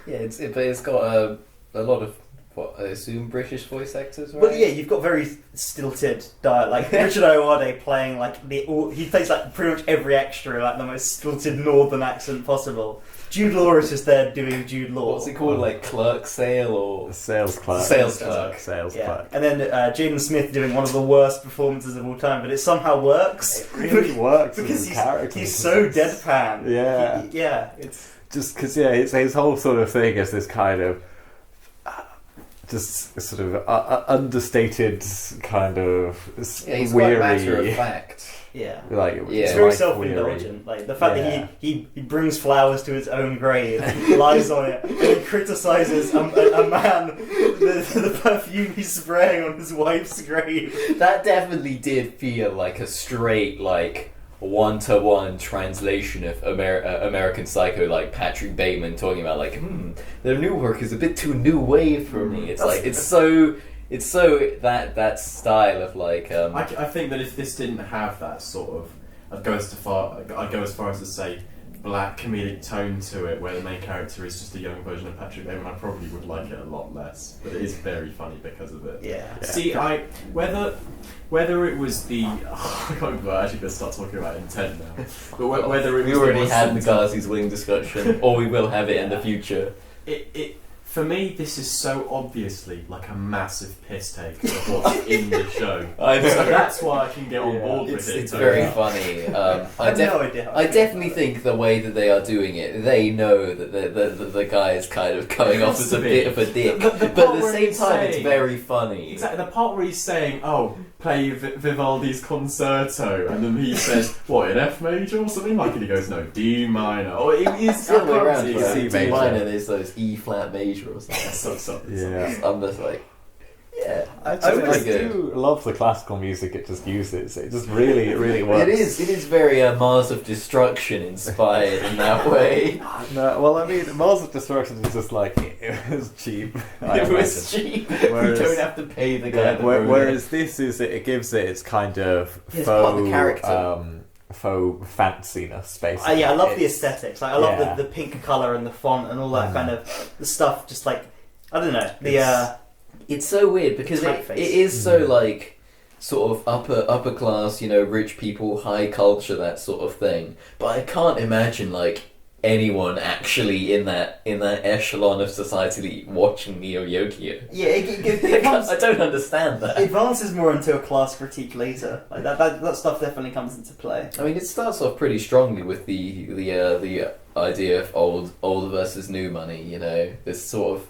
Yeah, but it's got a lot of what I assume British voice actors, right? well, yeah, you've got very stilted dialect. Like Richard Ayoade playing like he plays like pretty much every extra like the most stilted northern accent possible. Jude Law is just there doing Jude Law. What's it called, like clerk sale or Sales clerk. Sales clerk. Sales Yeah, clerk. and then Jaden Smith doing one of the worst performances of all time, but it somehow works. It really works because as a character. he's so deadpan. Yeah. Yeah, it's Just because, yeah, his whole sort of thing is this kind of just sort of understated kind of Yeah, he's weary, quite matter of fact. yeah. like Yeah. It's very life self-indulgent. Like the fact Yeah. that he brings flowers to his own grave, lies on it, and he criticises a man the perfume he's spraying on his wife's grave. That definitely did feel like a straight, like, one-to-one translation of American Psycho, like Patrick Bateman talking about, like, their new work is a bit too new wave for me. It's like, it's so that style of, like, I think that if this didn't have that sort of, I'd go as far as to say black comedic tone to it, where the main character is just a young version of Patrick Bateman, I probably would like it a lot less. But it is very funny because of it. Yeah. See, whether it was the I can't remember. I'm actually going to start talking about intent now. But whether it was we already the had the Ghazi's Wing discussion, or we will have it in the future. it for me, this is so obviously like a massive piss take of what's in the show. I know. So that's why I can get on board with it. It's very funny. I have no idea. I definitely think the way that they are doing it, they know that the guy is kind of coming off as a bit of a dick, But but part at the where same he's time, it's saying- very funny. Exactly, the part where he's saying, "Oh, play Vivaldi's concerto," and then he says, "What, in F major or something?" Like, and he goes, "No, D minor." Or it is It's the other way around. it's C D major. minor, there's those E flat major or something. Yeah. I'm just like, yeah, I it's really just good. do love the classical music it just uses. It just really works. It is very Mars of Destruction inspired in that way. No, well, I mean, Mars of Destruction is just like, it was cheap. I It was imagine. cheap. Whereas- you don't have to pay the guy. Yeah, that wrote whereas this is, it gives it its kind of It's part of the faux, character. faux fanciness, basically. Yeah, I love the It's- aesthetics. Like, I love yeah. the pink colour and the font and all that kind of the stuff. Just like, I don't know, It's so weird because it Typeface. is so like sort of upper class, rich people, high culture, that sort of thing. But I can't imagine like anyone actually in that echelon of society watching Neo Yokio. yeah, I don't understand that. it advances more into a class critique later. Like that stuff definitely comes into play. I mean, it starts off pretty strongly with the idea of old versus new money. This sort of,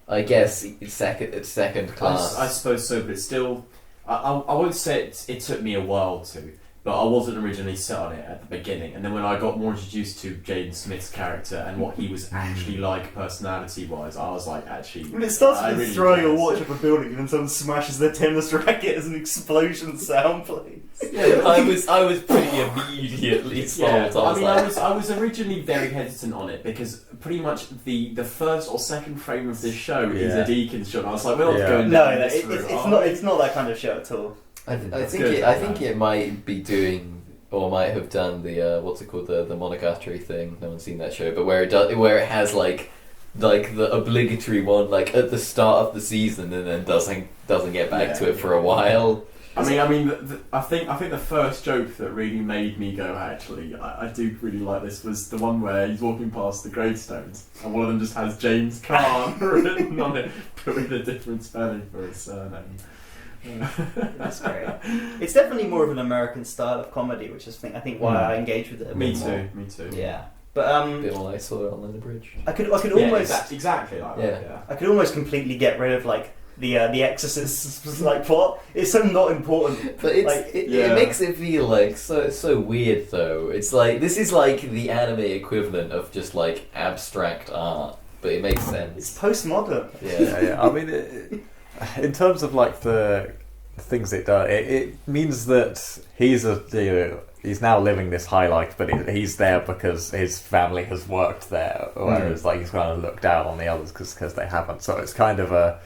I guess, second class. I suppose so, but it's still. I won't say it took me a while to, but I wasn't originally set on it at the beginning. And then when I got more introduced to Jaden Smith's character and what he was actually like personality-wise, I was like, actually. When it starts I with really throwing a guess. watch up a building and then someone smashes their tennis racket as an explosion sound plays. Yeah, I was pretty immediately sold. Yeah, I was like, I was originally very hesitant on it because pretty much the first or second frame of this show is Yeah. a Deacon's shot. I was like, we're not Yeah. going No, down this it's route. it's not that kind of show at all. I That's think good. I think it might be doing, or might have done the what's it called, the Monogatari thing. No one's seen that show, but where it has like the obligatory one like at the start of the season and then doesn't get back to it for a while. I think the first joke that really made me go, actually, I do really like this, was the one where he's walking past the gravestones and one of them just has James Caan written on it, but with a different spelling for his surname. That's great. It's definitely more of an American style of comedy, which is I think why I engage with it. A Me bit too, more. me too. Yeah, but A bit more like Sawyer on the Bridge. I could Yeah, almost exactly like that. Yeah. I could almost completely get rid of like the Exorcist like plot. It's so not important. But it's, Like, it makes it feel like so weird though. It's like this is like the anime equivalent of just like abstract art, but it makes sense. It's postmodern. Yeah. I mean, in terms of like the things it does, it means that he's now living this high life, but he's there because his family has worked there, whereas like he's kind of looked down on the others because they haven't. So it's kind of a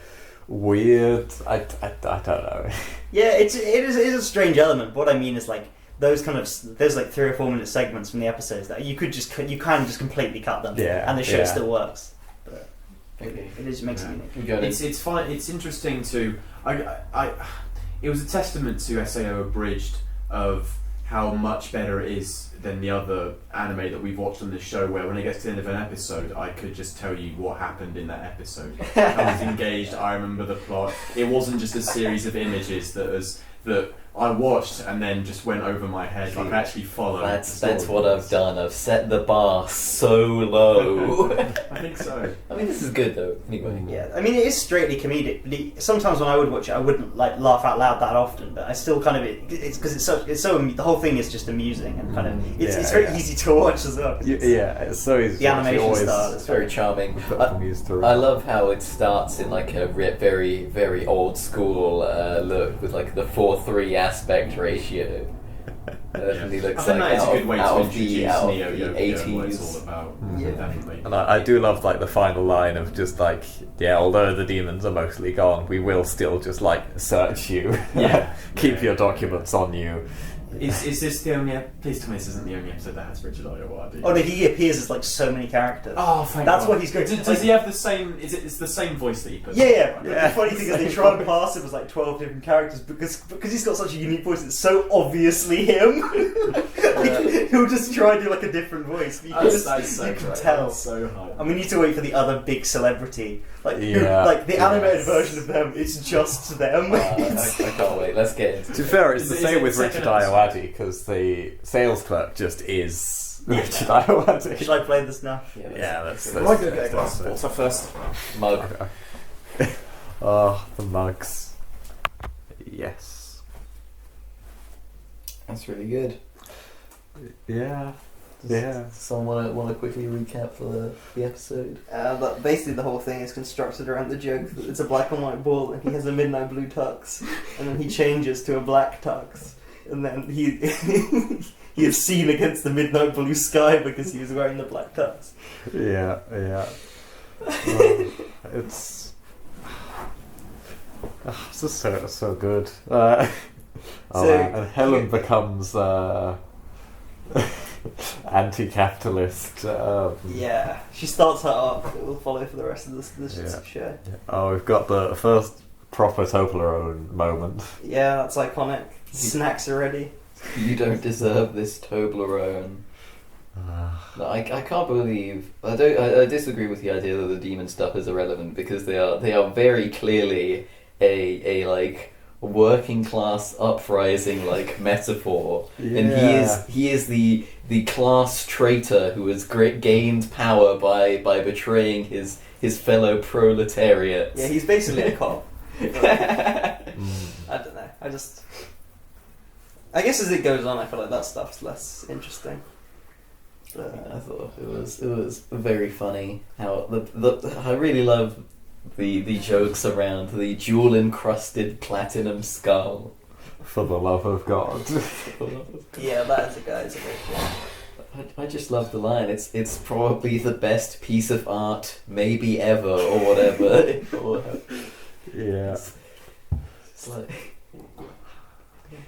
weird. I don't know. Yeah, it is a strange element. But what I mean is like there's like 3 or 4 minute segments from the episodes that you can just completely cut them, and the show still works. But it just makes it unique. It's fine. It's interesting to. It was a testament to SAO Abridged of how much better it is than the other anime that we've watched on this show, where when it gets to the end of an episode, I could just tell you what happened in that episode. I was engaged, I remember the plot. It wasn't just a series of images that I watched and then just went over my head. Like I actually followed. That's what I've done. I've set the bar so low. I think so. I mean, this is good though. Anyway. Yeah, I mean it is straightly comedic. But sometimes when I would watch it, I wouldn't like laugh out loud that often. But I still kind of it's because it's so the whole thing is just amusing and kind of it's very easy to watch as well. It's so easy. The animation always style is It's very charming. amused through. I love how it starts in like a very, very old school look with like the 4:3 aspect ratio. Definitely I looks think like that is a good way to out of introduce the Neo Yokio and what it's 80s. all about. Yeah. Definitely. And I do love like the final line of just like, although the demons are mostly gone, we will still just like search you, Yeah. keep your documents on you. Is this the only? Please tell me this isn't the only episode that has Richard Ayoade. Oh no, he appears as like so many characters. Oh, thank That's God. what he's good. Does he have the same? It's the same voice that he puts. Yeah. on, But right? the funny thing is they try and pass him as like 12 different characters because he's got such a unique voice. It's so obviously him. Like, he'll just try and do like a different voice. But That's so you can great. tell. That's so high. And we need to wait for the other big celebrity. Like, like the Yes. animated version of them, it's just them. I can't wait. Let's get into To be it. fair, it's Is the it same with second Richard episode? Ayoade because the sales clerk just is Richard Ayoade. Should I play this now? Yeah, that's Right, go get a glass of water first. Mug. Oh, the mugs. Yes. That's really good. Yeah. Yeah. Someone want to quickly recap the episode? But basically the whole thing is constructed around the joke that it's a black and white ball and he has a midnight blue tux and then he changes to a black tux and then he he is seen against the midnight blue sky because he was wearing the black tux. Yeah, yeah. It's just so good. So- And Helen becomes anti-capitalist. Yeah, she starts her arc that will follow for the rest of this Yeah. show. Oh, we've got the first proper Toblerone moment. Yeah, that's iconic. Snacks are ready. You don't deserve this Toblerone. No, I can't believe I disagree with the idea that the demon stuff is irrelevant because they are very clearly a like working class uprising like metaphor, and he is the class traitor who has gained power by betraying his fellow proletariat. Yeah, he's basically a cop. I don't know. I guess as it goes on, I feel like that stuff's less interesting. I thought it was very funny how I really love the jokes around the jewel encrusted platinum skull. For the love of God. Yeah, that is a guy's yeah. I just love the line. It's probably the best piece of art maybe ever or whatever. Yeah. It's like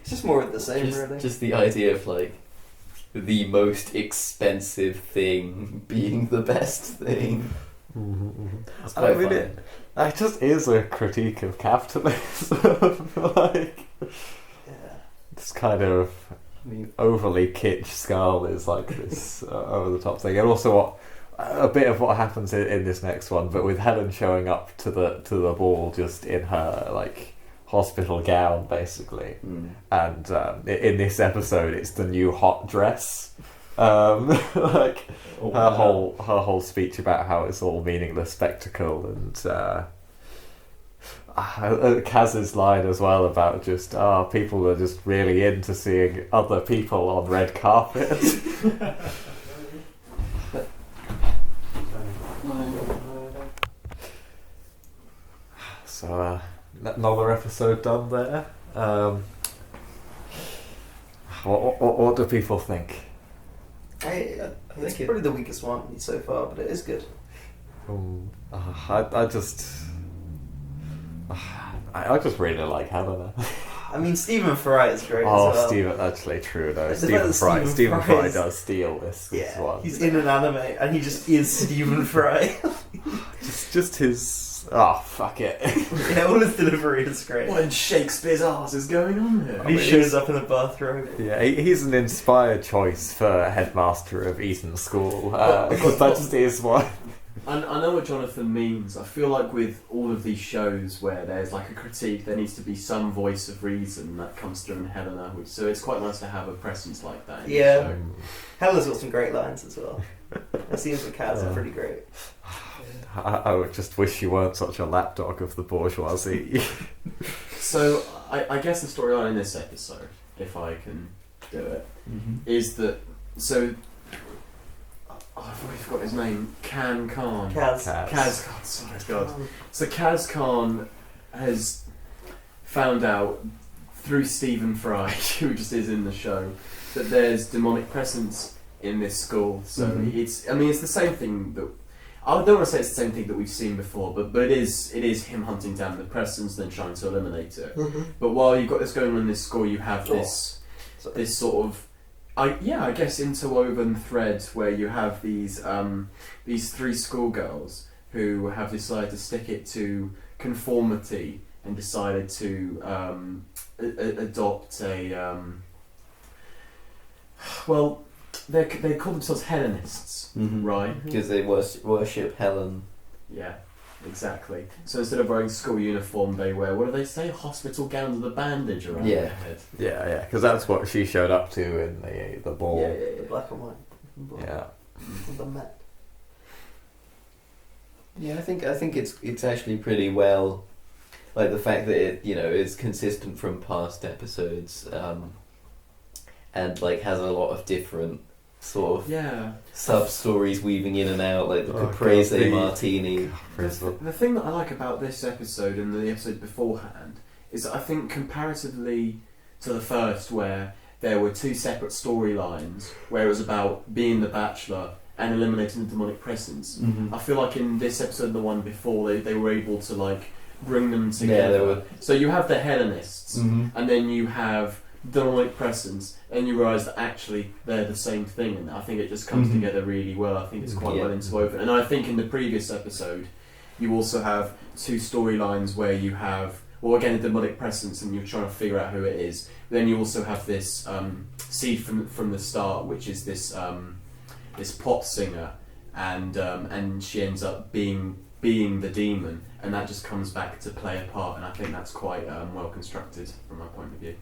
It's just more of the same, just, really. just the idea of like the most expensive thing being the best thing. It's I quite mean, funny. it just is a critique of capitalism. Like, Yeah. this kind of I mean, overly kitsch skull is like this over the top thing, and also a bit of what happens in this next one, but with Helen showing up to the ball just in her like hospital gown basically, and in this episode it's the new hot dress. Like her whole speech about how it's all meaningless spectacle, and Kaz's line as well about just people are just really into seeing other people on red carpet. So another episode done there. What do people think? It's think probably the weakest one so far, but it is good. I just really like Helena. I mean, Stephen Fry is great as Oh, well. Stephen, actually true though. It's the fact Stephen that Stephen Fry is- does steal this Yeah, one. he's in an anime and he just is Stephen Fry. just his. Oh, fuck it. Yeah, all his delivery is great. What in Shakespeare's arse is going on here? And he shows up in a bathrobe. Yeah, he's an inspired choice for headmaster of Eton School because that just is what. I know what Jonathan means. I feel like with all of these shows where there's like a critique, there needs to be some voice of reason that comes through in Helena. So it's quite nice to have a presence like that in Yeah. the show. Helena's got some great lines as well. The scenes with Kaz are pretty great. I would just wish you weren't such a lapdog of the bourgeoisie. So I guess the storyline in this episode, if I can do it, is that I've already forgot his name. Kaz Khan. Kaz Khan. Sorry, God. So Kaz Khan has found out through Stephen Fry, who just is in the show, that there's demonic presence in this school. So it's the same thing that. I don't want to say it's the same thing that we've seen before, but it is him hunting down the presence and then trying to eliminate it. But while you've got this going on in this school, you have this this sort of, I guess interwoven thread where you have these three schoolgirls who have decided to stick it to conformity and decided to adopt a well, they call themselves Hellenists, right? Because they worship Helen. Yeah, exactly. So instead of wearing school uniform, they wear, what do they say, hospital gowns with a bandage around their head. Yeah, because that's what she showed up to in the ball. Yeah, black and white. Yeah. The Met. Yeah, I think it's actually pretty well, like the fact that it is consistent from past episodes, and like has a lot of different sort of sub stories weaving in and out, like the Caprese Martini. The thing that I like about this episode and the episode beforehand is that I think comparatively to the first, where there were two separate storylines, where it was about being the Bachelor and eliminating the demonic presence. I feel like in this episode and the one before, they were able to like bring them together. Yeah, so you have the Hellenists, and then you have demonic presence, and you realise that actually they're the same thing, and I think it just comes together really well. I think it's quite well interwoven. And I think in the previous episode, you also have two storylines where you have, well, again, a demonic presence, and you're trying to figure out who it is. Then you also have this seed from the start, which is this this pop singer, and she ends up being the demon, and that just comes back to play a part, and I think that's quite well constructed from my point of view.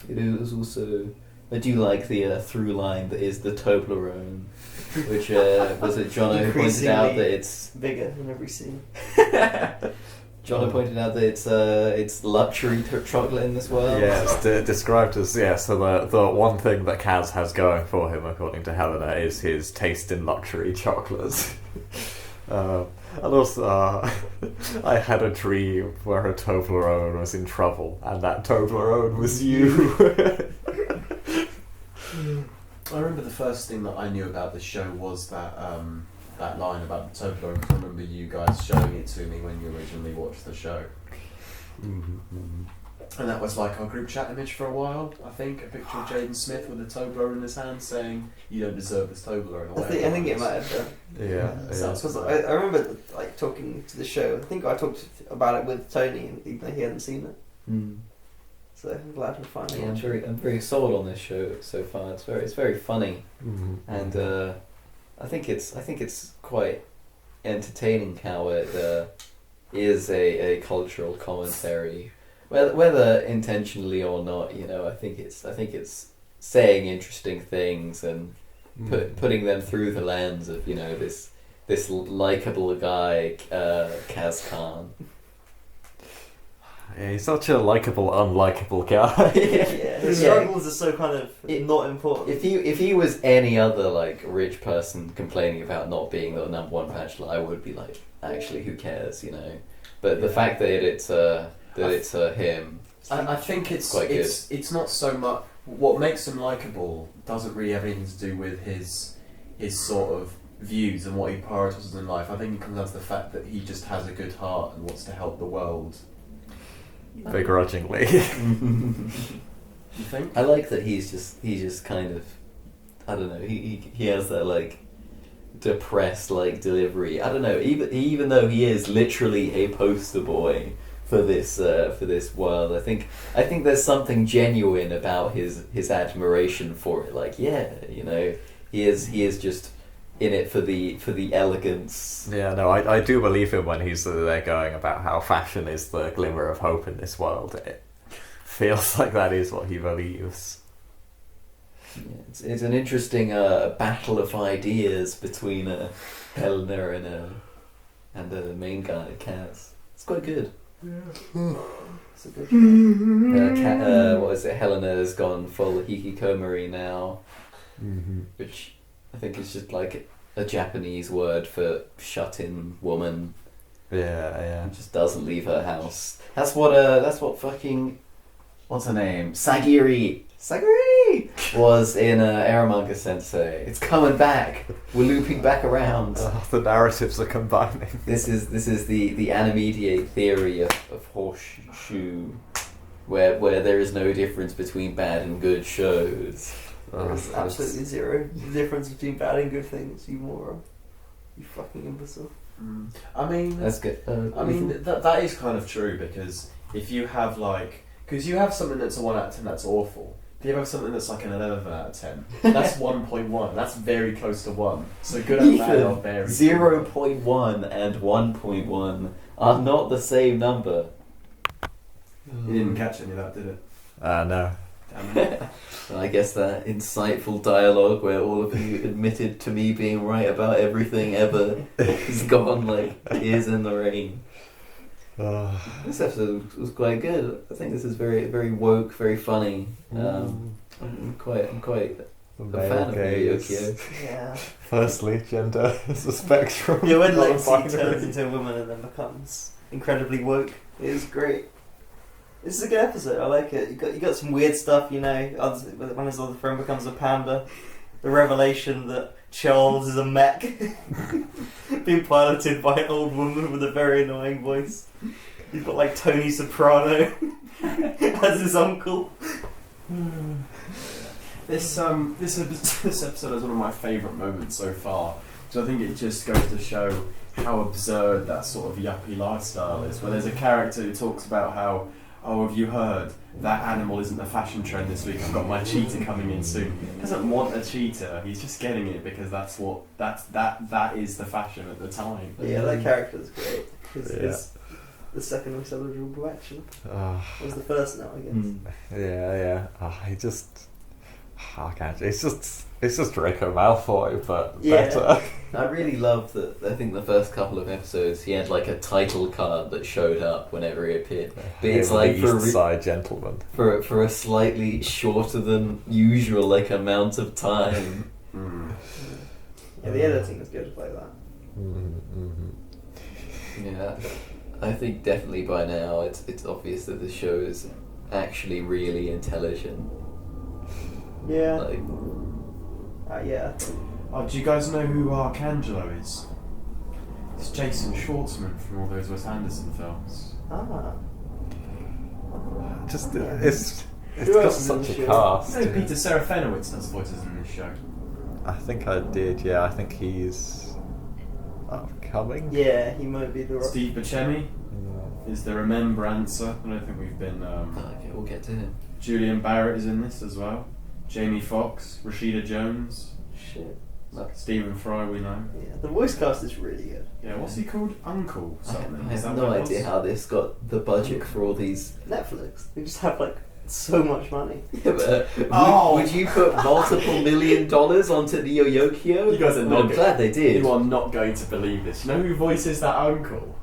It is also, I do like the through line that is the Toblerone, which was it Jono who pointed out that it's bigger in every scene. Jono pointed out that it's luxury chocolate in this world. Yeah, it's described as, so the one thing that Kaz has going for him, according to Helena, is his taste in luxury chocolates. And also, I had a dream where a Toblerone was in trouble, and that Toblerone was you. I remember the first thing that I knew about the show was that that line about the Toblerone. I remember you guys showing it to me when you originally watched the show. And that was like our group chat image for a while, I think. A picture of Jaden Smith with a Toblerone in his hand saying, "You don't deserve this Toblerone." I think it might have done. Yeah. Because I remember like talking to the show. I think I talked about it with Tony, even though he hadn't seen it. So I'm glad we finally. Yeah, I'm very sold on this show so far. It's very funny, and I think it's quite entertaining how it is a cultural commentary. Whether intentionally or not, I think it's saying interesting things and putting them through the lens of this likable guy, Kaz Khan. Yeah, he's such a likable, unlikable guy. His struggles are so kind of not important. If he was any other like rich person complaining about not being the number one bachelor, I would be like, actually, who cares, But the fact that it's him. I think it's quite good. It's not so much what makes him likable. Doesn't really have anything to do with his sort of views and what he prioritises in life. I think it comes down to the fact that he just has a good heart and wants to help the world. Begrudgingly. You think? I like that he's just kind of, I don't know. He has that like depressed like delivery. I don't know. Even though he is literally a poster boy for this world, I think there's something genuine about his admiration for it. Like, he is just in it for the elegance. Yeah, no, I do believe him when he's there going about how fashion is the glimmer of hope in this world. It feels like that is what he believes. Yeah, it's an interesting battle of ideas between Helena and the main guy, Kaz. It's quite good. Yeah. It's a good show. What is it? Helena's gone full hikikomori now, which I think is just like a Japanese word for shut-in woman. Yeah. Who just doesn't leave her house. That's what fucking, what's her name? Sagiri was in Eromanga Sensei. It's coming back. We're looping back around. The narratives are combining. This is the Animediate theory of horseshoe where there is no difference between bad and good shows. There's absolutely zero difference between bad and good things, you moron. You fucking imbecile. I mean, That's good. that is kind of true, because if you have because you have something that's a 1 out of 10, that's awful. If you have something that's like an 11 out of 10, that's 1.1. That's very close to 1. So good and bad are very 0.1 and 1.1 are not the same number. You didn't catch any of that, did it? No. Damn it. I guess that insightful dialogue where all of you admitted to me being right about everything ever is gone like tears in the rain. This episode was quite good. I think this is very, very woke, very funny. I'm quite a fan of Yokio. Yeah. Firstly, gender is a spectrum. Yeah, when not a Lexi binary. turns into a woman and then becomes incredibly woke, it is great. This is a good episode. I like it. You got some weird stuff, you know. When his other friend becomes a panda, the revelation that Charles is a mech, being piloted by an old woman with a very annoying voice. You've got like Tony Soprano as his uncle. This episode is one of my favourite moments so far. So I think it just goes to show how absurd that sort of yuppie lifestyle is. Where there's a character who talks about how, oh, have you heard that animal isn't the fashion trend this week? I've got my cheetah coming in soon. He doesn't want a cheetah. He's just getting it because that is the fashion at the time. Yeah, that character's great. Yeah. It's the second most eligible action. Oh, It was the first now, I guess. yeah. I can't. It's just Draco Malfoy, but Yeah. better. I really love that. I think the first couple of episodes he had like a title card that showed up whenever he appeared. But it's Him, like the East Side Gentleman. for a slightly shorter than usual like amount of time. Yeah, the editing was good like that. Yeah, I think definitely by now it's obvious that the show is actually really intelligent. Yeah. Like, Yeah. Oh, do you guys know who Arcangelo is? It's Jason Schwartzman from all those Wes Anderson films. Ah. Just Yeah. it's Who got else is in such the a show? cast. No, Peter Serafinowicz does voices in this show. I think I did. Yeah, I think he's upcoming. Yeah, he might be the rock. Steve Buscemi is the Remembrancer. I don't think we've been. okay, we'll get to him. Julian Barrett is in this as well. Jamie Foxx, Rashida Jones, Shit. Stephen Fry. We know. Yeah, the voice cast is really good. Yeah, what's he called? Uncle something. I Is have that no what it was? idea how this got the budget for all these. Netflix. They just have like so much money. Yeah, but, Oh. would you put multiple $1 million onto the Yokio? You guys are I'm not. glad they did. You are not going to believe this. You know who voices that uncle?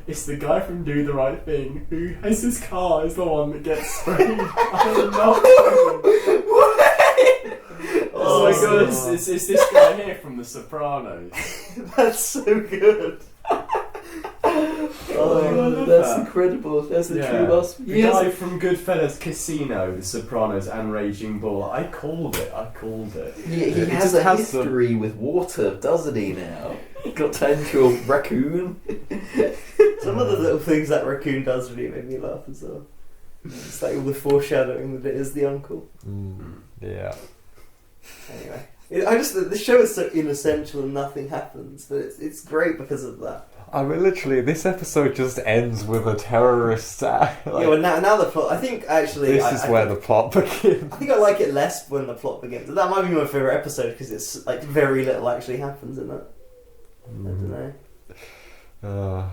It's the guy from Do the Right Thing who has his car is the one that gets sprayed. I'm not joking. Oh my god! It's this guy here from The Sopranos. That's so good. Oh, that's incredible. That's a true loss. The guy from Goodfellas, Casino, The Sopranos, and Raging Bull. I called it. He It has just a has the- history with water, doesn't he now? Got turned into a raccoon. Some of the little things that raccoon does really make me laugh as well. It's like all the foreshadowing that it is the uncle. Yeah. Anyway, the show is so inessential and nothing happens, but it's great because of that. I mean, literally, this episode just ends with a terrorist. Yeah, well now the plot. I think actually This is where the plot begins. I think I like it less when the plot begins. That might be my favourite episode because it's like very little actually happens in it. I don't know. God.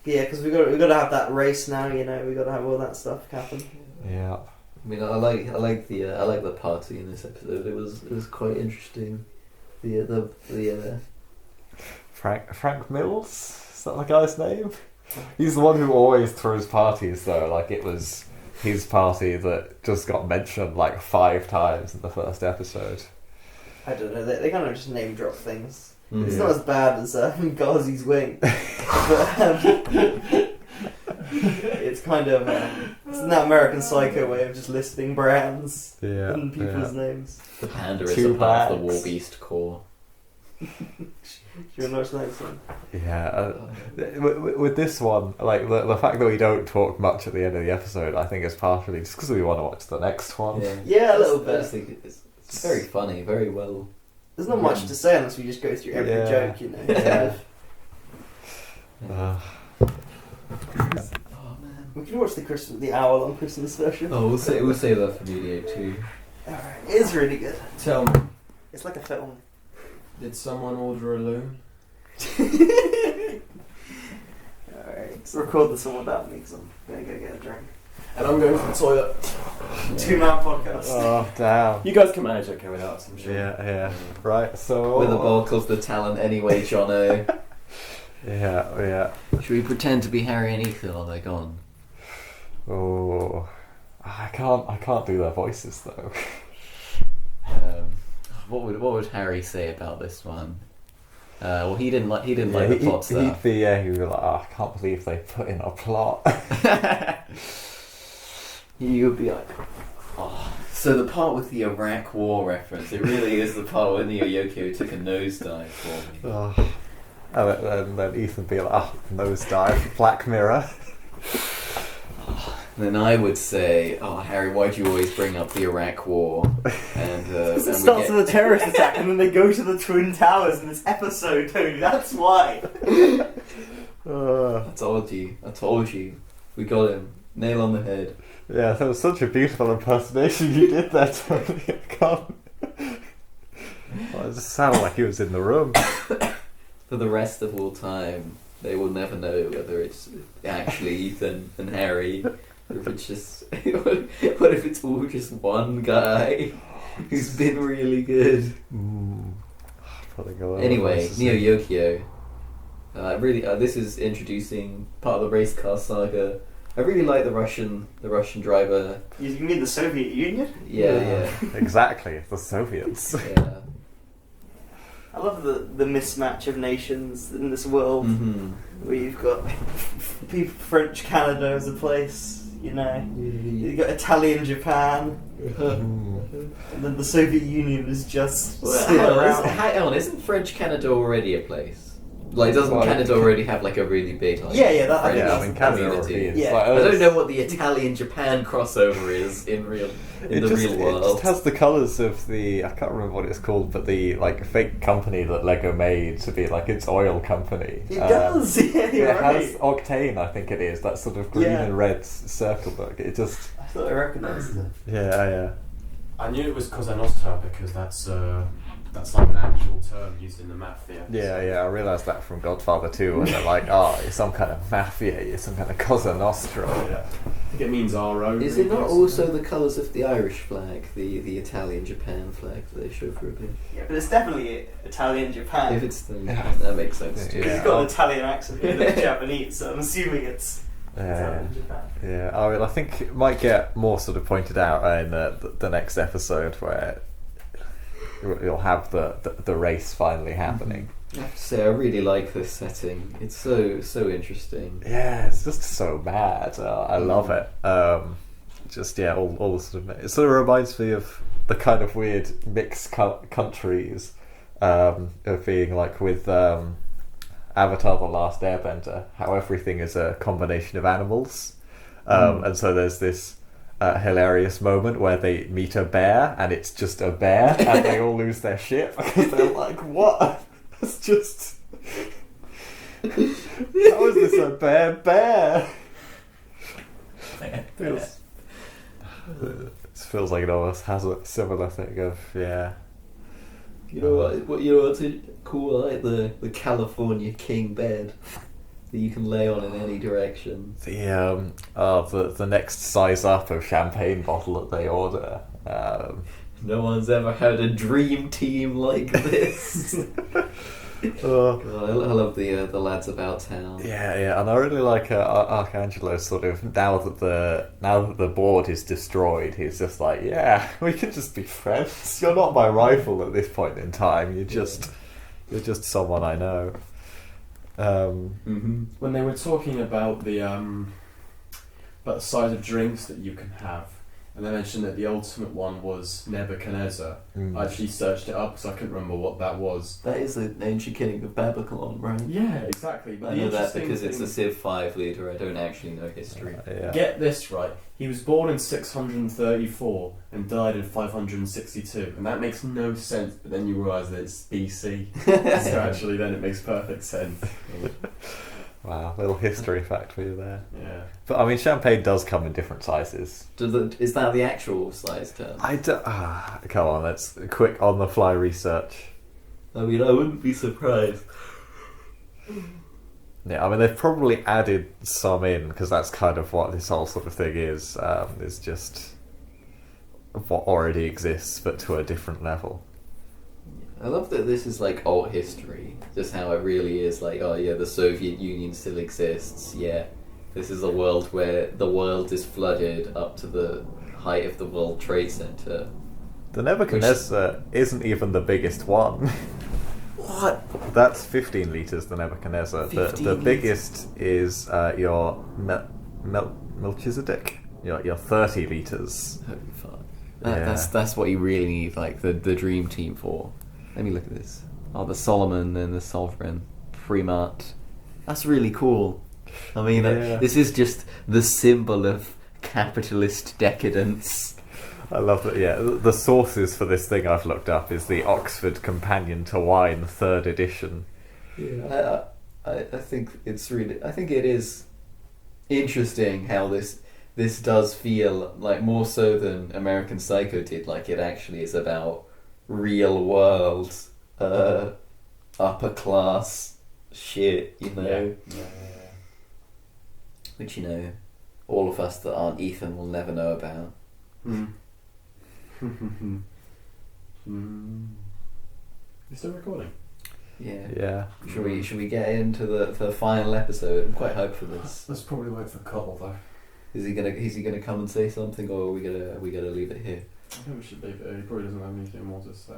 Yeah, because we got to have that race now. You know, we got to have all that stuff happen. Yeah. I mean, I like the party in this episode. It was quite interesting. The Frank Mills? Is that the guy's name? He's the one who always throws parties, though. Like, it was his party that just got mentioned like 5 times in the first episode. I don't know. They kind of just name drop things. Mm. It's not as bad as Ghazi's Wing, but it's kind of it's an American Psycho way of just listing brands and people's names. The panda is Two a part of the bags. War Beast core. Do you want to watch the next one? Yeah, with this one, like the fact that we don't talk much at the end of the episode, I think is partially just because we want to watch the next one. Yeah, a little bit. It's very funny, very well. There's not much to say unless we just go through every Yeah. joke, you know. Yeah. Oh man. We can watch the hour-long Christmas version. Oh, we'll say that for Mediate too. Alright, it is really good. Tell me, It's like a film. did someone order a loon? Alright, so record this one without me because I'm going to go get a drink. And I'm going to the toilet. 2-man podcast. Oh damn. You guys can manage okay without us, I'm sure. Yeah. Right. So With the bulk of the talent anyway, Jono. Yeah. Should we pretend to be Harry and Ethan while they're gone? Oh, I can't do their voices though. What would Harry say about this one? Well, he didn't like the plot stuff. He'd be like, oh, I can't believe they put in a plot. You would be like, oh. So the part with the Iraq War reference, it really is the part when the Yokio took a nosedive for me. Oh. And then Ethan would be like, oh, nosedive, Black Mirror. Then I would say, oh Harry, why do you always bring up the Iraq War? And Because it starts with a terrorist attack and then they go to the Twin Towers in this episode, Tony. That's why. I told you. We got him. Nail on the head. Yeah, that was such a beautiful impersonation you did there, Tony. I can't. Well, it just sounded like he was in the room. For the rest of all time, they will never know whether it's actually Ethan and Harry, or if it's just what if it's all just one guy who's been really good. Anyway, Neo Yokio. This is introducing part of the race car saga. I really like the Russian driver. You mean the Soviet Union? Yeah. Exactly, the Soviets. Yeah. I love the mismatch of nations in this world. Mm-hmm. Where you've got people, French Canada as a place, you know. You've got Italian Japan. And then the Soviet Union is just sitting around. Hang on, isn't French Canada already a place? Like, doesn't Canada already have like a really big like, Yeah, French Canada community? already is. Yeah. Like, I don't know what the Italian-Japan crossover is in the real It world. just has the colours of I can't remember what it's called, but the like fake company that Lego made to be like its oil company. It does, yeah, you're it right. has Octane, I think it is, that sort of green and red circle book. It just... I thought I recognised it. Yeah. I knew it was Cosa Nostra because that's like an actual term used in the mafia. Yeah, I realised that from Godfather 2, and they're like, oh, you're some kind of mafia, you're some kind of Cosa Nostra. Yeah. I think it means RO. Is it not also the colours of the Irish flag, the Italian-Japan flag that they show for a bit? Yeah, but it's definitely Italian Japan. If it's that makes sense too. Yeah. He's got an Italian accent, but it's Japanese, so I'm assuming it's Yeah. Italian Japan. Yeah, I mean, I think it might get more sort of pointed out in the next episode where you'll have the race finally happening. I have to say, I really like this setting. It's so interesting. Yeah, it's just so mad. I love it. All the sort of it sort of reminds me of the kind of weird mixed countries of being like with Avatar: The Last Airbender, how everything is a combination of animals, and so there's this hilarious moment where they meet a bear and it's just a bear and they all lose their shit because they're like, what? It's just... How is this a bear? It feels like it almost has a similar thing of, yeah. You know what's cool? I like the California king bed that you can lay on in any direction. The next size up of champagne bottle that they order. No one's ever had a dream team like this. God, I love the lads about town. Yeah, and I really like Archangelo's sort of now that the board is destroyed, he's just like, yeah, we can just be friends. You're not my rival at this point in time. You're just someone I know. When they were talking about the size of drinks that you can have, and they mentioned that the ultimate one was Nebuchadnezzar. Mm. I actually searched it up because I couldn't remember what that was. That is the ancient king of Babylon, right? Yeah, exactly. But I the know that interesting because it's a thing- Civ 5 leader. I don't actually know history. Yeah. Get this right. He was born in 634 and died in 562, and that makes no sense. But then you realise that it's BC, so actually, then it makes perfect sense. Wow, little history fact for you there. Yeah. But I mean, champagne does come in different sizes. Is that the actual size term? Come on, let's quick on the fly research. I mean, I wouldn't be surprised. Yeah, I mean they've probably added some in because that's kind of what this whole sort of thing is. It's just what already exists, but to a different level. I love that this is like alt history, just how it really is. Like, oh yeah, the Soviet Union still exists. Yeah, this is a world where the world is flooded up to the height of the World Trade Center. The Nebuchadnezzar isn't even the biggest one. What? That's 15 litres, the Nebuchadnezzar. The 15 biggest is your Melchizedek, your 30 litres. Holy fuck. Yeah. That's what you really need, like, the dream team for. Let me look at this. Oh, the Solomon and the Sovereign. Fremont. That's really cool. I mean, Yeah. this is just the symbol of capitalist decadence. I love that, yeah. The sources for this thing I've looked up is the Oxford Companion to Wine, 3rd edition. Yeah. I think it's really... I think it is interesting how this does feel like more so than American Psycho did. Like, it actually is about real world, upper class shit, you know? Yeah. Which, you know, all of us that aren't Ethan will never know about. You still recording? Yeah. Yeah. Should we get into the final episode? I'm quite hyped for this. Let's probably wait for Cottle though. Is he gonna come and say something, or are we gonna leave it here? I think we should leave it. He probably doesn't have anything more to say.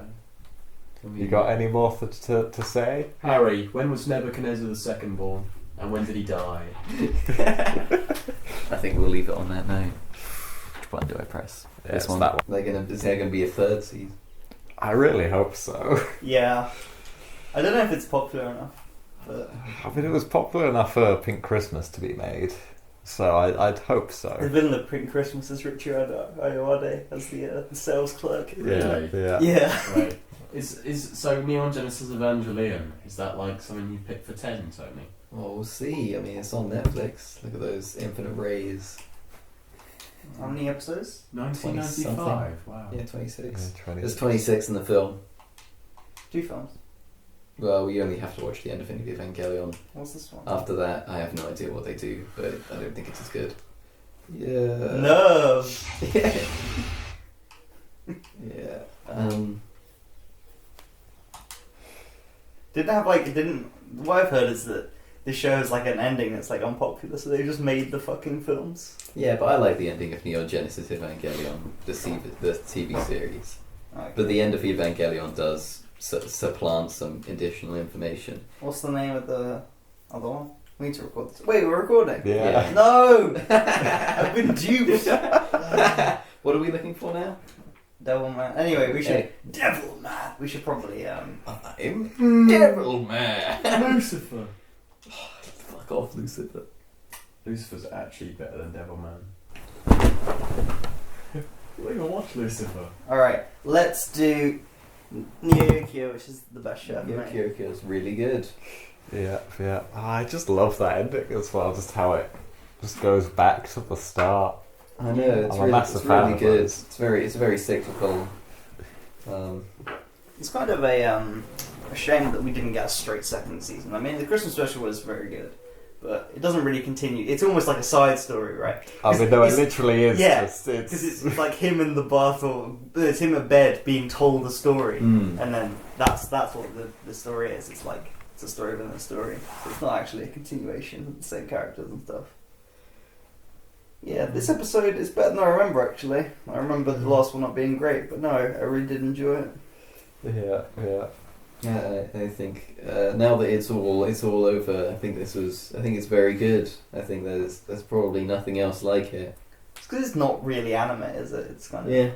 I mean, You got any more to say? Harry, when was Nebuchadnezzar II born? And when did he die? I think we'll leave it on that note. Which button do I press? Yeah, This it's one. that one. Is there gonna be a third season? I really hope so. Yeah. I don't know if it's popular enough, but I mean, it was popular enough for Pink Christmas to be made, so I'd hope the so. villain of Pink Christmas is Richard Ayoade as the sales clerk. Yeah, yeah. Yeah. Right. Is so Neon Genesis Evangelion? Is that like something you picked for 10, Tony? Well, we'll see. I mean, it's on Netflix. Look at those infinite rays. How many episodes? 1995. Wow. Yeah, 26. Yeah, 20. There's 26 in the film. 2 films. Well, we only have to watch the end of Evangelion. What's this one? After that, I have no idea what they do, but I don't think it's as good. Yeah. No. Yeah. Didn't have like didn't. What I've heard is that this show has like an ending that's like unpopular, so they just made the fucking films. Yeah, but I like the ending of Neon Genesis Evangelion, the TV series. Okay. But the end of Evangelion does supplant some additional information. What's the name of the other one? We need to record this. Wait, we're recording. Yeah. No. I've been duped. What are we looking for now? Devilman. Anyway, we should Devilman. We should probably I'm Devilman. Lucifer. Fuck off, Lucifer. Lucifer's actually better than Devilman. We're gonna watch Lucifer. All right. Let's do Yokio, which is the best show. mate. Yokio's really good. Yeah, yeah. I just love that ending as well, just how it just goes back to the start. I know, it's I'm a really, massive it's fan really of good. those. It's very cyclical. It's kind of a shame that we didn't get a straight second season. I mean, the Christmas special was very good, but it doesn't really continue. It's almost like a side story, right? I mean, no, it It's- literally is. yeah, just, Because it's like him in the bath, or it's him at bed being told a story, Mm. and then that's what the story is. It's like it's a story within a story. So it's not actually a continuation of the same characters and stuff. Yeah, this episode is better than I remember. Actually, I remember the last one not being great, but no, I really did enjoy it. Yeah, yeah. Yeah, I think now that it's all over, I think it's very good. I think there's probably nothing else like it. because it's not really anime, is it? It's kind of Yeah,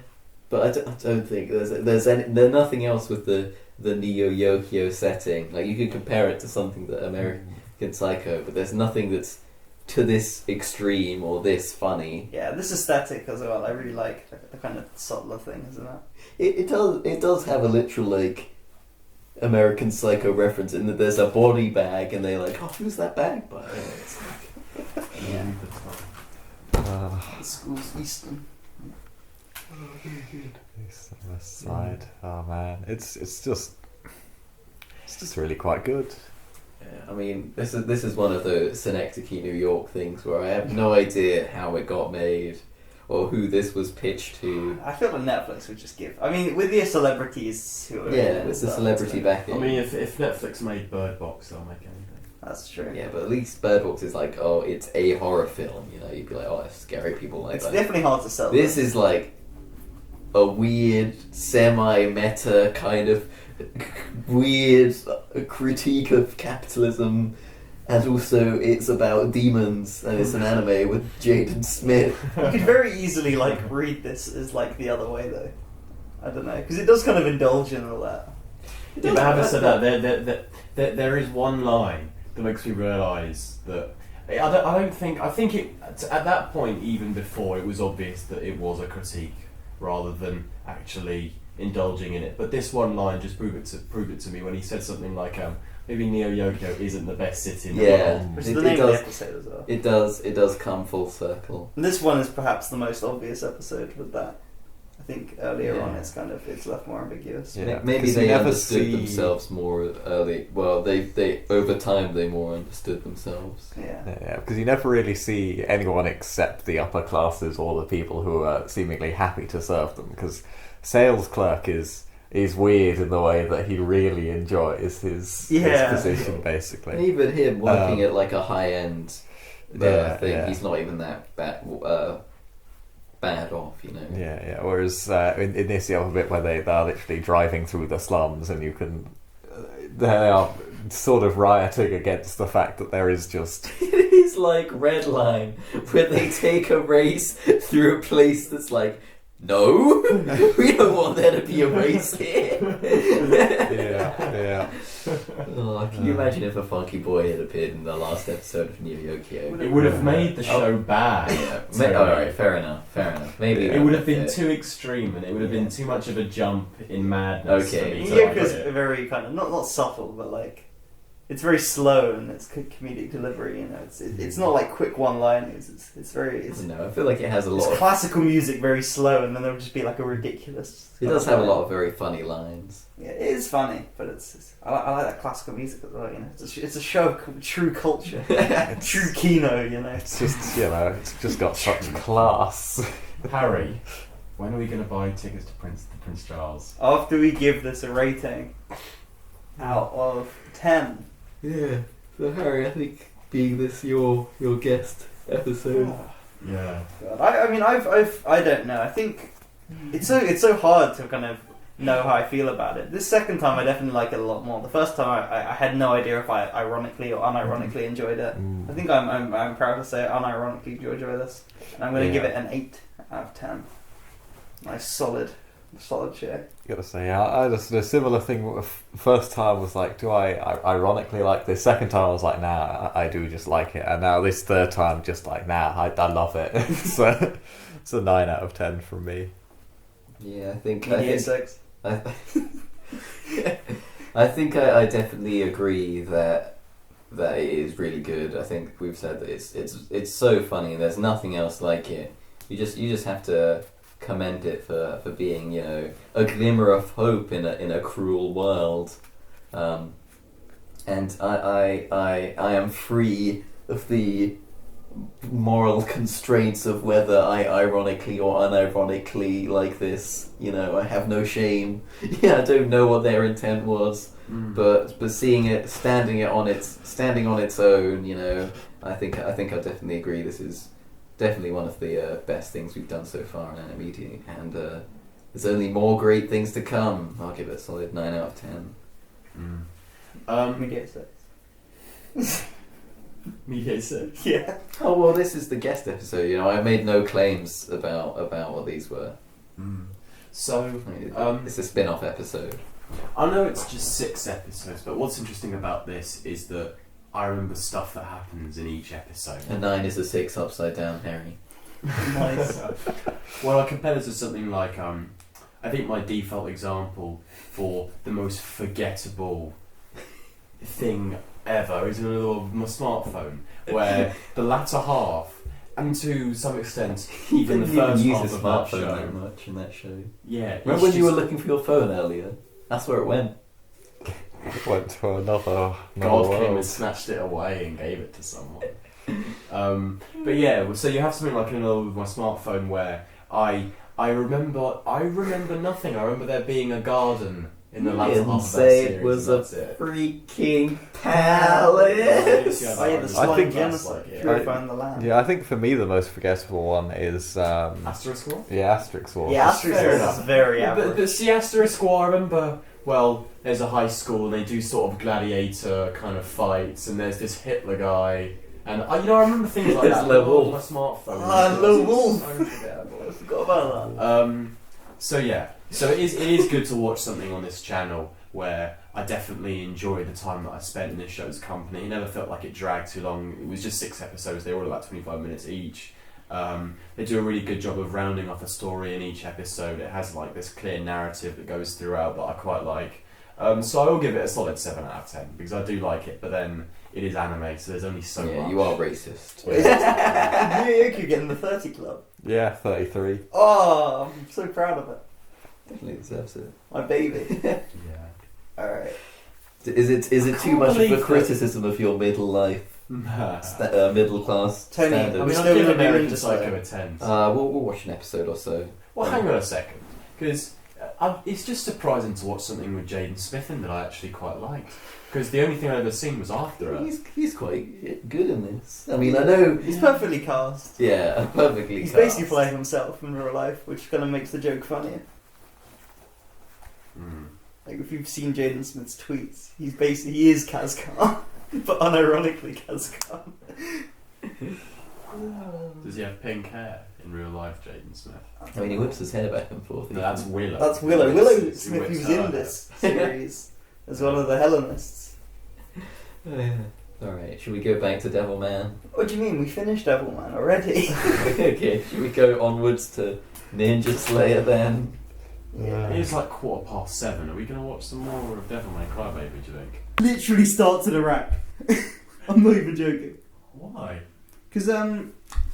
but I don't think there's nothing else with the Neo Yokio setting. Like you could compare it to something that American Psycho, but there's nothing that's to this extreme or this funny. Yeah, this aesthetic as well. I really like the kind of subtler thing, isn't it? It does have a literal like American Psycho reference in that there's a body bag and they're like, oh, who's that bag by? It's like, Yeah. The school's Eastern. East and West Side. Oh man, it's just really quite good. Yeah, I mean, this is one of the Synecdoche, New York things where I have no idea how it got made or who this was pitched to. I feel like Netflix would just give. I mean, with the celebrities who are in Yeah, it and with the stuff, celebrity so- backing. I mean, if Netflix made Bird Box, they'll make anything. That's true. Yeah, but at least Bird Box is like, oh, it's a horror film. You know, you'd be like, oh, it's scary people like It's that. definitely hard to sell. This is like a weird, semi-meta kind of weird critique of capitalism, and also it's about demons, and it's an anime with Jaden Smith. You could very easily like read this as like the other way though. I don't know, because it does kind of indulge in all that. Yeah, but having said that, there is one line that makes me realise that I think it at that point, even before, it was obvious that it was a critique rather than actually indulging in it. But this one line just proved it to me when he said something like, maybe Neo Yokio isn't the best city in the world. Which is the name of the episode as well. It does come full circle. And this one is perhaps the most obvious episode with that. I think earlier Yeah. on it's left more ambiguous. Yeah, Maybe because they you never understood see- themselves more early. Well, they over time they more understood themselves. Yeah. Yeah, because you never really see anyone except the upper classes or the people who are seemingly happy to serve them. Because sales clerk is weird in the way that he really enjoys his position, basically. Even him working at like a high end thing, yeah. he's not even that bad off, you know. Yeah. Whereas in this, you have a bit where they are literally driving through the slums, and you can they are sort of rioting against the fact that there is just It is like Red Line, where they take a race through a place that's like, no, we don't want there to be a race here. yeah. Oh, can you imagine if a funky boy had appeared in the last episode of Neo Yokio? It would have made the show bad. Yeah. Alright, fair enough. Maybe It would have been too extreme, and it would have been too much of a jump in madness. Okay. for me to like Yokio's it. very kind of not subtle, but like it's very slow and it's comedic delivery. You know, it's not like quick one-liners. It's very No, I feel like it has a it's lot of... classical music, very slow, and then there would just be like a ridiculous. It does have a lot of very funny lines. Yeah, it is funny, but I like that classical music as well. You know, it's a show of true culture, true kino. You know, It's just it's just got such class. Harry, when are we going to buy tickets to Prince Charles? after we give this a rating out of 10. Yeah. So Harry, I think being this your guest episode. Yeah. God, I mean, I don't know. I think it's so hard to kind of know how I feel about it. This second time, I definitely like it a lot more. The first time, I had no idea if I ironically or unironically enjoyed it. I think I'm proud to say I unironically enjoy this, and I'm going to give it an 8 out of 10. Nice solid share. Gotta say, I just a similar thing. First time was like, do I ironically like this? Second time I was like, nah, I do just like it. And now this third time, just like, nah, I love it. So it's a 9 out of 10 from me. Yeah, I think Medium 6. I think I definitely agree that it is really good. I think we've said that it's so funny. There's nothing else like it. You just have to commend it for being, you know, a glimmer of hope in a cruel world. And I am free of the moral constraints of whether I ironically or unironically like this. You know, I have no shame. Yeah, I don't know what their intent was, but seeing it, standing on its own, you know, I think I definitely agree. This is definitely one of the best things we've done so far in Animediate, and there's only more great things to come. I'll give it a solid 9 out of 10. Medium 6. Mediate 6. Yeah. Oh well, this is the guest episode. You know, I made no claims about what these were. So, It's a spin-off episode. I know it's just 6 episodes, but what's interesting about this is that I remember stuff that happens in each episode. A 9 is a 6 upside down, Harry. Nice. Well, I compare this to something like, I think my default example for the most forgettable thing ever is in a little my smartphone, where the latter half, and to some extent even the first use half a of that smartphone show, very much in that show. yeah. Remember when you were looking for your phone earlier? That's where it went. Went to another God came and world. snatched it away and gave it to someone. But yeah, so you have something like in with my smartphone where I remember nothing. I remember there being a garden in the latter half of that say series. it was and a that's it. freaking palace. Oh yeah, the I slight think- genocide, Yeah. purifying the land. Yeah, I think for me the most forgettable one is Asterisk War? Asterisk War. Yeah, Asterisk Fair War enough. is very Yeah, average. but see, Asterisk War, I remember, well, there's a high school and they do sort of gladiator kind of fights, and there's this Hitler guy, and I remember things like There's that. Lone on Wolf. my smartphone. Ah, Lone Wolf. So unforgettable. I forgot about that. So yeah, so it is good to watch something on this channel where I definitely enjoy the time that I spent in this show's company. It never felt like it dragged too long. It was just 6 episodes. They were all about 25 minutes each. They do a really good job of rounding off a story in each episode. It has like this clear narrative that goes throughout that I quite like. So I will give it a solid 7 out of 10 because I do like it. But then it is anime, so there's only so Yeah, much. you are racist. Yokio getting the 30 club. Yeah, 33. Oh, I'm so proud of it. Definitely deserves it. My baby. Yeah. Alright. Is it too can't much of believe a that- criticism of your middle life, middle class Tony, standards? I mean, Still I'll give gonna be American Ninja Psycho Slayer. a 10. We'll watch an episode or so. Well, hang on a second, because it's just surprising to watch something with Jaden Smith in that I actually quite liked. Because the only thing I've ever seen was After Earth. He's quite good in this. I mean, I know. He's perfectly cast. Yeah, perfectly. He's cast. basically playing himself in real life, which kind of makes the joke funnier. Like if you've seen Jaden Smith's tweets, he is Kazkar, but unironically Kazkar. Does he have pink hair in real life, Jaden Smith? I mean, he whips his hair back and forth. No, that's Willow. That's Willow. He Willow whips- he Smith, whips who's her in hair. this series as one of the Hellenists. Alright, should we go back to Devilman? What do you mean? We finished Devilman already? Okay, should we go onwards to Ninja Slayer then? It is like 7:15. Are we going to watch some more of Devilman Crybaby, do you think? Literally starts in Iraq. I'm not even joking. Why? Because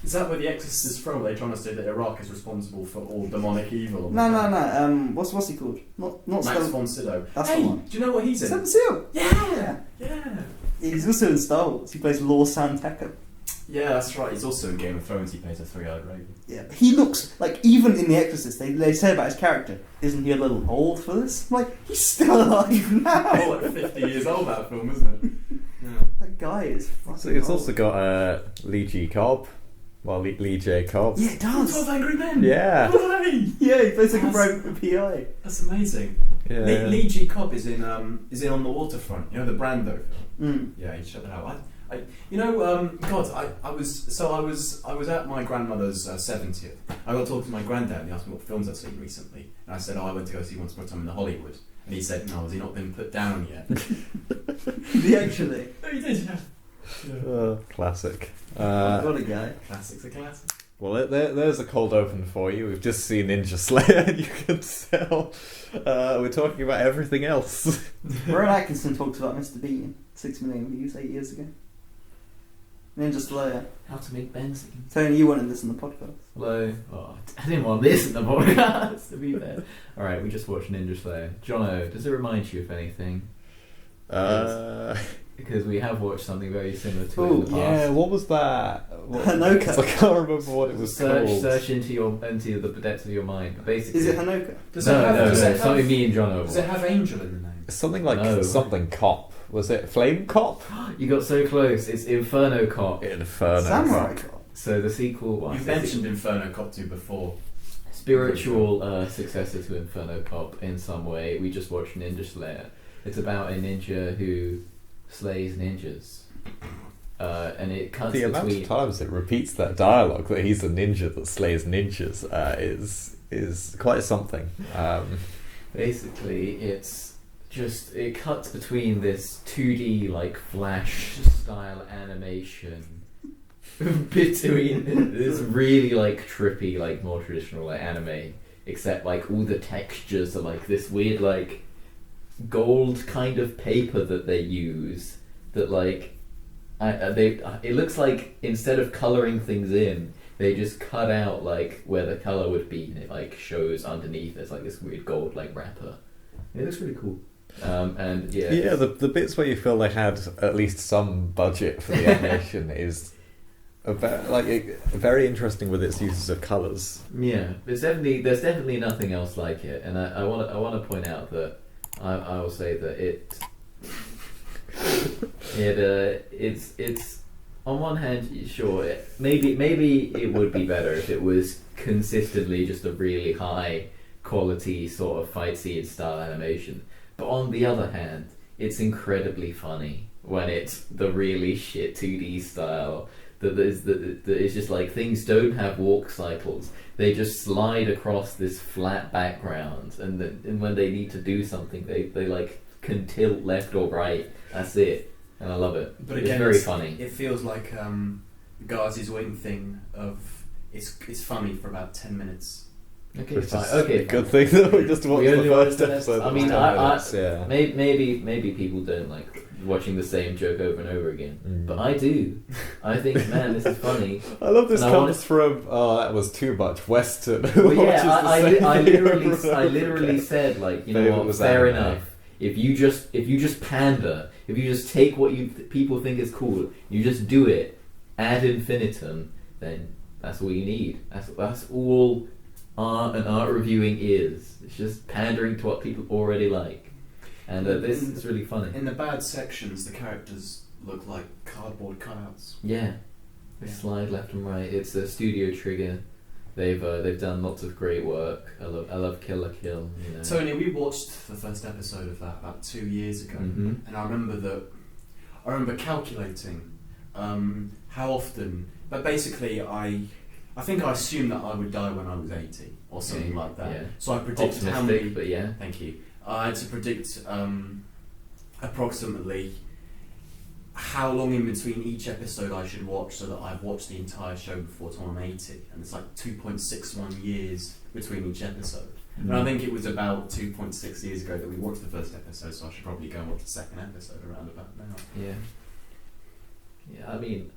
Is that where The Exorcist is from? Are they trying to say that Iraq is responsible for all demonic evil? no. What's he called? Not Max Star. von Sydow. That's hey, the one. do you know what he's in? Seven Seal. Yeah. He's also in Star Wars. He plays Lor San Tekka. Yeah, that's right. He's also in Game of Thrones. He plays a 3-eyed raven. Yeah, he looks like, even in The Exorcist, they say about his character, isn't he a little old for this? I'm like, he's still alive now. like 50 years old, that film, isn't it? Yeah. That guy is fucking So it's old. also got Lee G. Cobb. Well, Lee J. Cobb. Yeah, it does. 12 Angry Men! Yeah. Hey! Yeah, he plays like a That's- private PI. That's amazing. Yeah. Lee G. Cobb is in On the Waterfront. You know the Brando film. Mm. Yeah, you check that out. I was at my grandmother's 70th. I got to talk to my granddad and he asked me what films I'd seen recently, and I said, I went to go see Once Upon a Time in Hollywood, and he said, no, has he not been put down yet? Did he actually? No, he did. Yeah. Classic. What a guy. Classics are classics. Well, there's a cold open for you. We've just seen Ninja Slayer, and you can tell we're talking about everything else. Rowan Atkinson talks about Mr. Bean, 6 million views 8 years ago. Ninja Slayer. How to make benzene. Tony, you wanted this in the podcast. Hello. Oh, I didn't want this in the podcast, to be fair. Alright, we just watched Ninja Slayer. Jono, does it remind you of anything? Because we have watched something very similar to it in the past. Yeah, what was that? Hanoka. I can't remember what it was called. Search into the depths of your mind. But basically, Is it Hanoka? something me and Jono Does it have Angel in the name? It's something like No. something cop. Was it Flame Cop? You got so close. It's Inferno Cop. Inferno Samurai Cop. Cop. So the sequel was You've mentioned Inferno Cop 2 before. spiritual successor to Inferno Cop in some way. We just watched Ninja Slayer. It's about a ninja who slays ninjas. and it cuts The amount between. of times it repeats that dialogue that he's a ninja that slays ninjas is quite something. Basically, it cuts between this 2D like Flash style animation between this really like trippy, like more traditional like anime, except like all the textures are like this weird like gold kind of paper that they use that like it looks like instead of coloring things in, they just cut out like where the color would be, and it like shows underneath. There's like this weird gold like wrapper. It looks really cool. And yeah, the bits where you feel they had at least some budget for the animation is very interesting with its uses of colours. yeah. There's definitely nothing else like it, and I want to point out that I will say that it's on one hand, sure, maybe it would be better if it was consistently just a really high quality sort of fight scene style animation. But on the other hand, it's incredibly funny when it's the really shit 2D style that is just like things don't have walk cycles. They just slide across this flat background, and when they need to do something, they like can tilt left or right. That's it. And I love it. But It's again, very funny. It feels like Gazi's wing thing of it's funny for about 10 minutes. Okay, Which fine. is Okay, a good fine. thing that we just watched We the only first watched the episode. I that mean, was 10 minutes, yeah. Maybe people don't like watching the same joke over and over again, but I do. I think, man, this is funny. I love this And I comes from that was too much Western. Well, yeah, Watches the I same literally thing over and literally said like, you know Favourite what, was fair anime. enough. If you just pander, if you just take what people think is cool, you just do it ad infinitum, then that's all you need. That's all art and art reviewing is. It's just pandering to what people already like, and this is really funny. In the bad sections, the characters look like cardboard cutouts. Yeah, they slide left and right. It's a Studio Trigger. They've done lots of great work. I love Kill la Kill. You know. Tony, we watched the first episode of that about 2 years ago, Mhm. and I remember calculating how often. But basically, I think I assumed that I would die when I was 80 or something like that. Yeah. So I predicted how many. Optimistic, but yeah. Thank you. I had to predict approximately how long in between each episode I should watch so that I've watched the entire show before I'm 80, and it's like 2.61 years between each episode. And I think it was about 2.6 years ago that we watched the first episode, so I should probably go and watch the second episode around about now. Yeah. Yeah, I mean,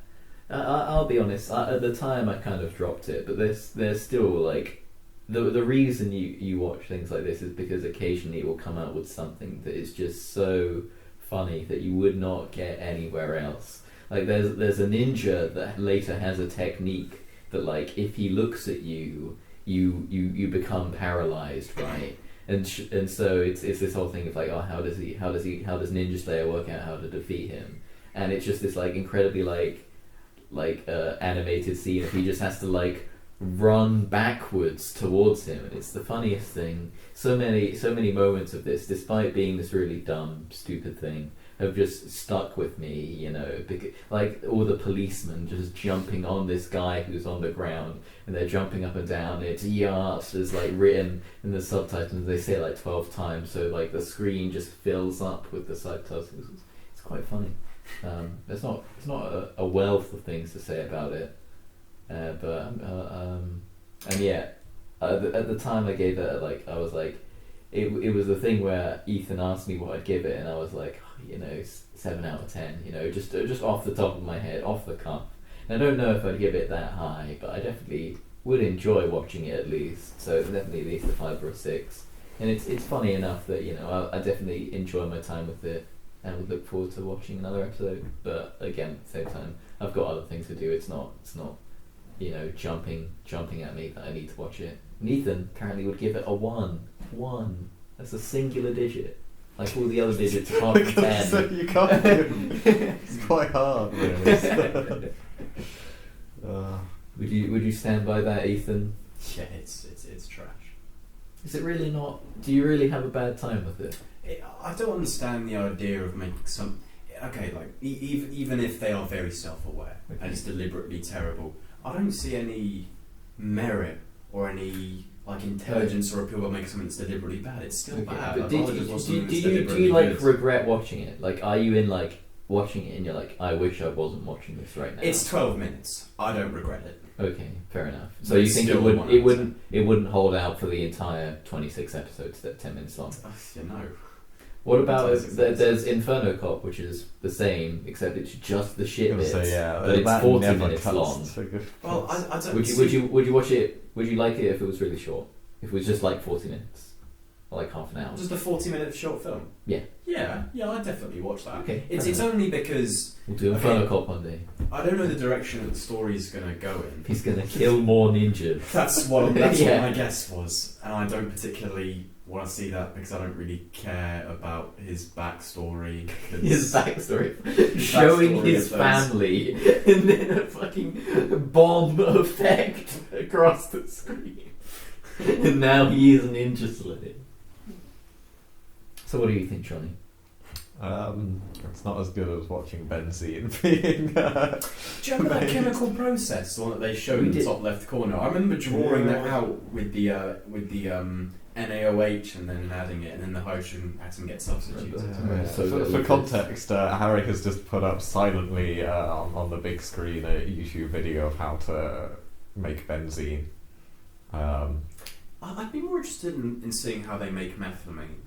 I'll be honest. At the time, I kind of dropped it, but there's still like the reason you watch things like this is because occasionally it will come out with something that is just so funny that you would not get anywhere else. Like there's a ninja that later has a technique that like if he looks at you become paralyzed, right? And so it's this whole thing of like, oh, how does Ninja Slayer work out how to defeat him? And it's just this like incredibly like animated scene of he just has to like run backwards towards him, and it's the funniest thing. So many moments of this, despite being this really dumb, stupid thing, have just stuck with me, you know, because, like all the policemen just jumping on this guy who's on the ground, and they're jumping up and down. It's yacht is like written in the subtitles. They say it like 12 times, so like the screen just fills up with the subtitles. It's quite funny. It's not a wealth of things to say about it, and yeah, at the time I gave it like I was like, it was the thing where Ethan asked me what I'd give it, and I was like, you know, 7 out of 10, you know, just off the top of my head, off the cuff. And I don't know if I'd give it that high, but I definitely would enjoy watching it at least. So definitely at least a 5 or a 6. And it's funny enough that, you know, I definitely enjoy my time with it and would look forward to watching another episode. But again, at the same time, I've got other things to do. It's not you know, jumping at me that I need to watch it. And Ethan apparently would give it a 1. 1. That's a singular digit. Like all the other digits apart from 10. So you can't do it's quite hard, really. Would you stand by that, Ethan? Yeah, it's trash. Is it really not? Do you really have a bad time with it? I don't understand the idea of making some. okay, like even if they are very self-aware and it's deliberately terrible, I don't see any merit or any like intelligence or appeal that makes something that's deliberately bad. It's still bad. But I'd do rather just watch something that's you deliberately like good. regret watching it? Like, are you in like watching it and you're like, I wish I wasn't watching this right now? It's 12 minutes. I don't regret it. Okay, fair enough. So But you it's think still it wouldn't hold out for the entire 26 episodes that 10 minutes long? You know. What about 26 there's Inferno Cop, which is the same except it's just the shit bits, So yeah, but it's that 40 never minutes cuts long. to good Well, parts. I don't. Would you watch it? Would you like it if it was really short? If it was just like 40 minutes, or like half an hour? Just a 40-minute short film. Yeah. Yeah, I'd definitely watch that. Okay, It's fair enough. only because We'll do Okay. Inferno Cop one day. I don't know the direction that the story's gonna go in. He's gonna kill more ninjas. That's what Yeah. my guess was, and I don't particularly want to see that because I don't really care about his backstory. 'cause His backstory, showing backstory his of those- family, and then a fucking bomb effect across the screen. And now he is a ninja slave. So what do you think, Johnny? It's not as good as watching benzene being. Do you remember that chemical process, the one that they showed We in the did. top left corner? I remember drawing that Yeah. out with the NaOH and then adding it, and then the hydrogen atom gets substituted. So for good. context, Harry has just put up silently on the big screen a YouTube video of how to make benzene. I'd be more interested in seeing how they make methylamine,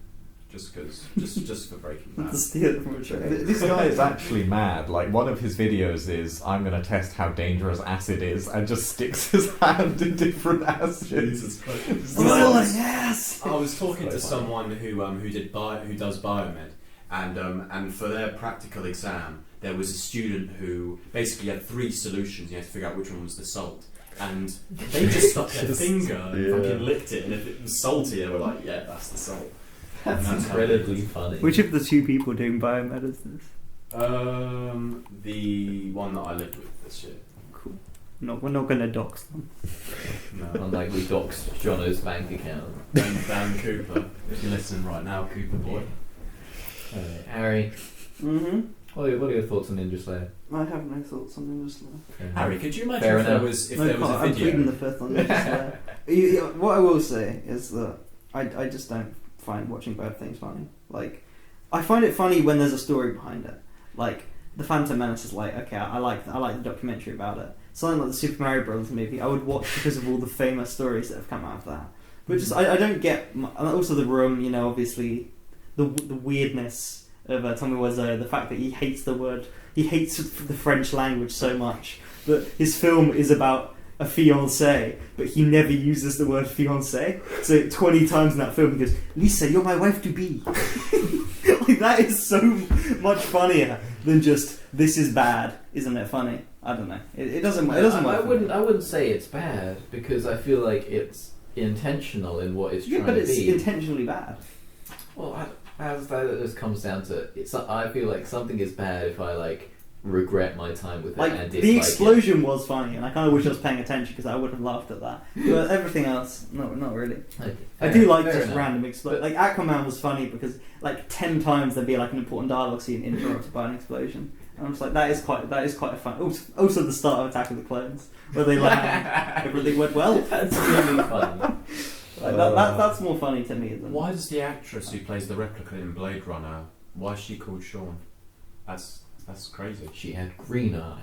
just for Breaking To Bad. steal it from a tray. This guy is actually mad. Like, one of his videos is, I'm going to test how dangerous acid is, and just sticks his hand in different acids. Jesus Christ. Oh, yes! I was talking to Quite funny. someone who does biomed, and for their practical exam, there was a student who basically had 3 solutions. You had to figure out which one was the salt, and they just stuck their finger and fucking licked it, and if it was salty, they were like, "Yeah, that's the salt." That's And that's how incredibly funny. Which of the 2 people doing biomed is this? The one that I lived with this year. Cool. No, we're not going to dox them. No. Unlike we doxed Jono's bank account. Dan Cooper, if you're listening right now, Cooper boy. Harry, Mm-hmm. what are your thoughts on Ninja Slayer? I have no thoughts on Ninja Slayer. Harry, could you imagine Fair if there enough. was No, a I'm pleading the video? fifth on Ninja Slayer. What I will say is that I just don't find watching bad things funny. Like, I find it funny when there's a story behind it. Like, The Phantom Menace is like, okay, I like the documentary about it. Something like the Super Mario Bros. Movie, I would watch because of all the famous stories that have come out of that. But just, I don't get... And also The Room, you know, obviously, the weirdness of Tommy Wiseau, the fact that he hates he hates the French language so much that his film is about a fiancé, but he never uses the word fiancé. So 20 times in that film he goes, "Lisa, you're my wife to be." Like, that is so much funnier than just, "This is bad, isn't it funny?" I don't know. It doesn't work. I for me. wouldn't say it's bad because I feel like it's intentional in what it's Yeah, trying but to it's be. intentionally bad. Well, as that just comes down to it's. I feel like something is bad if I like regret my time with it Like, and the dislike explosion was funny, and I kind of wish I was paying attention because I would have laughed at that. But everything else, not really. it. Like, I do like fair just enough. random explosion. Like, Aquaman was funny because like 10 times there'd be like an important dialogue scene interrupted by an explosion. And I'm just like, that is quite a fun. Also, the start of Attack of the Clones where they land, everything went well. That's really funny. Like, that's more funny to me than. Why does the actress who plays the replica in Blade Runner, why is she called Sean? That's crazy. She had green eyes.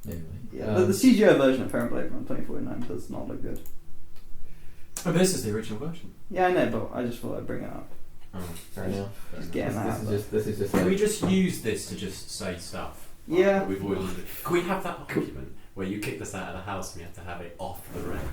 Anyway, Yeah, the CGI version of Fair Blade Runner 2049 does not look good. Oh, but this is the original version. Yeah, I know, but I just thought I'd bring it up. Oh, fair enough. Just getting that out there. This is just. Can we Like, just use this to just say stuff? Yeah. That we've always. Can we have that argument where you kicked us out of the house and we have to have it off the record?